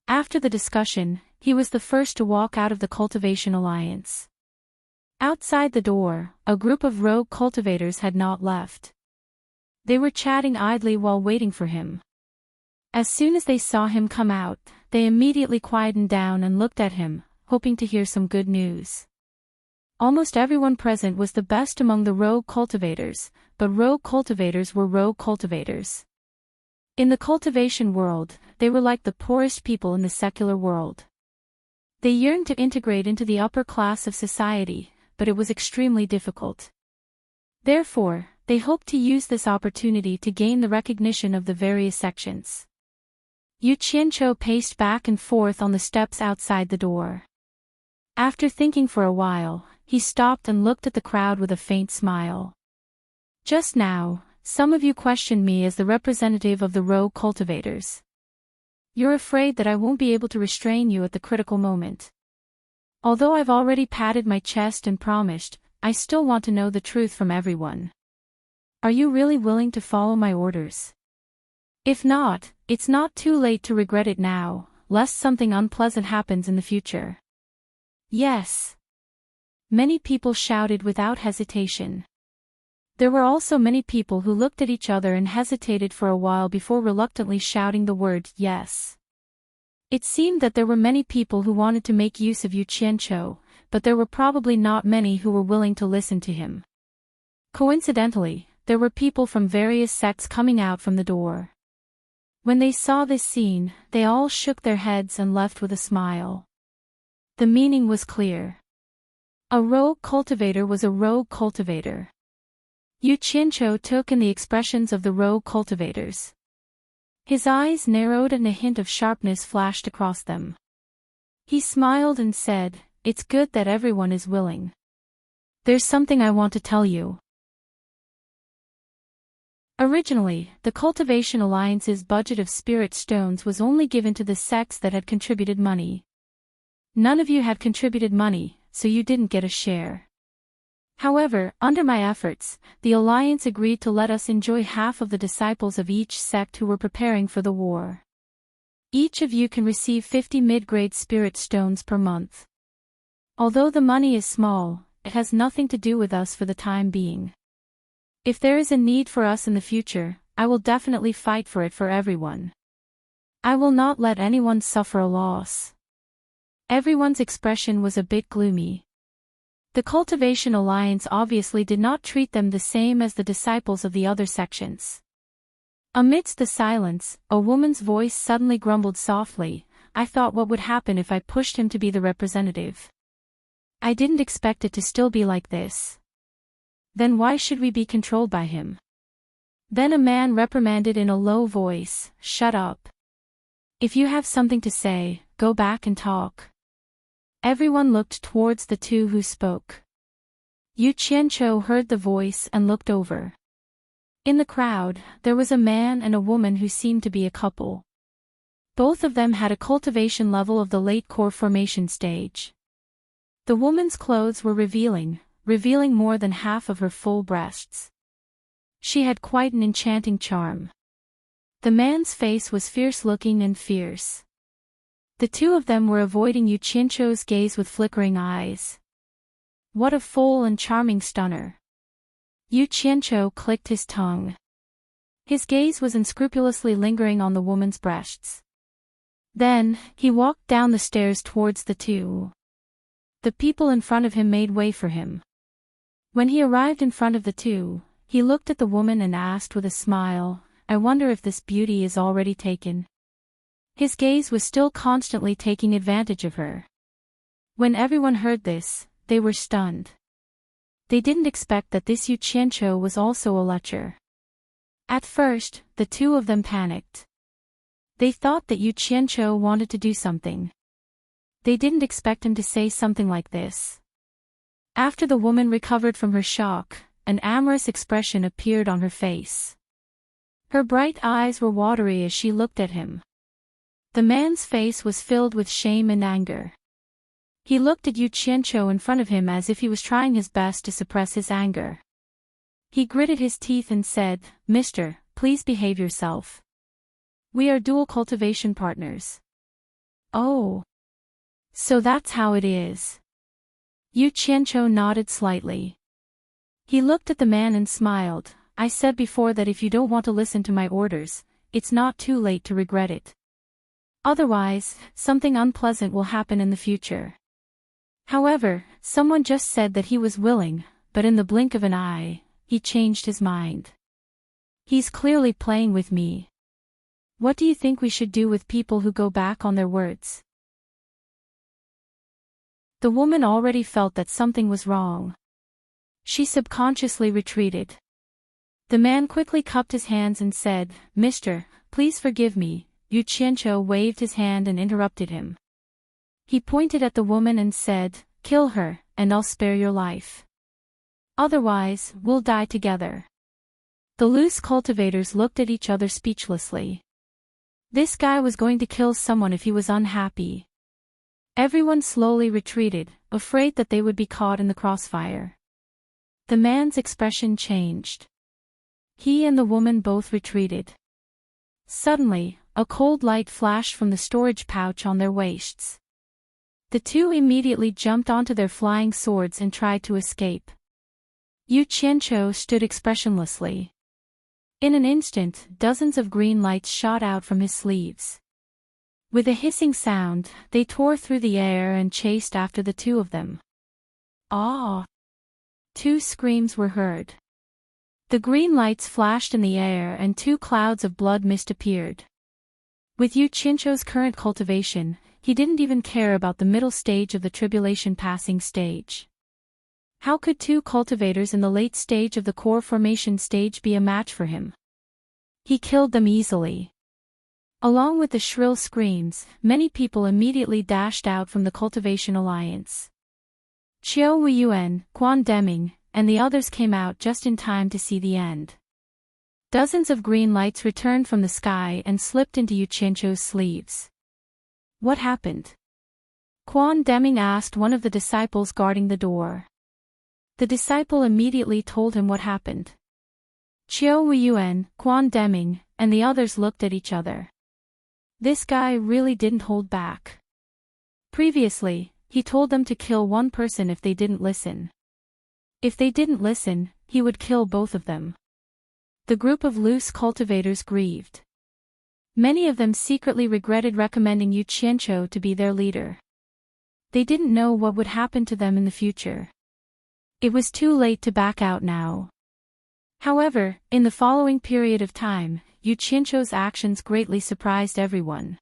Speaker 1: After the discussion, he was the first to walk out of the Cultivation Alliance. Outside the door, a group of rogue cultivators had not left. They were chatting idly while waiting for him. As soon as they saw him come out, they immediately quietened down and looked at him, hoping to hear some good news. Almost everyone present was the best among the rogue cultivators, but rogue cultivators were rogue cultivators. In the cultivation world, they were like the poorest people in the secular world. They yearned to integrate into the upper class of society, but it was extremely difficult. Therefore, they hoped to use this opportunity to gain the recognition of the various sections. Yu Qianqiu paced back and forth on the steps outside the door. After thinking for a while, he stopped and looked at the crowd with a faint smile. Just now, some of you questioned me as the representative of the rogue cultivators. You're afraid that I won't be able to restrain you at the critical moment. Although I've already patted my chest and promised, I still want to know the truth from everyone. Are you really willing to follow my orders? If not, it's not too late to regret it now, lest something unpleasant happens in the future. Yes. Many people shouted without hesitation. There were also many people who looked at each other and hesitated for a while before reluctantly shouting the word yes. It seemed that there were many people who wanted to make use of Yu Qianqiu, but there were probably not many who were willing to listen to him. Coincidentally, there were people from various sects coming out from the door. When they saw this scene, they all shook their heads and left with a smile. The meaning was clear. A rogue cultivator was a rogue cultivator. Yu Qianqiu took in the expressions of the rogue cultivators. His eyes narrowed and a hint of sharpness flashed across them. He smiled and said, "It's good that everyone is willing. There's something I want to tell you." Originally, the Cultivation Alliance's budget of spirit stones was only given to the sects that had contributed money. None of you had contributed money, so you didn't get a share. However, under my efforts, the Alliance agreed to let us enjoy half of the disciples of each sect who were preparing for the war. Each of you can receive 50 mid-grade spirit stones per month. Although the money is small, it has nothing to do with us for the time being. If there is a need for us in the future, I will definitely fight for it for everyone. I will not let anyone suffer a loss. Everyone's expression was a bit gloomy. The Cultivation Alliance obviously did not treat them the same as the disciples of the other sections. Amidst the silence, a woman's voice suddenly grumbled softly, "I thought what would happen if I pushed him to be the representative. I didn't expect it to still be like this. Then why should we be controlled by him?" Then a man reprimanded in a low voice, "Shut up. If you have something to say, go back and talk." Everyone looked towards the two who spoke. Yu Qianqiu heard the voice and looked over. In the crowd, there was a man and a woman who seemed to be a couple. Both of them had a cultivation level of the late core formation stage. The woman's clothes were revealing more than half of her full breasts. She had quite an enchanting charm. The man's face was fierce-looking and fierce. The two of them were avoiding Yu Qianqiu's gaze with flickering eyes. What a full and charming stunner. Yu Qianqiu clicked his tongue. His gaze was unscrupulously lingering on the woman's breasts. Then, he walked down the stairs towards the two. The people in front of him made way for him. When he arrived in front of the two, he looked at the woman and asked with a smile, "I wonder if this beauty is already taken?" His gaze was still constantly taking advantage of her. When everyone heard this, they were stunned. They didn't expect that this Yu Qianqiu was also a lecher. At first, the two of them panicked. They thought that Yu Qianqiu wanted to do something. They didn't expect him to say something like this. After the woman recovered from her shock, an amorous expression appeared on her face. Her bright eyes were watery as she looked at him. The man's face was filled with shame and anger. He looked at Yu Qianqiu in front of him as if he was trying his best to suppress his anger. He gritted his teeth and said, "Mister, please behave yourself. We are dual cultivation partners." "Oh. So that's how it is." Yu Qianqiu nodded slightly. He looked at the man and smiled. "I said before that if you don't want to listen to my orders, it's not too late to regret it. Otherwise, something unpleasant will happen in the future." However, someone just said that he was willing, but in the blink of an eye, he changed his mind. "He's clearly playing with me. What do you think we should do with people who go back on their words?" The woman already felt that something was wrong. She subconsciously retreated. The man quickly cupped his hands and said, "Mister, please forgive me." Yu Qianqiu waved his hand and interrupted him. He pointed at the woman and said, "Kill her, and I'll spare your life. Otherwise, we'll die together." The loose cultivators looked at each other speechlessly. This guy was going to kill someone if he was unhappy. Everyone slowly retreated, afraid that they would be caught in the crossfire. The man's expression changed. He and the woman both retreated. Suddenly, a cold light flashed from the storage pouch on their waists. The two immediately jumped onto their flying swords and tried to escape. Yu Qianqiu stood expressionlessly. In an instant, dozens of green lights shot out from his sleeves. With a hissing sound, they tore through the air and chased after the two of them. "Ah!" Two screams were heard. The green lights flashed in the air and two clouds of blood mist appeared. With Yu Qianqiu's current cultivation, he didn't even care about the middle stage of the tribulation passing stage. How could two cultivators in the late stage of the core formation stage be a match for him? He killed them easily. Along with the shrill screams, many people immediately dashed out from the Cultivation Alliance. Qiu Weiyuan, Quan Deming, and the others came out just in time to see the end. Dozens of green lights returned from the sky and slipped into Yu Qianqiu's sleeves. "What happened?" Quan Deming asked one of the disciples guarding the door. The disciple immediately told him what happened. Qiu Weiyuan, Quan Deming, and the others looked at each other. This guy really didn't hold back. Previously, he told them to kill one person if they didn't listen. If they didn't listen, he would kill both of them. The group of loose cultivators grieved. Many of them secretly regretted recommending Yu Qianqiu to be their leader. They didn't know what would happen to them in the future. It was too late to back out now. However, in the following period of time, Yu Qianqiu's actions greatly surprised everyone.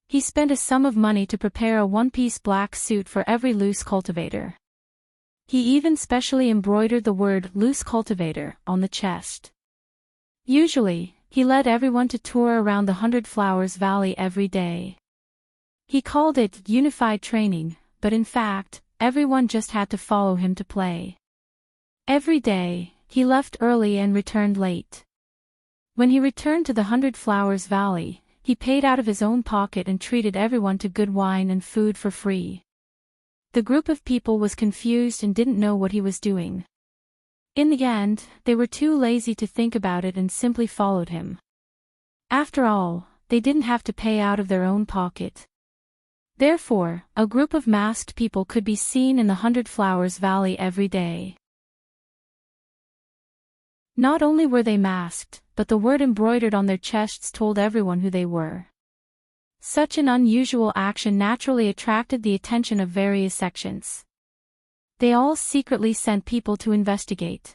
Speaker 1: He spent a sum of money to prepare a one-piece black suit for every loose cultivator. He even specially embroidered the word "loose cultivator" on the chest. Usually, he led everyone to tour around the 100 Flowers Valley every day. He called it unified training, but in fact, everyone just had to follow him to play. Every day, he left early and returned late. When he returned to the 100 Flowers Valley, he paid out of his own pocket and treated everyone to good wine and food for free. The group of people was confused and didn't know what he was doing. In the end, they were too lazy to think about it and simply followed him. After all, they didn't have to pay out of their own pocket. Therefore, a group of masked people could be seen in the 100 Flowers Valley every day. Not only were they masked, but the word embroidered on their chests told everyone who they were. Such an unusual action naturally attracted the attention of various sections. They all secretly sent people to investigate.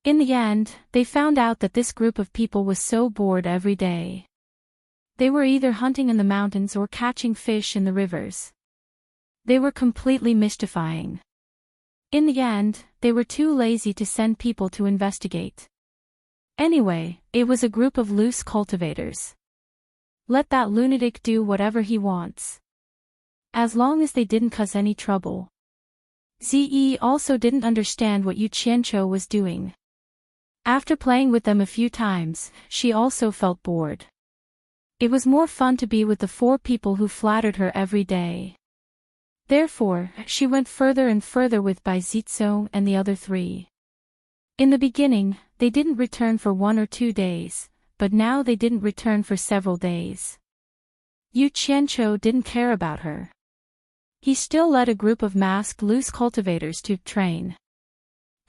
Speaker 1: In the end, they found out that this group of people was so bored every day. They were either hunting in the mountains or catching fish in the rivers. They were completely mystifying. In the end, they were too lazy to send people to investigate. Anyway, it was a group of loose cultivators. Let that lunatic do whatever he wants. As long as they didn't cause any trouble. Ze also didn't understand what Yu Qianqiu was doing. After playing with them a few times, she also felt bored. It was more fun to be with the 4 people who flattered her every day. Therefore, she went further and further with Bai Zizong and the other 3. In the beginning, they didn't return for 1 or 2 days, but now they didn't return for several days. Yu Qianqiu didn't care about her. He still led a group of masked loose cultivators to train.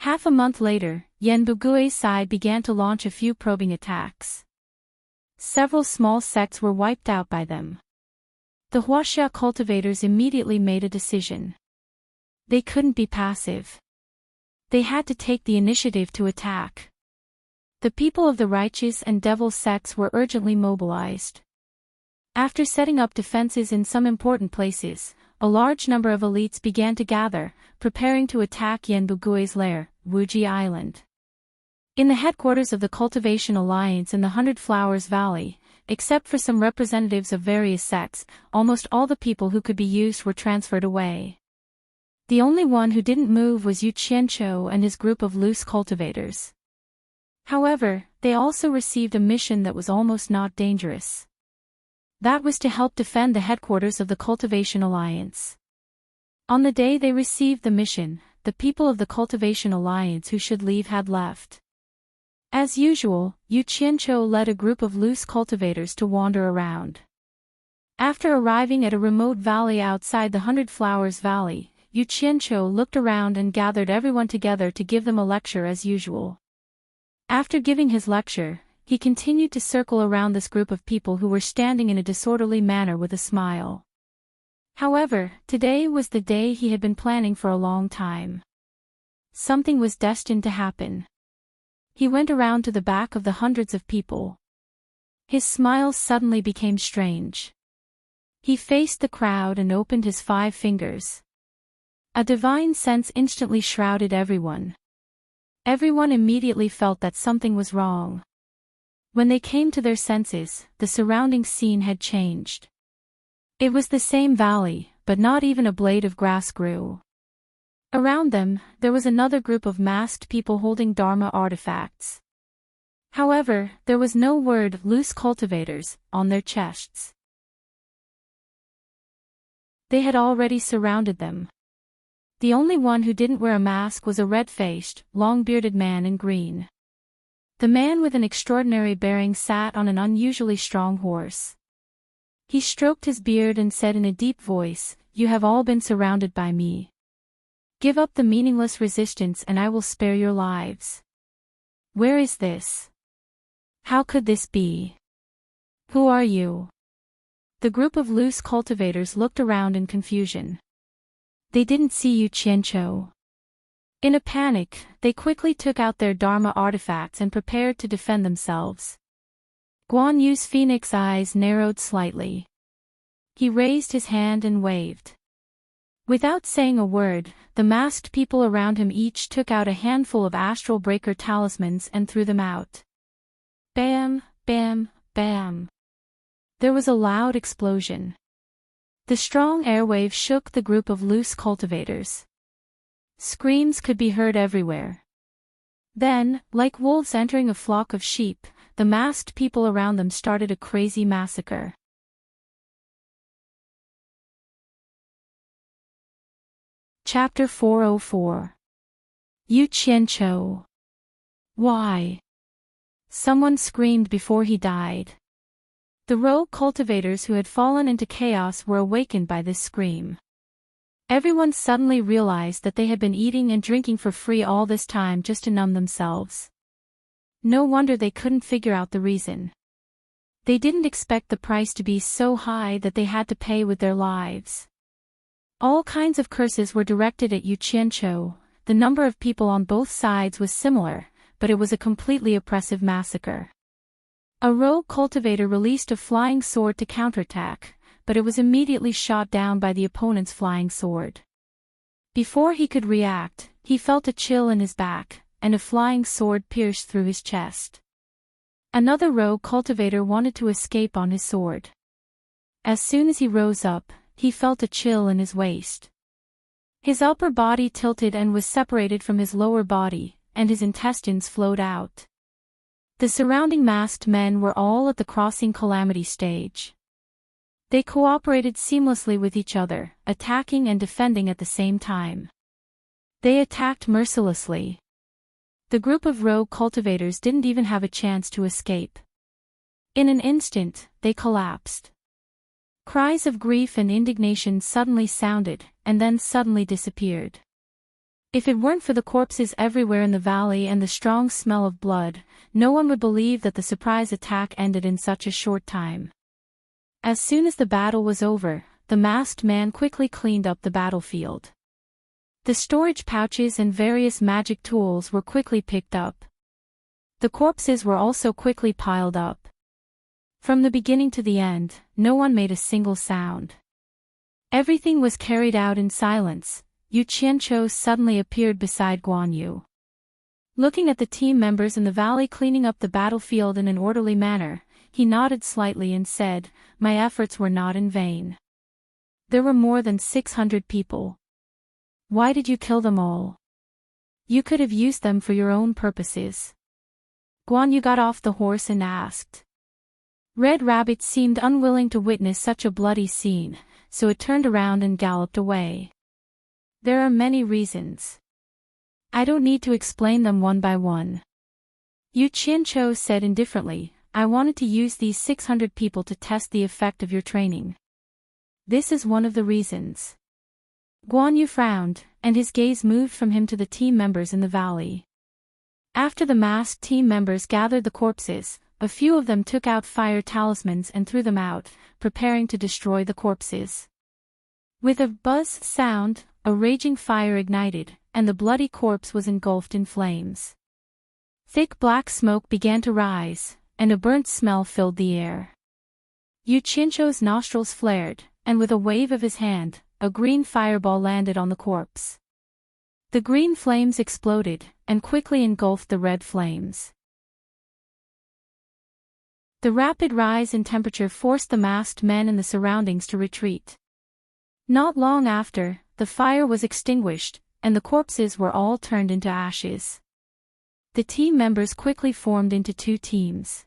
Speaker 1: Half a month later, Yan Bugui's side began to launch a few probing attacks. Several small sects were wiped out by them. The Huaxia cultivators immediately made a decision. They couldn't be passive. They had to take the initiative to attack. The people of the righteous and devil sects were urgently mobilized. After setting up defenses in some important places, a large number of elites began to gather, preparing to attack Yan Bugui's lair, Wuji Island. In the headquarters of the Cultivation Alliance in the 100 Flowers Valley, except for some representatives of various sects, almost all the people who could be used were transferred away. The only one who didn't move was Yu Qianqiu and his group of loose cultivators. However, they also received a mission that was almost not dangerous. That was to help defend the headquarters of the Cultivation Alliance. On the day they received the mission, the people of the Cultivation Alliance who should leave had left. As usual, Yu Qianqiu led a group of loose cultivators to wander around. After arriving at a remote valley outside the 100 Flowers Valley, Yu Qianqiu looked around and gathered everyone together to give them a lecture as usual. After giving his lecture, he continued to circle around this group of people who were standing in a disorderly manner with a smile. However, today was the day he had been planning for a long time. Something was destined to happen. He went around to the back of the hundreds of people. His smile suddenly became strange. He faced the crowd and opened his 5 fingers. A divine sense instantly shrouded everyone. Everyone immediately felt that something was wrong. When they came to their senses, the surrounding scene had changed. It was the same valley, but not even a blade of grass grew. Around them, there was another group of masked people holding Dharma artifacts. However, there was no word "loose cultivators" on their chests. They had already surrounded them. The only one who didn't wear a mask was a red-faced, long-bearded man in green. The man with an extraordinary bearing sat on an unusually strong horse. He stroked his beard and said in a deep voice, "You have all been surrounded by me. Give up the meaningless resistance and I will spare your lives." Where is this? How could this be? Who are you? The group of loose cultivators looked around in confusion. They didn't see Yu Qianqiu. In a panic, they quickly took out their Dharma artifacts and prepared to defend themselves. Guan Yu's phoenix eyes narrowed slightly. He raised his hand and waved. Without saying a word, the masked people around him each took out a handful of astral breaker talismans and threw them out. Bam, bam, bam. There was a loud explosion. The strong airwave shook the group of loose cultivators. Screams could be heard everywhere. Then, like wolves entering a flock of sheep, the masked people around them started a crazy massacre. Chapter 404. Yu Qianqiu. Why? Someone screamed before he died. The rogue cultivators who had fallen into chaos were awakened by this scream. Everyone suddenly realized that they had been eating and drinking for free all this time just to numb themselves. No wonder they couldn't figure out the reason. They didn't expect the price to be so high that they had to pay with their lives. All kinds of curses were directed at Yu Qianqiu. The number of people on both sides was similar, but it was a completely oppressive massacre. A rogue cultivator released a flying sword to counterattack, but it was immediately shot down by the opponent's flying sword. Before he could react, he felt a chill in his back, and a flying sword pierced through his chest. Another rogue cultivator wanted to escape on his sword. As soon as he rose up, he felt a chill in his waist. His upper body tilted and was separated from his lower body, and his intestines flowed out. The surrounding masked men were all at the crossing calamity stage. They cooperated seamlessly with each other, attacking and defending at the same time. They attacked mercilessly. The group of rogue cultivators didn't even have a chance to escape. In an instant, they collapsed. Cries of grief and indignation suddenly sounded, and then suddenly disappeared. If it weren't for the corpses everywhere in the valley and the strong smell of blood, no one would believe that the surprise attack ended in such a short time. As soon as the battle was over, the masked man quickly cleaned up the battlefield. The storage pouches and various magic tools were quickly picked up. The corpses were also quickly piled up. From the beginning to the end, no one made a single sound. Everything was carried out in silence. Yu Qianqiu suddenly appeared beside Guan Yu. Looking at the team members in the valley cleaning up the battlefield in an orderly manner, he nodded slightly and said, "My efforts were not in vain. There were more than 600 people. Why did you kill them all? You could have used them for your own purposes." Guan Yu got off the horse and asked. Red Rabbit seemed unwilling to witness such a bloody scene, so it turned around and galloped away. There are many reasons. I don't need to explain them one by one. Yu Qianqiu said indifferently, "I wanted to use these 600 people to test the effect of your training. This is one of the reasons." Guan Yu frowned, and his gaze moved from him to the team members in the valley. After the masked team members gathered the corpses, a few of them took out fire talismans and threw them out, preparing to destroy the corpses. With a buzz sound, a raging fire ignited, and the bloody corpse was engulfed in flames. Thick black smoke began to rise, and a burnt smell filled the air. Yu Qianqiu's nostrils flared, and with a wave of his hand, a green fireball landed on the corpse. The green flames exploded, and quickly engulfed the red flames. The rapid rise in temperature forced the masked men in the surroundings to retreat. Not long after, the fire was extinguished, and the corpses were all turned into ashes. The team members quickly formed into two teams.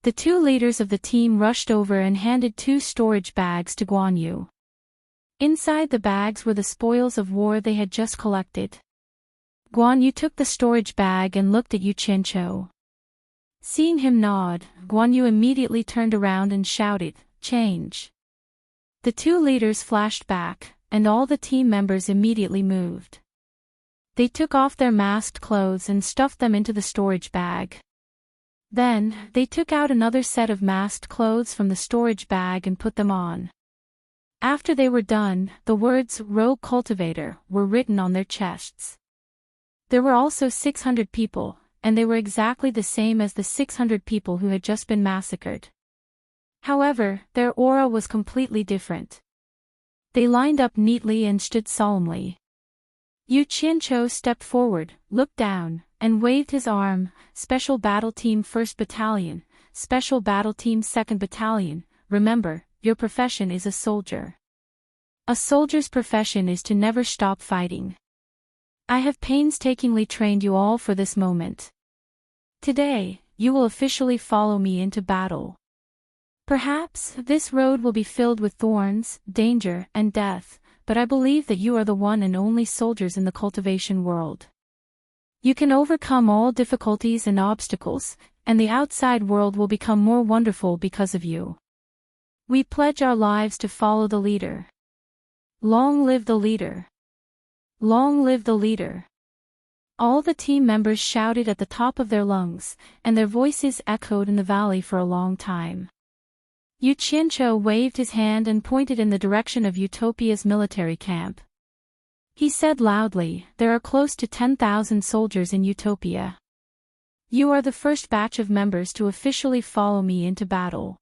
Speaker 1: The two leaders of the team rushed over and handed 2 storage bags to Guan Yu. Inside the bags were the spoils of war they had just collected. Guan Yu took the storage bag and looked at Yu Qianqiu. Seeing him nod, Guan Yu immediately turned around and shouted, "Change." The two leaders flashed back, and all the team members immediately moved. They took off their masked clothes and stuffed them into the storage bag. Then, they took out another set of masked clothes from the storage bag and put them on. After they were done, the words "Rogue Cultivator" were written on their chests. There were also 600 people, and they were exactly the same as the 600 people who had just been massacred. However, their aura was completely different. They lined up neatly and stood solemnly. Yu Qianqiu stepped forward, looked down, and waved his arm. Special Battle Team 1st Battalion, Special Battle Team 2nd Battalion, remember, your profession is a soldier. A soldier's profession is to never stop fighting. I have painstakingly trained you all for this moment. Today, you will officially follow me into battle. Perhaps this road will be filled with thorns, danger, and death, but I believe that you are the one and only soldiers in the cultivation world. You can overcome all difficulties and obstacles, and the outside world will become more wonderful because of you. We pledge our lives to follow the leader. Long live the leader! Long live the leader! All the team members shouted at the top of their lungs, and their voices echoed in the valley for a long time. Yu Qianqiu waved his hand and pointed in the direction of Utopia's military camp. He said loudly, "There are close to 10,000 soldiers in Utopia. You are the first batch of members to officially follow me into battle.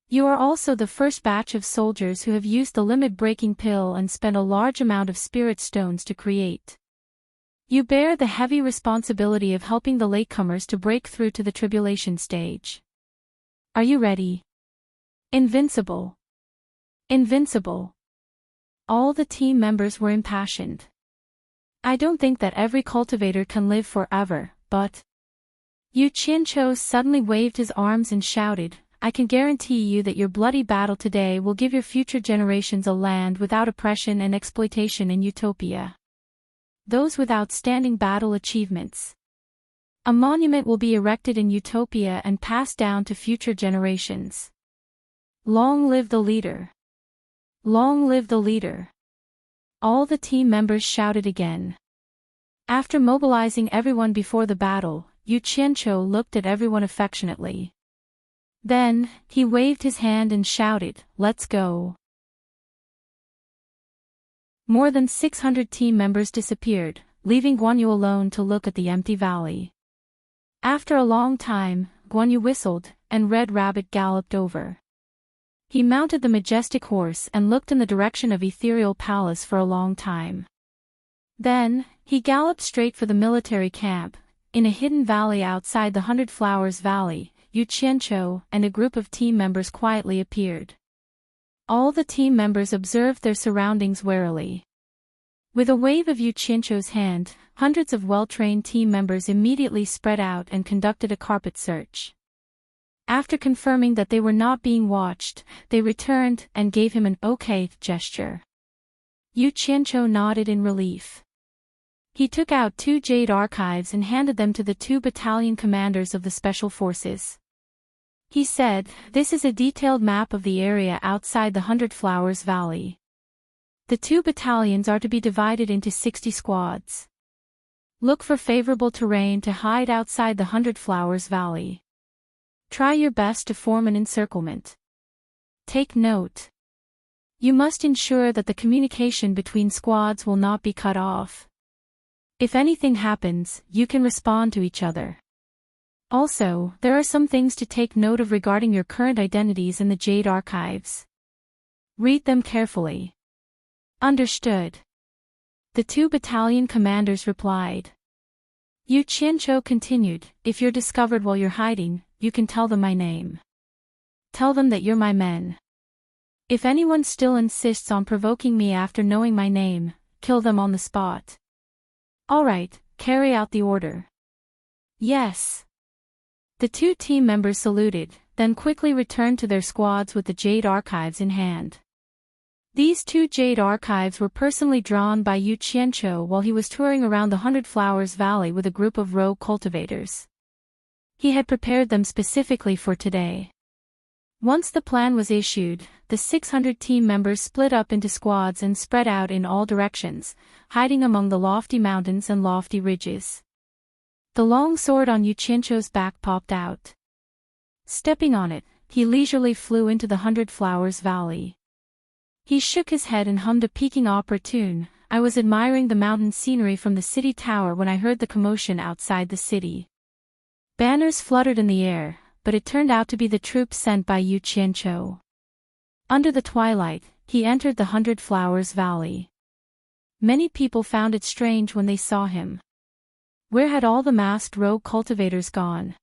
Speaker 1: You are also the first batch of soldiers who have used the limit-breaking pill and spent a large amount of spirit stones to create. You bear the heavy responsibility of helping the latecomers to break through to the tribulation stage. Are you ready? Invincible! Invincible!" All the team members were impassioned. I don't think that every cultivator can live forever, but... Yu Qianqiu suddenly waved his arms and shouted, "I can guarantee you that your bloody battle today will give your future generations a land without oppression and exploitation in Utopia. Those with outstanding battle achievements. A monument will be erected in Utopia and passed down to future generations. Long live the leader! Long live the leader!" All the team members shouted again. After mobilizing everyone before the battle, Yu Qianqiu looked at everyone affectionately. Then, he waved his hand and shouted, "Let's go!" More than 600 team members disappeared, leaving Guanyu alone to look at the empty valley. After a long time, Guanyu whistled, and Red Rabbit galloped over. He mounted the majestic horse and looked in the direction of Ethereal Palace for a long time. Then, he galloped straight for the military camp. In a hidden valley outside the 100 Flowers Valley, Yu Qianqiu and a group of team members quietly appeared. All the team members observed their surroundings warily. With a wave of Yu Qianqiu's hand, hundreds of well-trained team members immediately spread out and conducted a carpet search. After confirming that they were not being watched, they returned and gave him an "okay" gesture. Yu Qianqiu nodded in relief. He took out 2 jade archives and handed them to the 2 battalion commanders of the Special Forces. He said, "This is a detailed map of the area outside the 100 Flowers Valley. The 2 battalions are to be divided into 60 squads. Look for favorable terrain to hide outside the 100 Flowers Valley. Try your best to form an encirclement. Take note. You must ensure that the communication between squads will not be cut off. If anything happens, you can respond to each other. Also, there are some things to take note of regarding your current identities in the Jade Archives. Read them carefully." "Understood." The 2 battalion commanders replied. Yu Qianqiu continued, "If you're discovered while you're hiding, you can tell them my name. Tell them that you're my men. If anyone still insists on provoking me after knowing my name, kill them on the spot." "All right, carry out the order." "Yes." The 2 team members saluted, then quickly returned to their squads with the Jade Archives in hand. These 2 Jade Archives were personally drawn by Yu Qianqiu while he was touring around the 100 Flowers Valley with a group of rogue cultivators. He had prepared them specifically for today. Once the plan was issued, the 600 team members split up into squads and spread out in all directions, hiding among the lofty mountains and lofty ridges. The long sword on Yu Qianqiu's back popped out. Stepping on it, he leisurely flew into the 100 Flowers Valley. He shook his head and hummed a Peking opera tune. "I was admiring the mountain scenery from the city tower when I heard the commotion outside the city. Banners fluttered in the air, but it turned out to be the troops sent by Yu Qianqiu." Under the twilight, he entered the 100 Flowers Valley. Many people found it strange when they saw him. Where had all the masked rogue cultivators gone?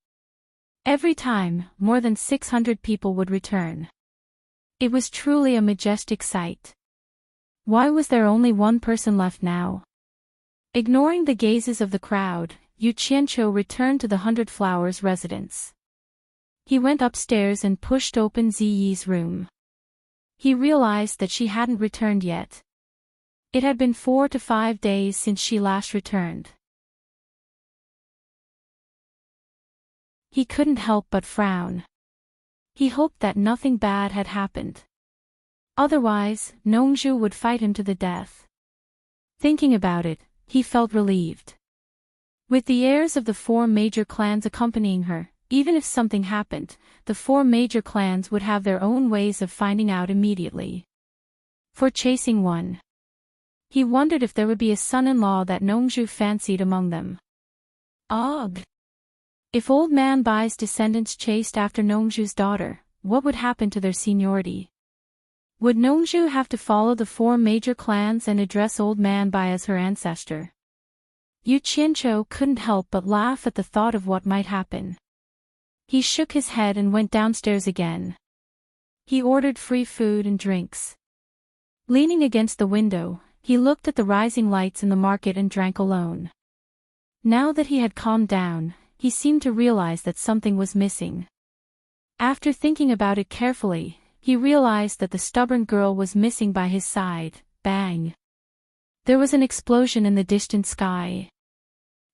Speaker 1: Every time, more than 600 people would return. It was truly a majestic sight. Why was there only one person left now? Ignoring the gazes of the crowd, Yu Qianqiu returned to the Hundred Flowers residence. He went upstairs and pushed open Ziyi's room. He realized that she hadn't returned yet. It had been 4 to 5 days since she last returned. He couldn't help but frown. He hoped that nothing bad had happened. Otherwise, Nongzhu would fight him to the death. Thinking about it, he felt relieved. With the heirs of the 4 major clans accompanying her, even if something happened, the 4 major clans would have their own ways of finding out immediately. For chasing one. He wondered if there would be a son-in-law that Nongzhu fancied among them. Ugh! If Old Man Bai's descendants chased after Nongzhu's daughter, what would happen to their seniority? Would Nongzhu have to follow the 4 major clans and address Old Man Bai as her ancestor? Yu Qianqiu couldn't help but laugh at the thought of what might happen. He shook his head and went downstairs again. He ordered free food and drinks. Leaning against the window, he looked at the rising lights in the market and drank alone. Now that he had calmed down, he seemed to realize that something was missing. After thinking about it carefully, he realized that the stubborn girl was missing by his side. Bang! There was an explosion in the distant sky.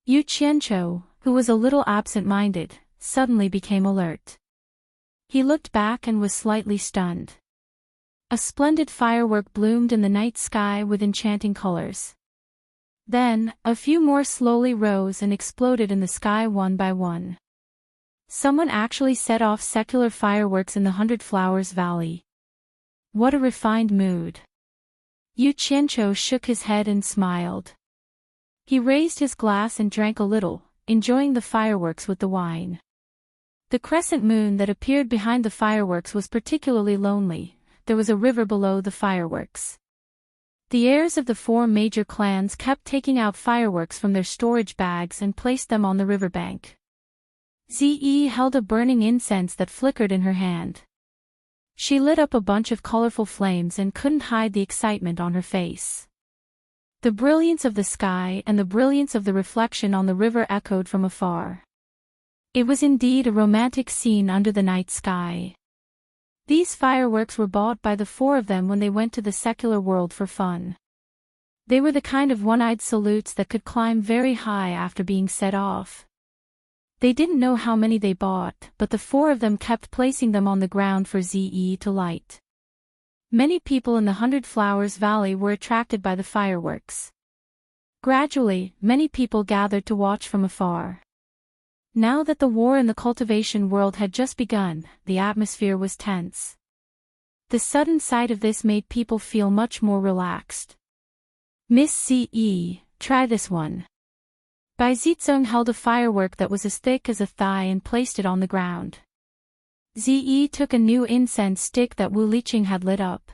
Speaker 1: Yu Qianqiu, who was a little absent-minded, suddenly became alert. He looked back and was slightly stunned. A splendid firework bloomed in the night sky with enchanting colors. Then, a few more slowly rose and exploded in the sky one by one. Someone actually set off secular fireworks in the Hundred Flowers Valley. What a refined mood. Yu Qianqiu shook his head and smiled. He raised his glass and drank a little, enjoying the fireworks with the wine. The crescent moon that appeared behind the fireworks was particularly lonely. There was a river below the fireworks. The heirs of the 4 major clans kept taking out fireworks from their storage bags and placed them on the riverbank. Ziyi held a burning incense that flickered in her hand. She lit up a bunch of colorful flames and couldn't hide the excitement on her face. The brilliance of the sky and the brilliance of the reflection on the river echoed from afar. It was indeed a romantic scene under the night sky. These fireworks were bought by the 4 of them when they went to the secular world for fun. They were the kind of one-eyed salutes that could climb very high after being set off. They didn't know how many they bought, but the 4 of them kept placing them on the ground for Ziyi to light. Many people in the Hundred Flowers Valley were attracted by the fireworks. Gradually, many people gathered to watch from afar. Now that the war in the cultivation world had just begun, the atmosphere was tense. The sudden sight of this made people feel much more relaxed. Miss C.E., try this one. Bai Zizong held a firework that was as thick as a thigh and placed it on the ground. Ziyi took a new incense stick that Wu Liqing had lit up.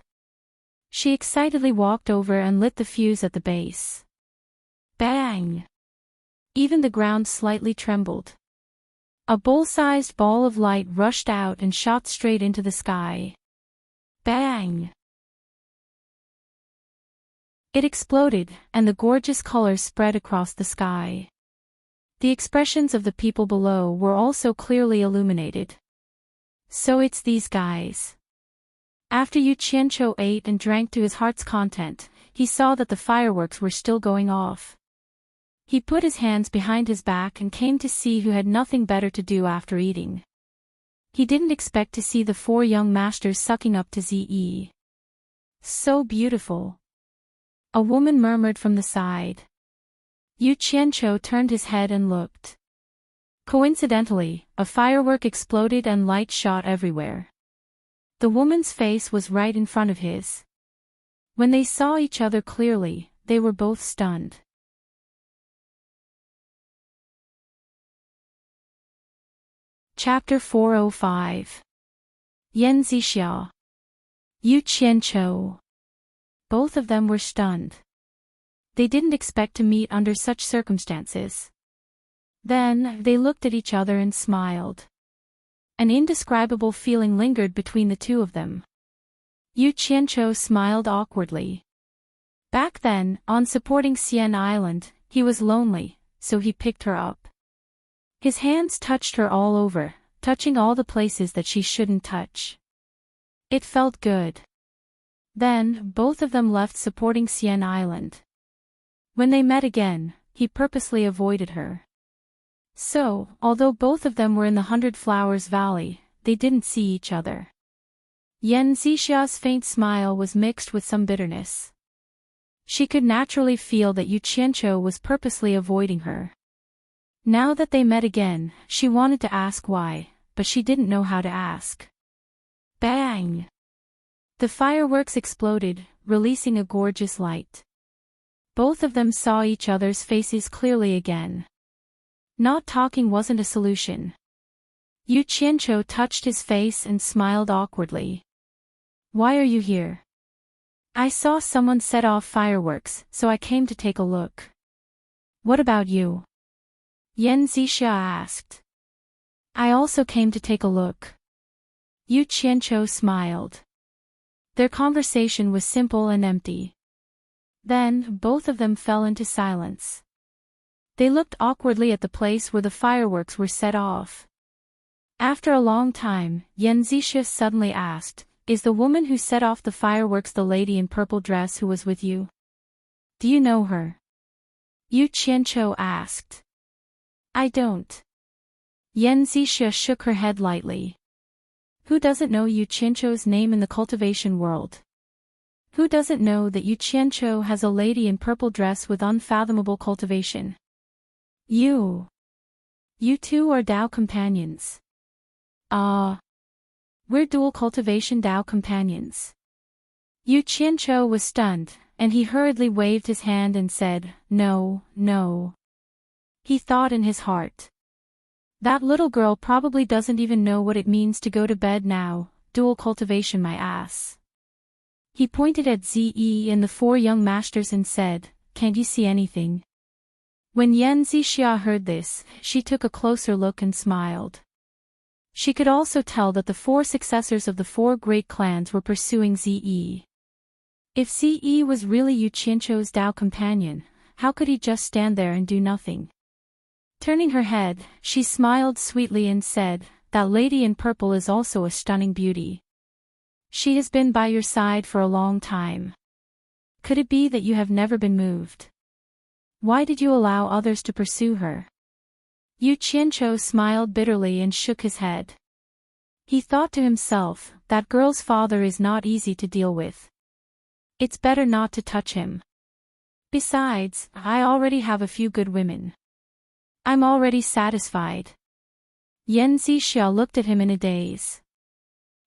Speaker 1: She excitedly walked over and lit the fuse at the base. Bang! Even the ground slightly trembled. A bowl-sized ball of light rushed out and shot straight into the sky. Bang! It exploded, and the gorgeous colors spread across the sky. The expressions of the people below were also clearly illuminated. So it's these guys. After Yu Qianqiu ate and drank to his heart's content, he saw that the fireworks were still going off. He put his hands behind his back and came to see who had nothing better to do after eating. He didn't expect to see the 4 young masters sucking up to Ziyi. So beautiful. A woman murmured from the side. Yu Qianqiu turned his head and looked. Coincidentally, a firework exploded and light shot everywhere. The woman's face was right in front of his. When they saw each other clearly, they were both stunned. Chapter 405. Yan Zixia. Yu Qianqiu. Both of them were stunned. They didn't expect to meet under such circumstances. Then, they looked at each other and smiled. An indescribable feeling lingered between the two of them. Yu Qianqiu smiled awkwardly. Back then, on supporting Xian Island, he was lonely, so he picked her up. His hands touched her all over, touching all the places that she shouldn't touch. It felt good. Then, both of them left supporting Xian Island. When they met again, he purposely avoided her. So, although both of them were in the 100 Flowers Valley, they didn't see each other. Yan Zixia's faint smile was mixed with some bitterness. She could naturally feel that Yu Qianqiu was purposely avoiding her. Now that they met again, she wanted to ask why, but she didn't know how to ask. Bang! The fireworks exploded, releasing a gorgeous light. Both of them saw each other's faces clearly again. Not talking wasn't a solution. Yu Qianqiu touched his face and smiled awkwardly. Why are you here? I saw someone set off fireworks, so I came to take a look. What about you? Yan Zixia asked. I also came to take a look. Yu Qianqiu smiled. Their conversation was simple and empty. Then, both of them fell into silence. They looked awkwardly at the place where the fireworks were set off. After a long time, Yan Zixia suddenly asked, Is the woman who set off the fireworks the lady in purple dress who was with you? Do you know her? Yu Qianqiu asked. I don't. Yan Zixia shook her head lightly. Who doesn't know Yu Qianqiu's name in the cultivation world? Who doesn't know that Yu Qianqiu has a lady in purple dress with unfathomable cultivation? You two are Dao companions. We're dual cultivation Dao companions. Yu Qianqiu was stunned, and he hurriedly waved his hand and said, No. He thought in his heart. That little girl probably doesn't even know what it means to go to bed now, dual cultivation my ass. He pointed at Zi and the 4 young masters and said, Can't you see anything? When Yan Zixia heard this, she took a closer look and smiled. She could also tell that the 4 successors of the 4 great clans were pursuing Zi. If Zi was really Yu Qianqiu's Dao companion, how could he just stand there and do nothing? Turning her head, she smiled sweetly and said, That lady in purple is also a stunning beauty. She has been by your side for a long time. Could it be that you have never been moved? Why did you allow others to pursue her? Yu Qianqiu smiled bitterly and shook his head. He thought to himself, that girl's father is not easy to deal with. It's better not to touch him. Besides, I already have a few good women. I'm already satisfied. Yan Zixia looked at him in a daze.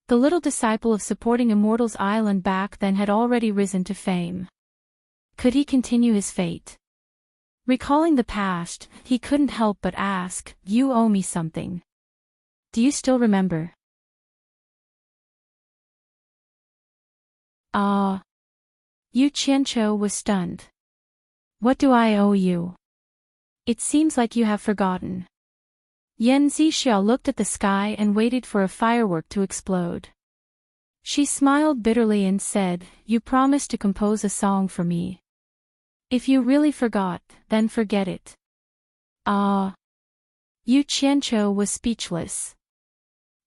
Speaker 1: The little disciple of supporting Immortals Island back then had already risen to fame. Could he continue his fate? Recalling the past, he couldn't help but ask, You owe me something. Do you still remember? Yu Qianqiu was stunned. What do I owe you? It seems like you have forgotten. Yan Zixia looked at the sky and waited for a firework to explode. She smiled bitterly and said, You promised to compose a song for me. If you really forgot, then forget it. Yu Qianqiu was speechless.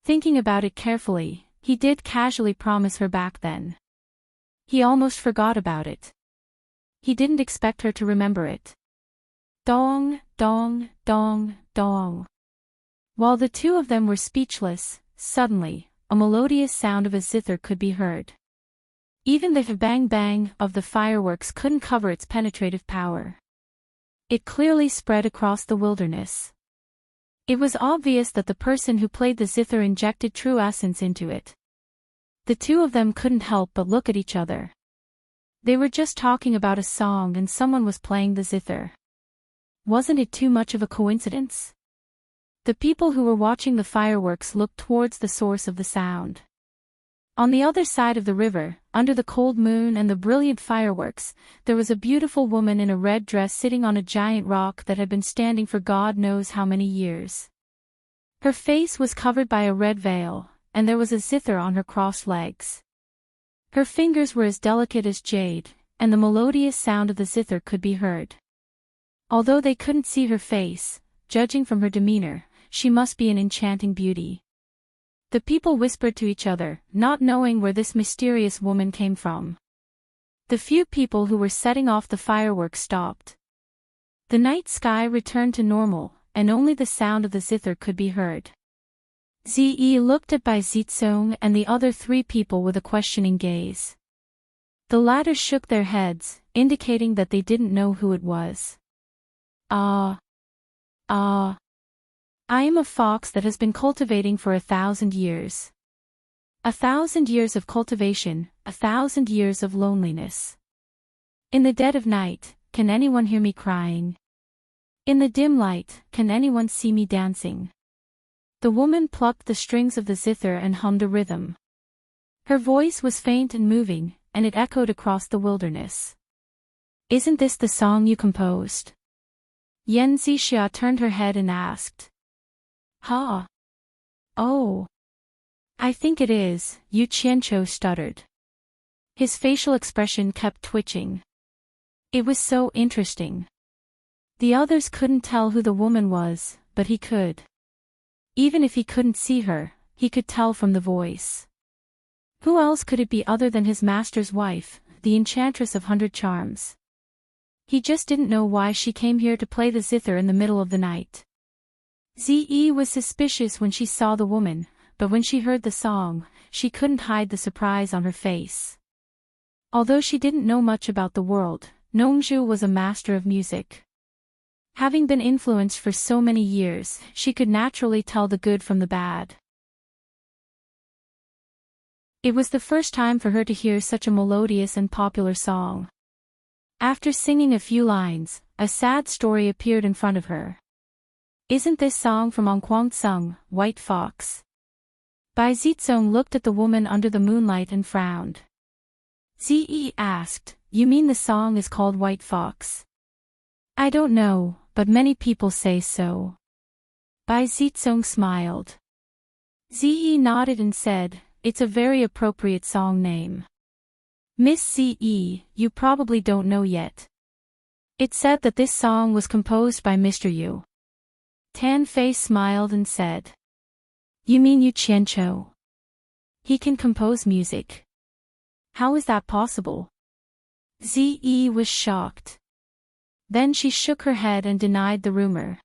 Speaker 1: Thinking about it carefully, he did casually promise her back then. He almost forgot about it. He didn't expect her to remember it. Dong, dong, dong, dong. While the two of them were speechless, suddenly, a melodious sound of a zither could be heard. Even the bang-bang of the fireworks couldn't cover its penetrative power. It clearly spread across the wilderness. It was obvious that the person who played the zither injected true essence into it. The two of them couldn't help but look at each other. They were just talking about a song and someone was playing the zither. Wasn't it too much of a coincidence? The people who were watching the fireworks looked towards the source of the sound. On the other side of the river, under the cold moon and the brilliant fireworks, there was a beautiful woman in a red dress sitting on a giant rock that had been standing for God knows how many years. Her face was covered by a red veil, and there was a zither on her crossed legs. Her fingers were as delicate as jade, and the melodious sound of the zither could be heard. Although they couldn't see her face, judging from her demeanor, she must be an enchanting beauty. The people whispered to each other, not knowing where this mysterious woman came from. The few people who were setting off the fireworks stopped. The night sky returned to normal, and only the sound of the zither could be heard. Ze looked at Bai Zitsong and the other three people with a questioning gaze. The latter shook their heads, indicating that they didn't know who it was. I am a fox that has been cultivating for 1,000 years. 1,000 years of cultivation, 1,000 years of loneliness. In the dead of night, can anyone hear me crying? In the dim light, can anyone see me dancing? The woman plucked the strings of the zither and hummed a rhythm. Her voice was faint and moving, and it echoed across the wilderness. Isn't this the song you composed? Yen Zixia turned her head and asked. Ha! Oh! I think it is, Yu Qianqiu stuttered. His facial expression kept twitching. It was so interesting. The others couldn't tell who the woman was, but he could. Even if he couldn't see her, he could tell from the voice. Who else could it be other than his master's wife, the enchantress of 100 charms? He just didn't know why she came here to play the zither in the middle of the night. Ze was suspicious when she saw the woman, but when she heard the song, she couldn't hide the surprise on her face. Although she didn't know much about the world, Nongzhu was a master of music. Having been influenced for so many years, she could naturally tell the good from the bad. It was the first time for her to hear such a melodious and popular song. After singing a few lines, a sad story appeared in front of her. Isn't this song from Onquang White Fox? Bai Zitsong looked at the woman under the moonlight and frowned. Ze asked, You mean the song is called White Fox? I don't know, but many people say so. Bai Zitsong smiled. Ze nodded and said, It's a very appropriate song name. Miss Ze, you probably don't know yet. It said that this song was composed by Mr. Yu. Tan Fei smiled and said. You mean Yu Qianqiu? He can compose music. How is that possible? Ze was shocked. Then she shook her head and denied the rumor.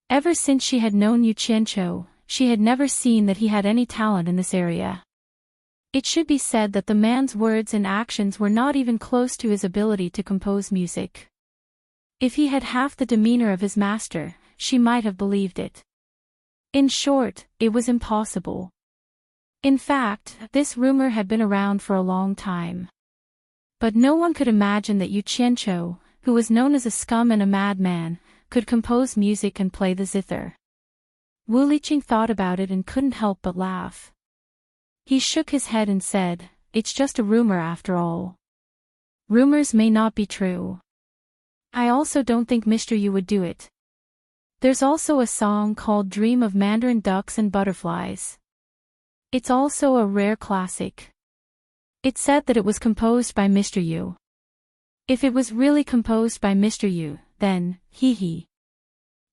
Speaker 1: Ever since she had known Yu Qianqiu, she had never seen that he had any talent in this area. It should be said that the man's words and actions were not even close to his ability to compose music. If he had half the demeanor of his master, she might have believed it. In short, it was impossible. In fact, this rumor had been around for a long time. But no one could imagine that Yu Qianqiu, who was known as a scum and a madman, could compose music and play the zither. Wu Liqing thought about it and couldn't help but laugh. He shook his head and said, It's just a rumor after all. Rumors may not be true. I also don't think Mr. Yu would do it. There's also a song called Dream of Mandarin Ducks and Butterflies. It's also a rare classic. It said that it was composed by Mr. Yu. If it was really composed by Mr. Yu, then, hee.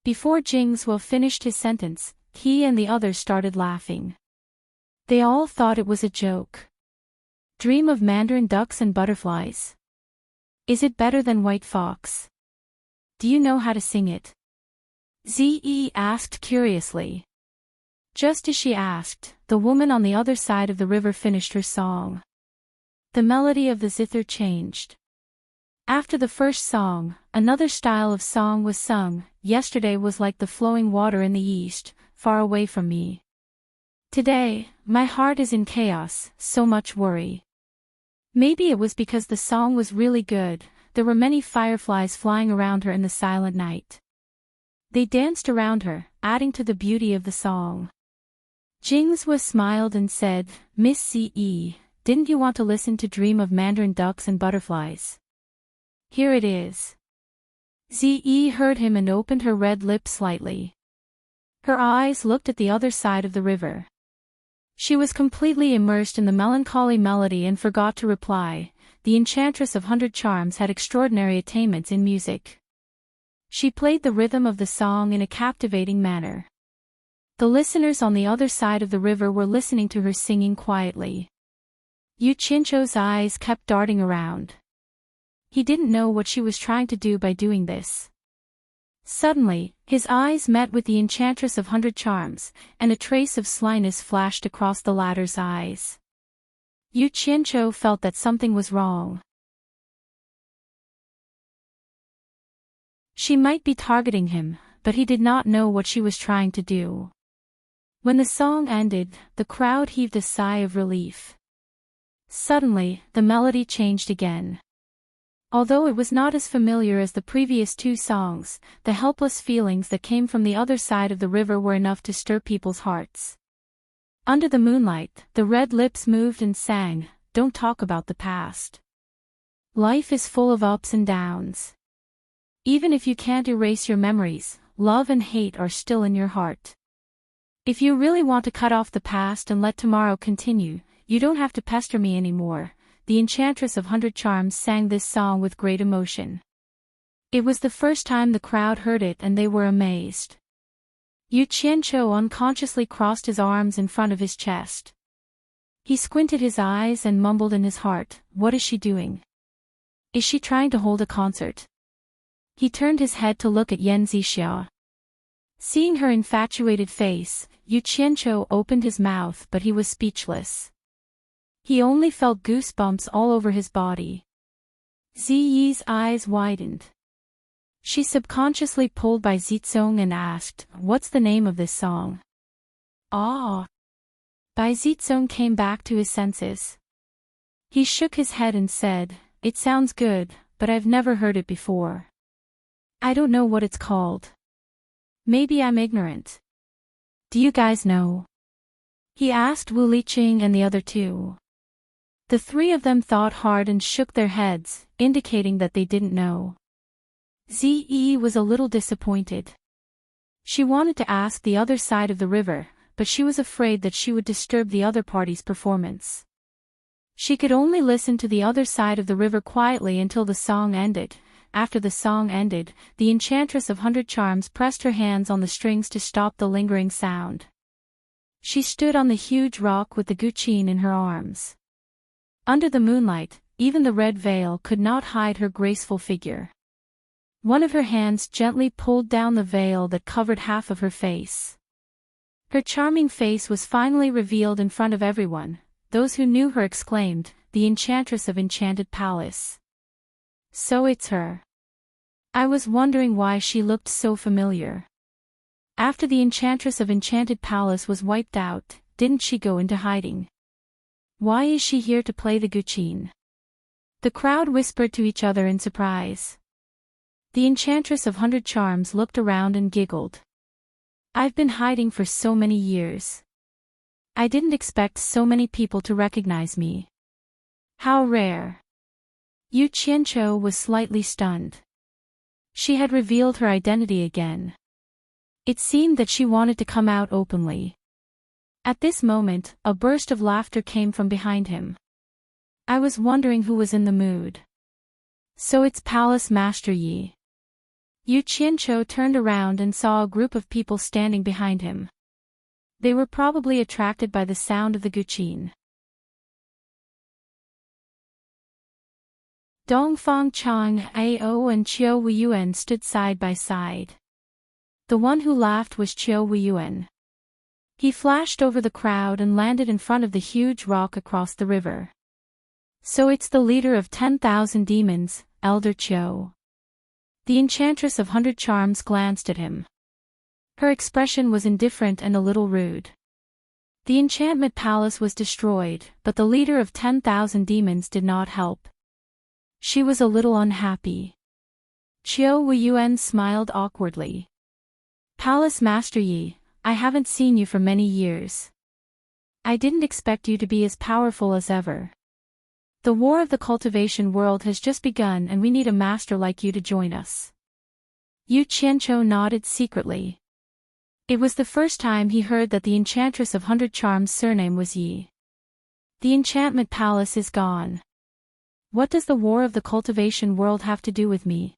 Speaker 1: Before Jingzuo finished his sentence, he and the others started laughing. They all thought it was a joke. Dream of Mandarin Ducks and Butterflies. Is it better than White Fox? Do you know how to sing it? Ze asked curiously. Just as she asked, the woman on the other side of the river finished her song. The melody of the zither changed. After the first song, another style of song was sung. Yesterday was like the flowing water in the east, far away from me. Today, my heart is in chaos, so much worry. Maybe it was because the song was really good, there were many fireflies flying around her in the silent night. They danced around her, adding to the beauty of the song. Jingzhou smiled and said, Miss Ce, didn't you want to listen to Dream of Mandarin Ducks and Butterflies? Here it is. Ze heard him and opened her red lips slightly. Her eyes looked at the other side of the river. She was completely immersed in the melancholy melody and forgot to reply. The Enchantress of 100 Charms had extraordinary attainments in music. She played the rhythm of the song in a captivating manner. The listeners on the other side of the river were listening to her singing quietly. Yu Qianzhou's eyes kept darting around. He didn't know what she was trying to do by doing this. Suddenly, his eyes met with the Enchantress of 100 Charms, and a trace of slyness flashed across the latter's eyes. Yu Qianzhou felt that something was wrong. She might be targeting him, but he did not know what she was trying to do. When the song ended, the crowd heaved a sigh of relief. Suddenly, the melody changed again. Although it was not as familiar as the previous two songs, the helpless feelings that came from the other side of the river were enough to stir people's hearts. Under the moonlight, the red lips moved and sang, Don't talk about the past. Life is full of ups and downs. Even if you can't erase your memories, love and hate are still in your heart. If you really want to cut off the past and let tomorrow continue, you don't have to pester me anymore. The Enchantress of 100 Charms sang this song with great emotion. It was the first time the crowd heard it and they were amazed. Yu Qianzhou unconsciously crossed his arms in front of his chest. He squinted his eyes and mumbled in his heart, What is she doing? Is she trying to hold a concert? He turned his head to look at Yan Zixia. Seeing her infatuated face, Yu Qianzhou opened his mouth but he was speechless. He only felt goosebumps all over his body. Ziyi's eyes widened. She subconsciously pulled by Zizong and asked, What's the name of this song? Ah! Bai Zizong came back to his senses. He shook his head and said, It sounds good, but I've never heard it before. I don't know what it's called. Maybe I'm ignorant. Do you guys know? He asked Wu Liqing and the other two. The three of them thought hard and shook their heads, indicating that they didn't know. Ze was a little disappointed. She wanted to ask the other side of the river, but she was afraid that she would disturb the other party's performance. She could only listen to the other side of the river quietly until the song ended. After the song ended, the Enchantress of 100 Charms pressed her hands on the strings to stop the lingering sound. She stood on the huge rock with the guqin in her arms. Under the moonlight, even the red veil could not hide her graceful figure. One of her hands gently pulled down the veil that covered half of her face. Her charming face was finally revealed in front of everyone. Those who knew her exclaimed, The Enchantress of Enchanted Palace. So it's her. I was wondering why she looked so familiar. After the Enchantress of Enchanted Palace was wiped out, didn't she go into hiding? Why is she here to play the guqin? The crowd whispered to each other in surprise. The Enchantress of 100 Charms looked around and giggled. I've been hiding for so many years. I didn't expect so many people to recognize me. How rare. Yu Qianzhou was slightly stunned. She had revealed her identity again. It seemed that she wanted to come out openly. At this moment, a burst of laughter came from behind him. I was wondering who was in the mood. So it's Palace Master Yi. Yu Qianzhou turned around and saw a group of people standing behind him. They were probably attracted by the sound of the guqin. Dongfang Chang Ao and Qiu Weiyuan stood side by side. The one who laughed was Qiu Weiyuan. He flashed over the crowd and landed in front of the huge rock across the river. So it's the leader of 10,000 demons, Elder Qiu. The Enchantress of 100 Charms glanced at him. Her expression was indifferent and a little rude. The enchantment palace was destroyed, but the leader of 10,000 demons did not help. She was a little unhappy. Qiu Weiyuan smiled awkwardly. Palace Master Yi, I haven't seen you for many years. I didn't expect you to be as powerful as ever. The war of the cultivation world has just begun and we need a master like you to join us. Yu Qianqiu nodded secretly. It was the first time he heard that the Enchantress of 100 Charms' surname was Yi. The enchantment palace is gone. What does the war of the cultivation world have to do with me?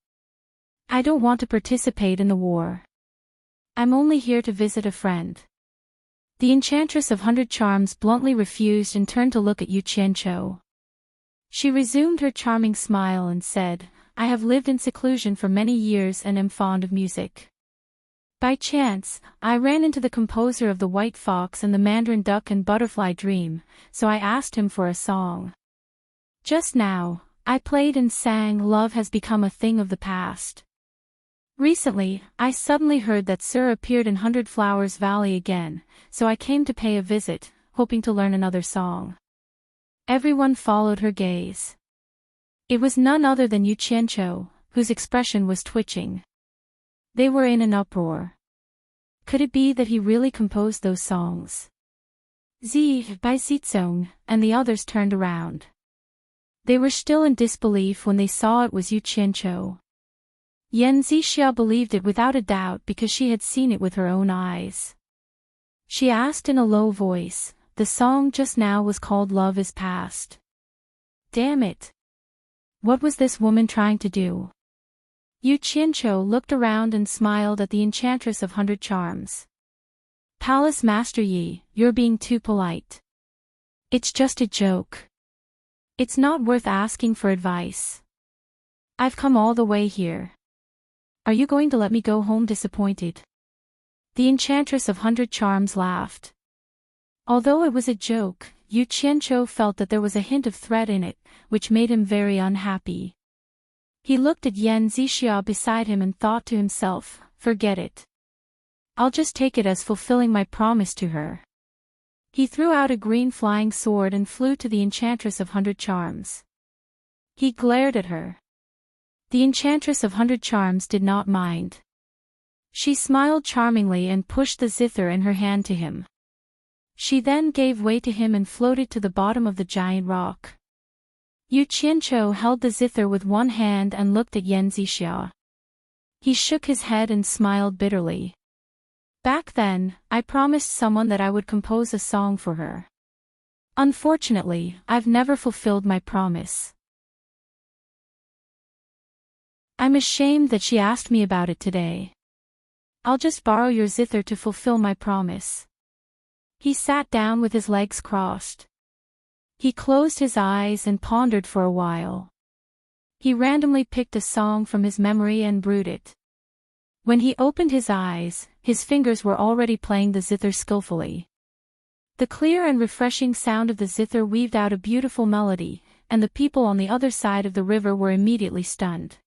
Speaker 1: I don't want to participate in the war. I'm only here to visit a friend. The Enchantress of 100 Charms bluntly refused and turned to look at Yu Qianqiu. She resumed her charming smile and said, I have lived in seclusion for many years and am fond of music. By chance, I ran into the composer of the White Fox and the Mandarin Duck and Butterfly Dream, so I asked him for a song. Just now, I played and sang Love Has Become a Thing of the Past. Recently, I suddenly heard that Sir appeared in 100 Flowers Valley again, so I came to pay a visit, hoping to learn another song. Everyone followed her gaze. It was none other than Yu Qianqiu, whose expression was twitching. They were in an uproar. Could it be that he really composed those songs? Zi, Bai Zizong, and the others turned around. They were still in disbelief when they saw it was Yu Qianqiu. Yan Zixia believed it without a doubt because she had seen it with her own eyes. She asked in a low voice, the song just now was called Love Is Past. Damn it! What was this woman trying to do? Yu Qianqiu looked around and smiled at the Enchantress of 100 Charms. Palace Master Yi, you're being too polite. It's just a joke. It's not worth asking for advice. I've come all the way here. Are you going to let me go home disappointed? The Enchantress of 100 Charms laughed. Although it was a joke, Yu Qianqiu felt that there was a hint of threat in it, which made him very unhappy. He looked at Yan Zixia beside him and thought to himself, forget it. I'll just take it as fulfilling my promise to her. He threw out a green flying sword and flew to the Enchantress of 100 Charms. He glared at her. The Enchantress of 100 Charms did not mind. She smiled charmingly and pushed the zither in her hand to him. She then gave way to him and floated to the bottom of the giant rock. Yu Qianqiu held the zither with one hand and looked at Yan Zixia. He shook his head and smiled bitterly. Back then, I promised someone that I would compose a song for her. Unfortunately, I've never fulfilled my promise. I'm ashamed that she asked me about it today. I'll just borrow your zither to fulfill my promise. He sat down with his legs crossed. He closed his eyes and pondered for a while. He randomly picked a song from his memory and brewed it. When he opened his eyes, his fingers were already playing the zither skillfully. The clear and refreshing sound of the zither weaved out a beautiful melody, and the people on the other side of the river were immediately stunned.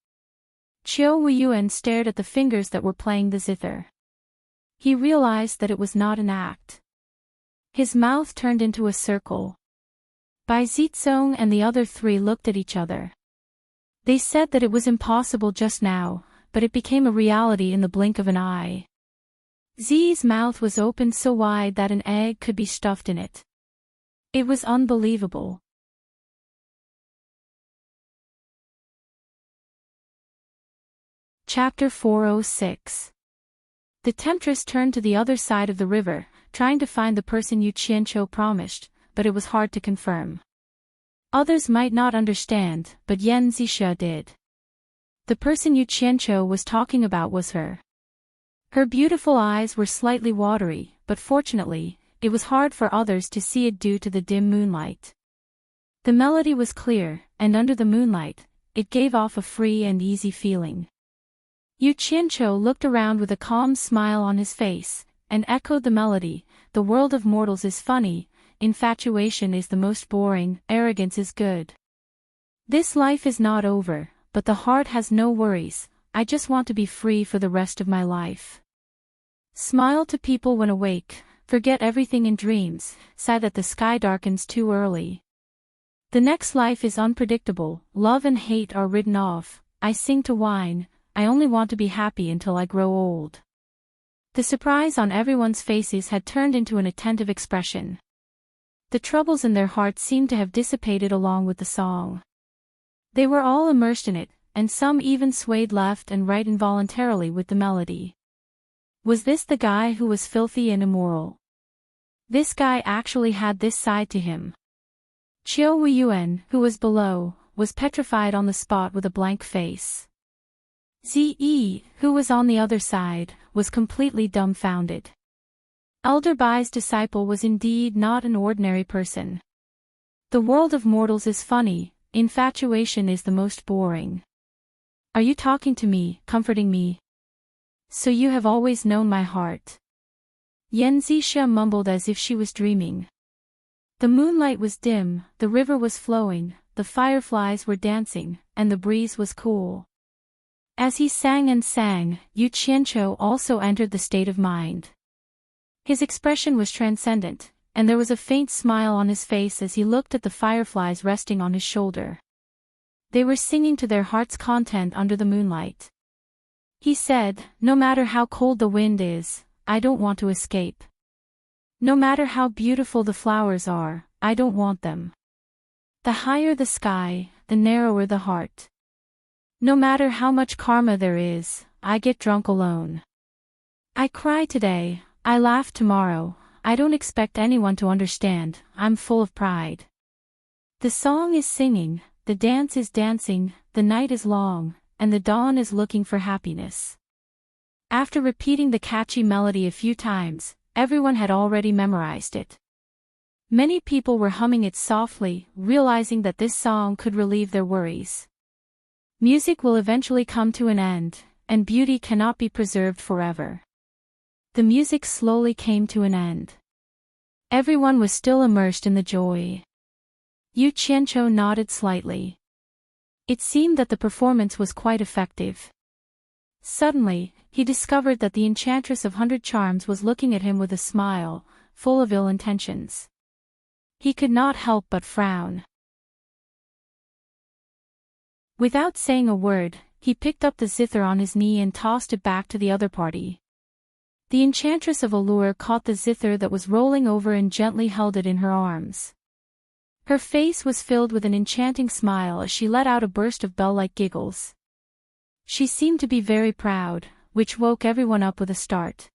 Speaker 1: Qiu Wuyuan stared at the fingers that were playing the zither. He realized that it was not an act. His mouth turned into a circle. Bai Zizong and the other three looked at each other. They said that it was impossible just now, but it became a reality in the blink of an eye. Zi's mouth was opened so wide that an egg could be stuffed in it. It was unbelievable. Chapter 406. The temptress turned to the other side of the river, trying to find the person Yu Qianqiu promised, but it was hard to confirm. Others might not understand, but Yan Zixia did. The person Yu Qianqiu was talking about was her. Her beautiful eyes were slightly watery, but fortunately, it was hard for others to see it due to the dim moonlight. The melody was clear, and under the moonlight, it gave off a free and easy feeling. Yu Qianqiu looked around with a calm smile on his face, and echoed the melody, "The world of mortals is funny, infatuation is the most boring, arrogance is good. This life is not over, but the heart has no worries, I just want to be free for the rest of my life. Smile to people when awake, forget everything in dreams, sigh that the sky darkens too early. The next life is unpredictable, love and hate are written off, I sing to wine, I only want to be happy until I grow old." The surprise on everyone's faces had turned into an attentive expression. The troubles in their hearts seemed to have dissipated along with the song. They were all immersed in it, and some even swayed left and right involuntarily with the melody. Was this the guy who was filthy and immoral? This guy actually had this side to him. Chiu Weiyuan, who was below, was petrified on the spot with a blank face. Zi, who was on the other side, was completely dumbfounded. Elder Bai's disciple was indeed not an ordinary person. The world of mortals is funny, infatuation is the most boring. Are you talking to me, comforting me? So you have always known my heart. Yan Zixia mumbled as if she was dreaming. The moonlight was dim, the river was flowing, the fireflies were dancing, and the breeze was cool. As he sang and sang, Yu Qianqiu also entered the state of mind. His expression was transcendent, and there was a faint smile on his face as he looked at the fireflies resting on his shoulder. They were singing to their heart's content under the moonlight. He said, "No matter how cold the wind is, I don't want to escape. No matter how beautiful the flowers are, I don't want them. The higher the sky, the narrower the heart. No matter how much karma there is, I get drunk alone. I cry today, I laugh tomorrow, I don't expect anyone to understand, I'm full of pride. The song is singing, the dance is dancing, the night is long, and the dawn is looking for happiness." After repeating the catchy melody a few times, everyone had already memorized it. Many people were humming it softly, realizing that this song could relieve their worries. Music will eventually come to an end, and beauty cannot be preserved forever. The music slowly came to an end. Everyone was still immersed in the joy. Yu Qianqiu nodded slightly. It seemed that the performance was quite effective. Suddenly, he discovered that the Enchantress of 100 Charms was looking at him with a smile, full of ill intentions. He could not help but frown. Without saying a word, he picked up the zither on his knee and tossed it back to the other party. The Enchantress of Allure caught the zither that was rolling over and gently held it in her arms. Her face was filled with an enchanting smile as she let out a burst of bell-like giggles. She seemed to be very proud, which woke everyone up with a start.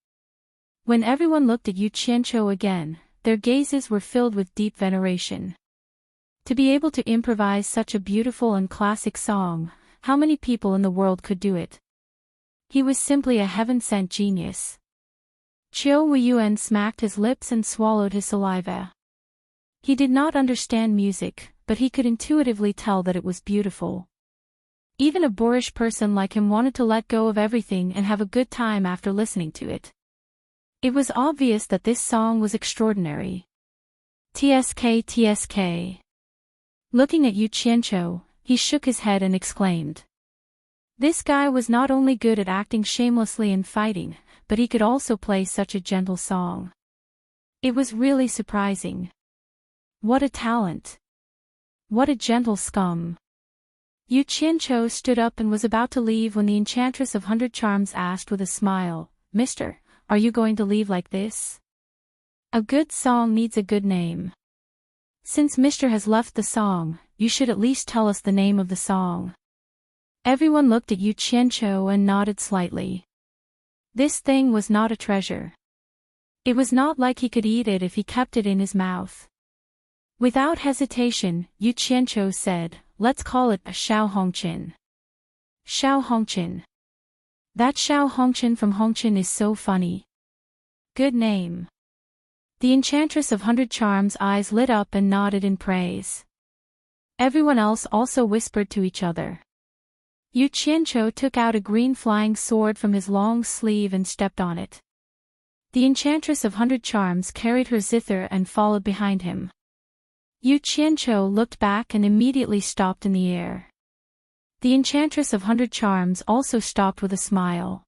Speaker 1: When everyone looked at Yu Qianqiu again, their gazes were filled with deep veneration. To be able to improvise such a beautiful and classic song, how many people in the world could do it? He was simply a heaven-sent genius. Chiu Weiyuan smacked his lips and swallowed his saliva. He did not understand music, but he could intuitively tell that it was beautiful. Even a boorish person like him wanted to let go of everything and have a good time after listening to it. It was obvious that this song was extraordinary. TSK TSK. Looking at Yu Qianqiu, he shook his head and exclaimed. This guy was not only good at acting shamelessly and fighting, but he could also play such a gentle song. It was really surprising. What a talent! What a gentle Scum! Yu Qianqiu stood up and was about to leave when the Enchantress of 100 Charms asked with a smile, "Mister, are you going to leave like this? A good song needs a good name. Since Mister has left the song, you should at least tell us the name of the song." Everyone looked at Yu Qianqiu and nodded slightly. This thing was not a treasure. It was not like he could eat it if he kept it in his mouth. Without hesitation, Yu Qianqiu said, "Let's call it a Xiao Hongqin." Xiao Hongqin. That Xiao Hongqin from Hongqin is so funny. Good name. The Enchantress of 100 Charms' eyes lit up and nodded in praise. Everyone else also whispered to each other. Yu Qianqiu took out a green flying sword from his long sleeve and stepped on it. The Enchantress of 100 Charms carried her zither and followed behind him. Yu Qianqiu looked back and immediately stopped in the air. The Enchantress of 100 Charms also stopped with a smile.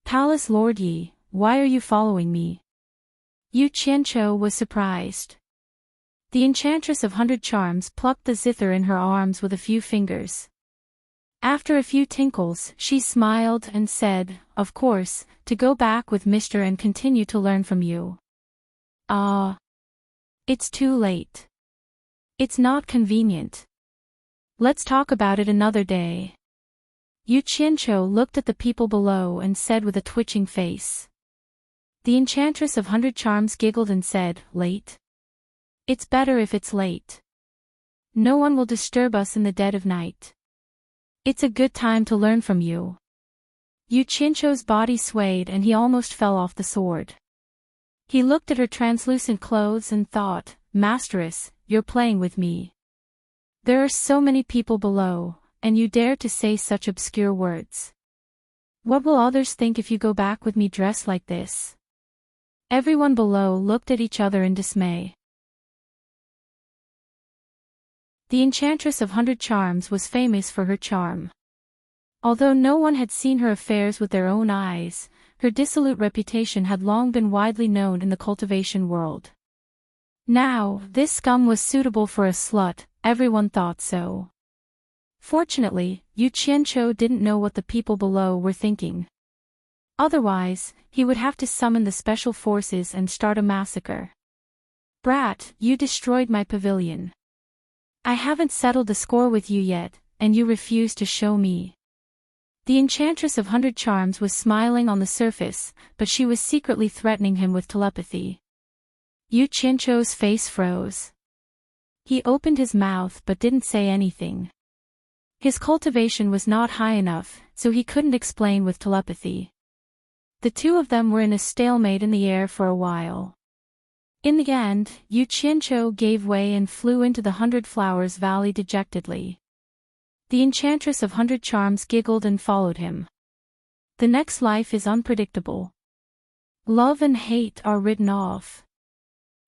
Speaker 1: "Palace Lord Yi, why are you following me?" Yu Qianqiu was surprised. The Enchantress of 100 Charms plucked the zither in her arms with a few fingers. After a few tinkles, she smiled and said, "Of course, to go back with Mr. and continue to learn from you." "Ah." It's too late. It's not convenient. Let's talk about it another day. Yu Qianqiu looked at the people below and said with a twitching face. The Enchantress of 100 Charms giggled and said, "Late? It's better if it's late. No one will disturb us in the dead of night. It's a good time to learn from you." Yu Qianqiu's body swayed and he almost fell off the sword. He looked at her translucent clothes and thought, "Masteress, you're playing with me. There are so many people below, and you dare to say such obscure words. What will others think if you go back with me dressed like this?" Everyone below looked at each other in dismay. The Enchantress of 100 Charms was famous for her charm. Although no one had seen her affairs with their own eyes, her dissolute reputation had long been widely known in the cultivation world. Now, this Scum was suitable for a slut, everyone thought so. Fortunately, Yu Qianqiu didn't know what the people below were thinking. Otherwise, he would have to summon the special forces and start a massacre. "Brat, you destroyed my pavilion. I haven't settled the score with you yet, and you refuse to show me." The Enchantress of 100 Charms was smiling on the surface, but she was secretly threatening him with telepathy. Yu Qianqiu's face froze. He opened his mouth but didn't say anything. His cultivation was not high enough, so he couldn't explain with telepathy. The two of them were in a stalemate in the air for a while. In the end, Yu Qianqiu gave way and flew into the 100 Flowers Valley dejectedly. The Enchantress of 100 Charms giggled and followed him. The next life is unpredictable. Love and hate are written off.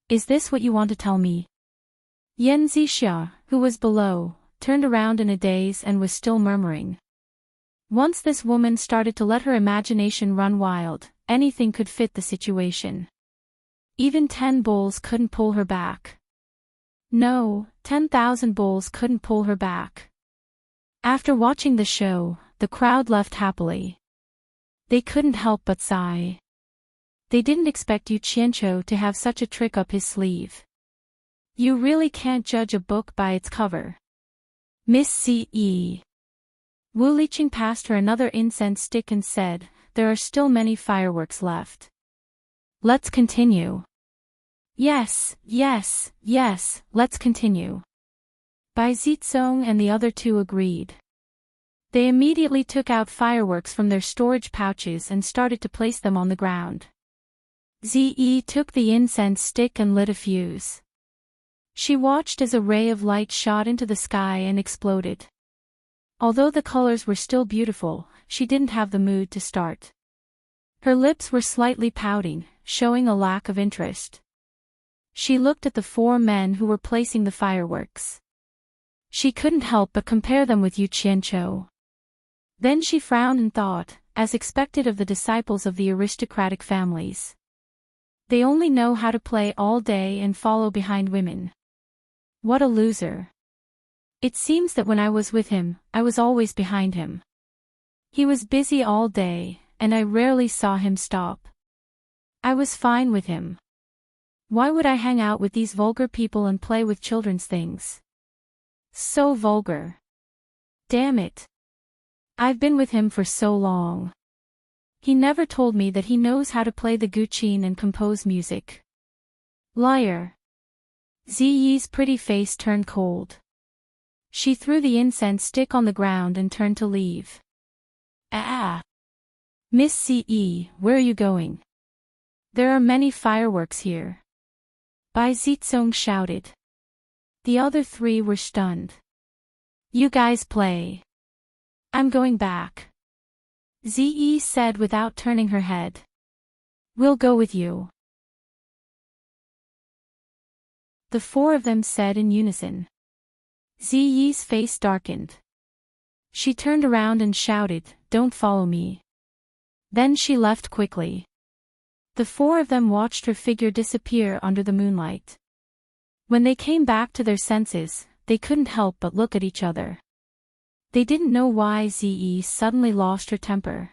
Speaker 1: Is this what you want to tell me? Yan Zixia, who was below, turned around in a daze and was still murmuring. Once this woman started to let her imagination run wild, anything could fit the situation. Even 10 bulls couldn't pull her back. No, 10,000 bulls couldn't pull her back. After watching the show, the crowd left happily. They couldn't help but sigh. They didn't expect Yu Qianqiu to have such a trick up his sleeve. You really can't judge a book by its cover. Miss C.E. Wu Liqing passed her another incense stick and said, "There are still many fireworks left. Let's continue." Yes, let's continue. Bai Zizong and the other two agreed. They immediately took out fireworks from their storage pouches and started to place them on the ground. Zi took the incense stick and lit a fuse. She watched as a ray of light shot into the sky and exploded. Although the colors were still beautiful, she didn't have the mood to start. Her lips were slightly pouting, showing a lack of interest. She looked at the 4 men who were placing the fireworks. She couldn't help but compare them with Yu Qianqiu. Then she frowned and thought, as expected of the disciples of the aristocratic families. They only know how to play all day and follow behind women. What a loser. It seems that when I was with him, I was always behind him. He was busy all day, and I rarely saw him stop. I was fine with him. Why would I hang out with these vulgar people and play with children's things? So vulgar. Damn it. I've been with him for so long. He never told me that he knows how to play the guqin and compose music. Liar. Ziyi's pretty face turned cold. She threw the incense stick on the ground and turned to leave. Ah! Miss Ce, where are you going? There are many fireworks here. Bai Zizong shouted. The other 3 were stunned. You guys play. I'm going back. Zi said without turning her head. We'll go with you. The 4 of them said in unison. Ziyi's face darkened. She turned around and shouted, "Don't follow me." Then she left quickly. The 4 of them watched her figure disappear under the moonlight. When they came back to their senses, they couldn't help but look at each other. They didn't know why Zi suddenly lost her temper.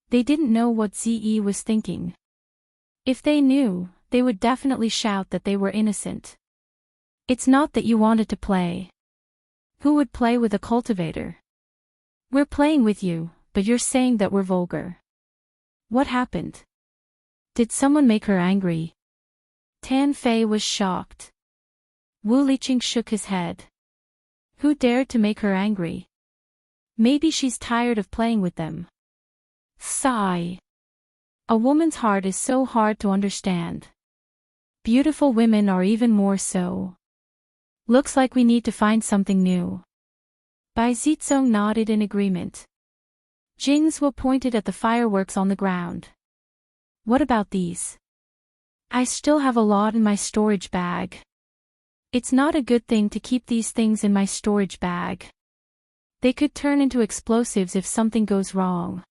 Speaker 1: They didn't know what Zi was thinking. If they knew, they would definitely shout that they were innocent. It's not that you wanted to play. Who would play with a cultivator? We're playing with you, but you're saying that we're vulgar. What happened? Did someone make her angry? Tan Fei was shocked. Wu Liqing shook his head. Who dared to make her angry? Maybe she's tired of playing with them. Sigh. A woman's heart is so hard to understand. Beautiful women are even more so. Looks like we need to find something new. Bai Zizong nodded in agreement. Jing Zhuo pointed at the fireworks on the ground. What about these? I still have a lot in my storage bag. It's not a good thing to keep these things in my storage bag. They could turn into explosives if something goes wrong.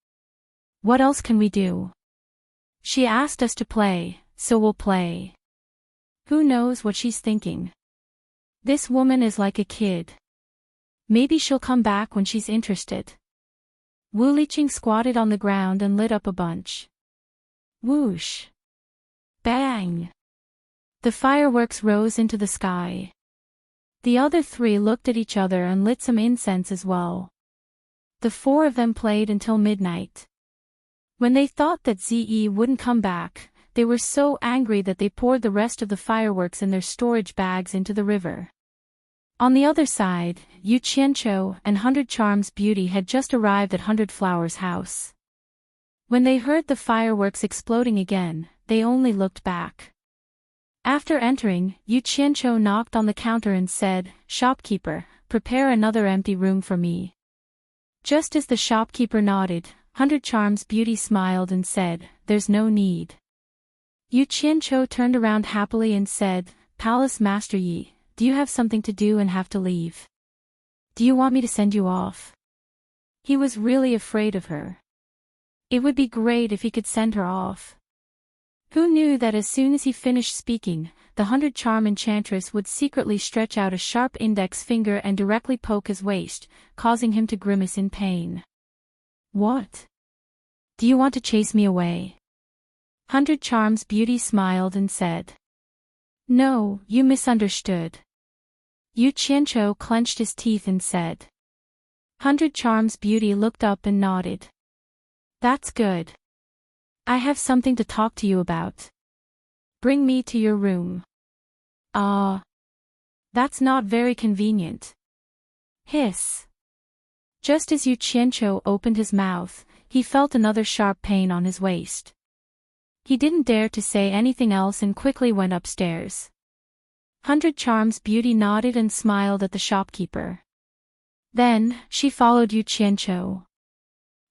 Speaker 1: What else can we do? She asked us to play, so we'll play. Who knows what she's thinking? This woman is like a kid. Maybe she'll come back when she's interested. Wu Liqing squatted on the ground and lit up a bunch. Whoosh. Bang. The fireworks rose into the sky. The other three looked at each other and lit some incense as well. The four of them played until midnight. When they thought that Ze wouldn't come back, they were so angry that they poured the rest of the fireworks in their storage bags into the river. On the other side, Yu Qianqiu and 100 Charms Beauty had just arrived at 100 Flowers' house. When they heard the fireworks exploding again, they only looked back. After entering, Yu Qianqiu knocked on the counter and said, "Shopkeeper, prepare another empty room for me." Just as the shopkeeper nodded, 100 Charms Beauty smiled and said, "There's no need." Yu Qianqiu turned around happily and said, "Palace Master Yi, do you have something to do and have to leave? Do you want me to send you off?" He was really afraid of her. It would be great if he could send her off. Who knew that as soon as he finished speaking, the 100 Charm Enchantress would secretly stretch out a sharp index finger and directly poke his waist, causing him to grimace in pain. What? Do you want to chase me away? 100 Charms Beauty smiled and said. No, you misunderstood. Yu Qianqiu clenched his teeth and said. 100 Charms Beauty looked up and nodded. That's good. I have something to talk to you about. Bring me to your room. That's not very convenient. Hiss. Just as Yu Qianqiu opened his mouth, he felt another sharp pain on his waist. He didn't dare to say anything else and quickly went upstairs. 100 Charms Beauty nodded and smiled at the shopkeeper. Then, she followed Yu Qianqiu.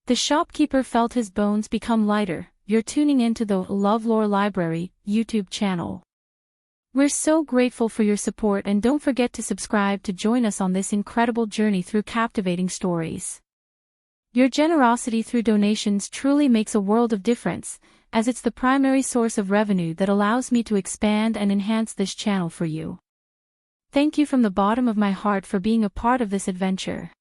Speaker 1: The shopkeeper felt his bones become lighter. You're tuning into the LoveLore Library YouTube channel. We're so grateful for your support and don't forget to subscribe to join us on this incredible journey through captivating stories. Your generosity through donations truly makes a world of difference, as it's the primary source of revenue that allows me to expand and enhance this channel for you. Thank you from the bottom of my heart for being a part of this adventure.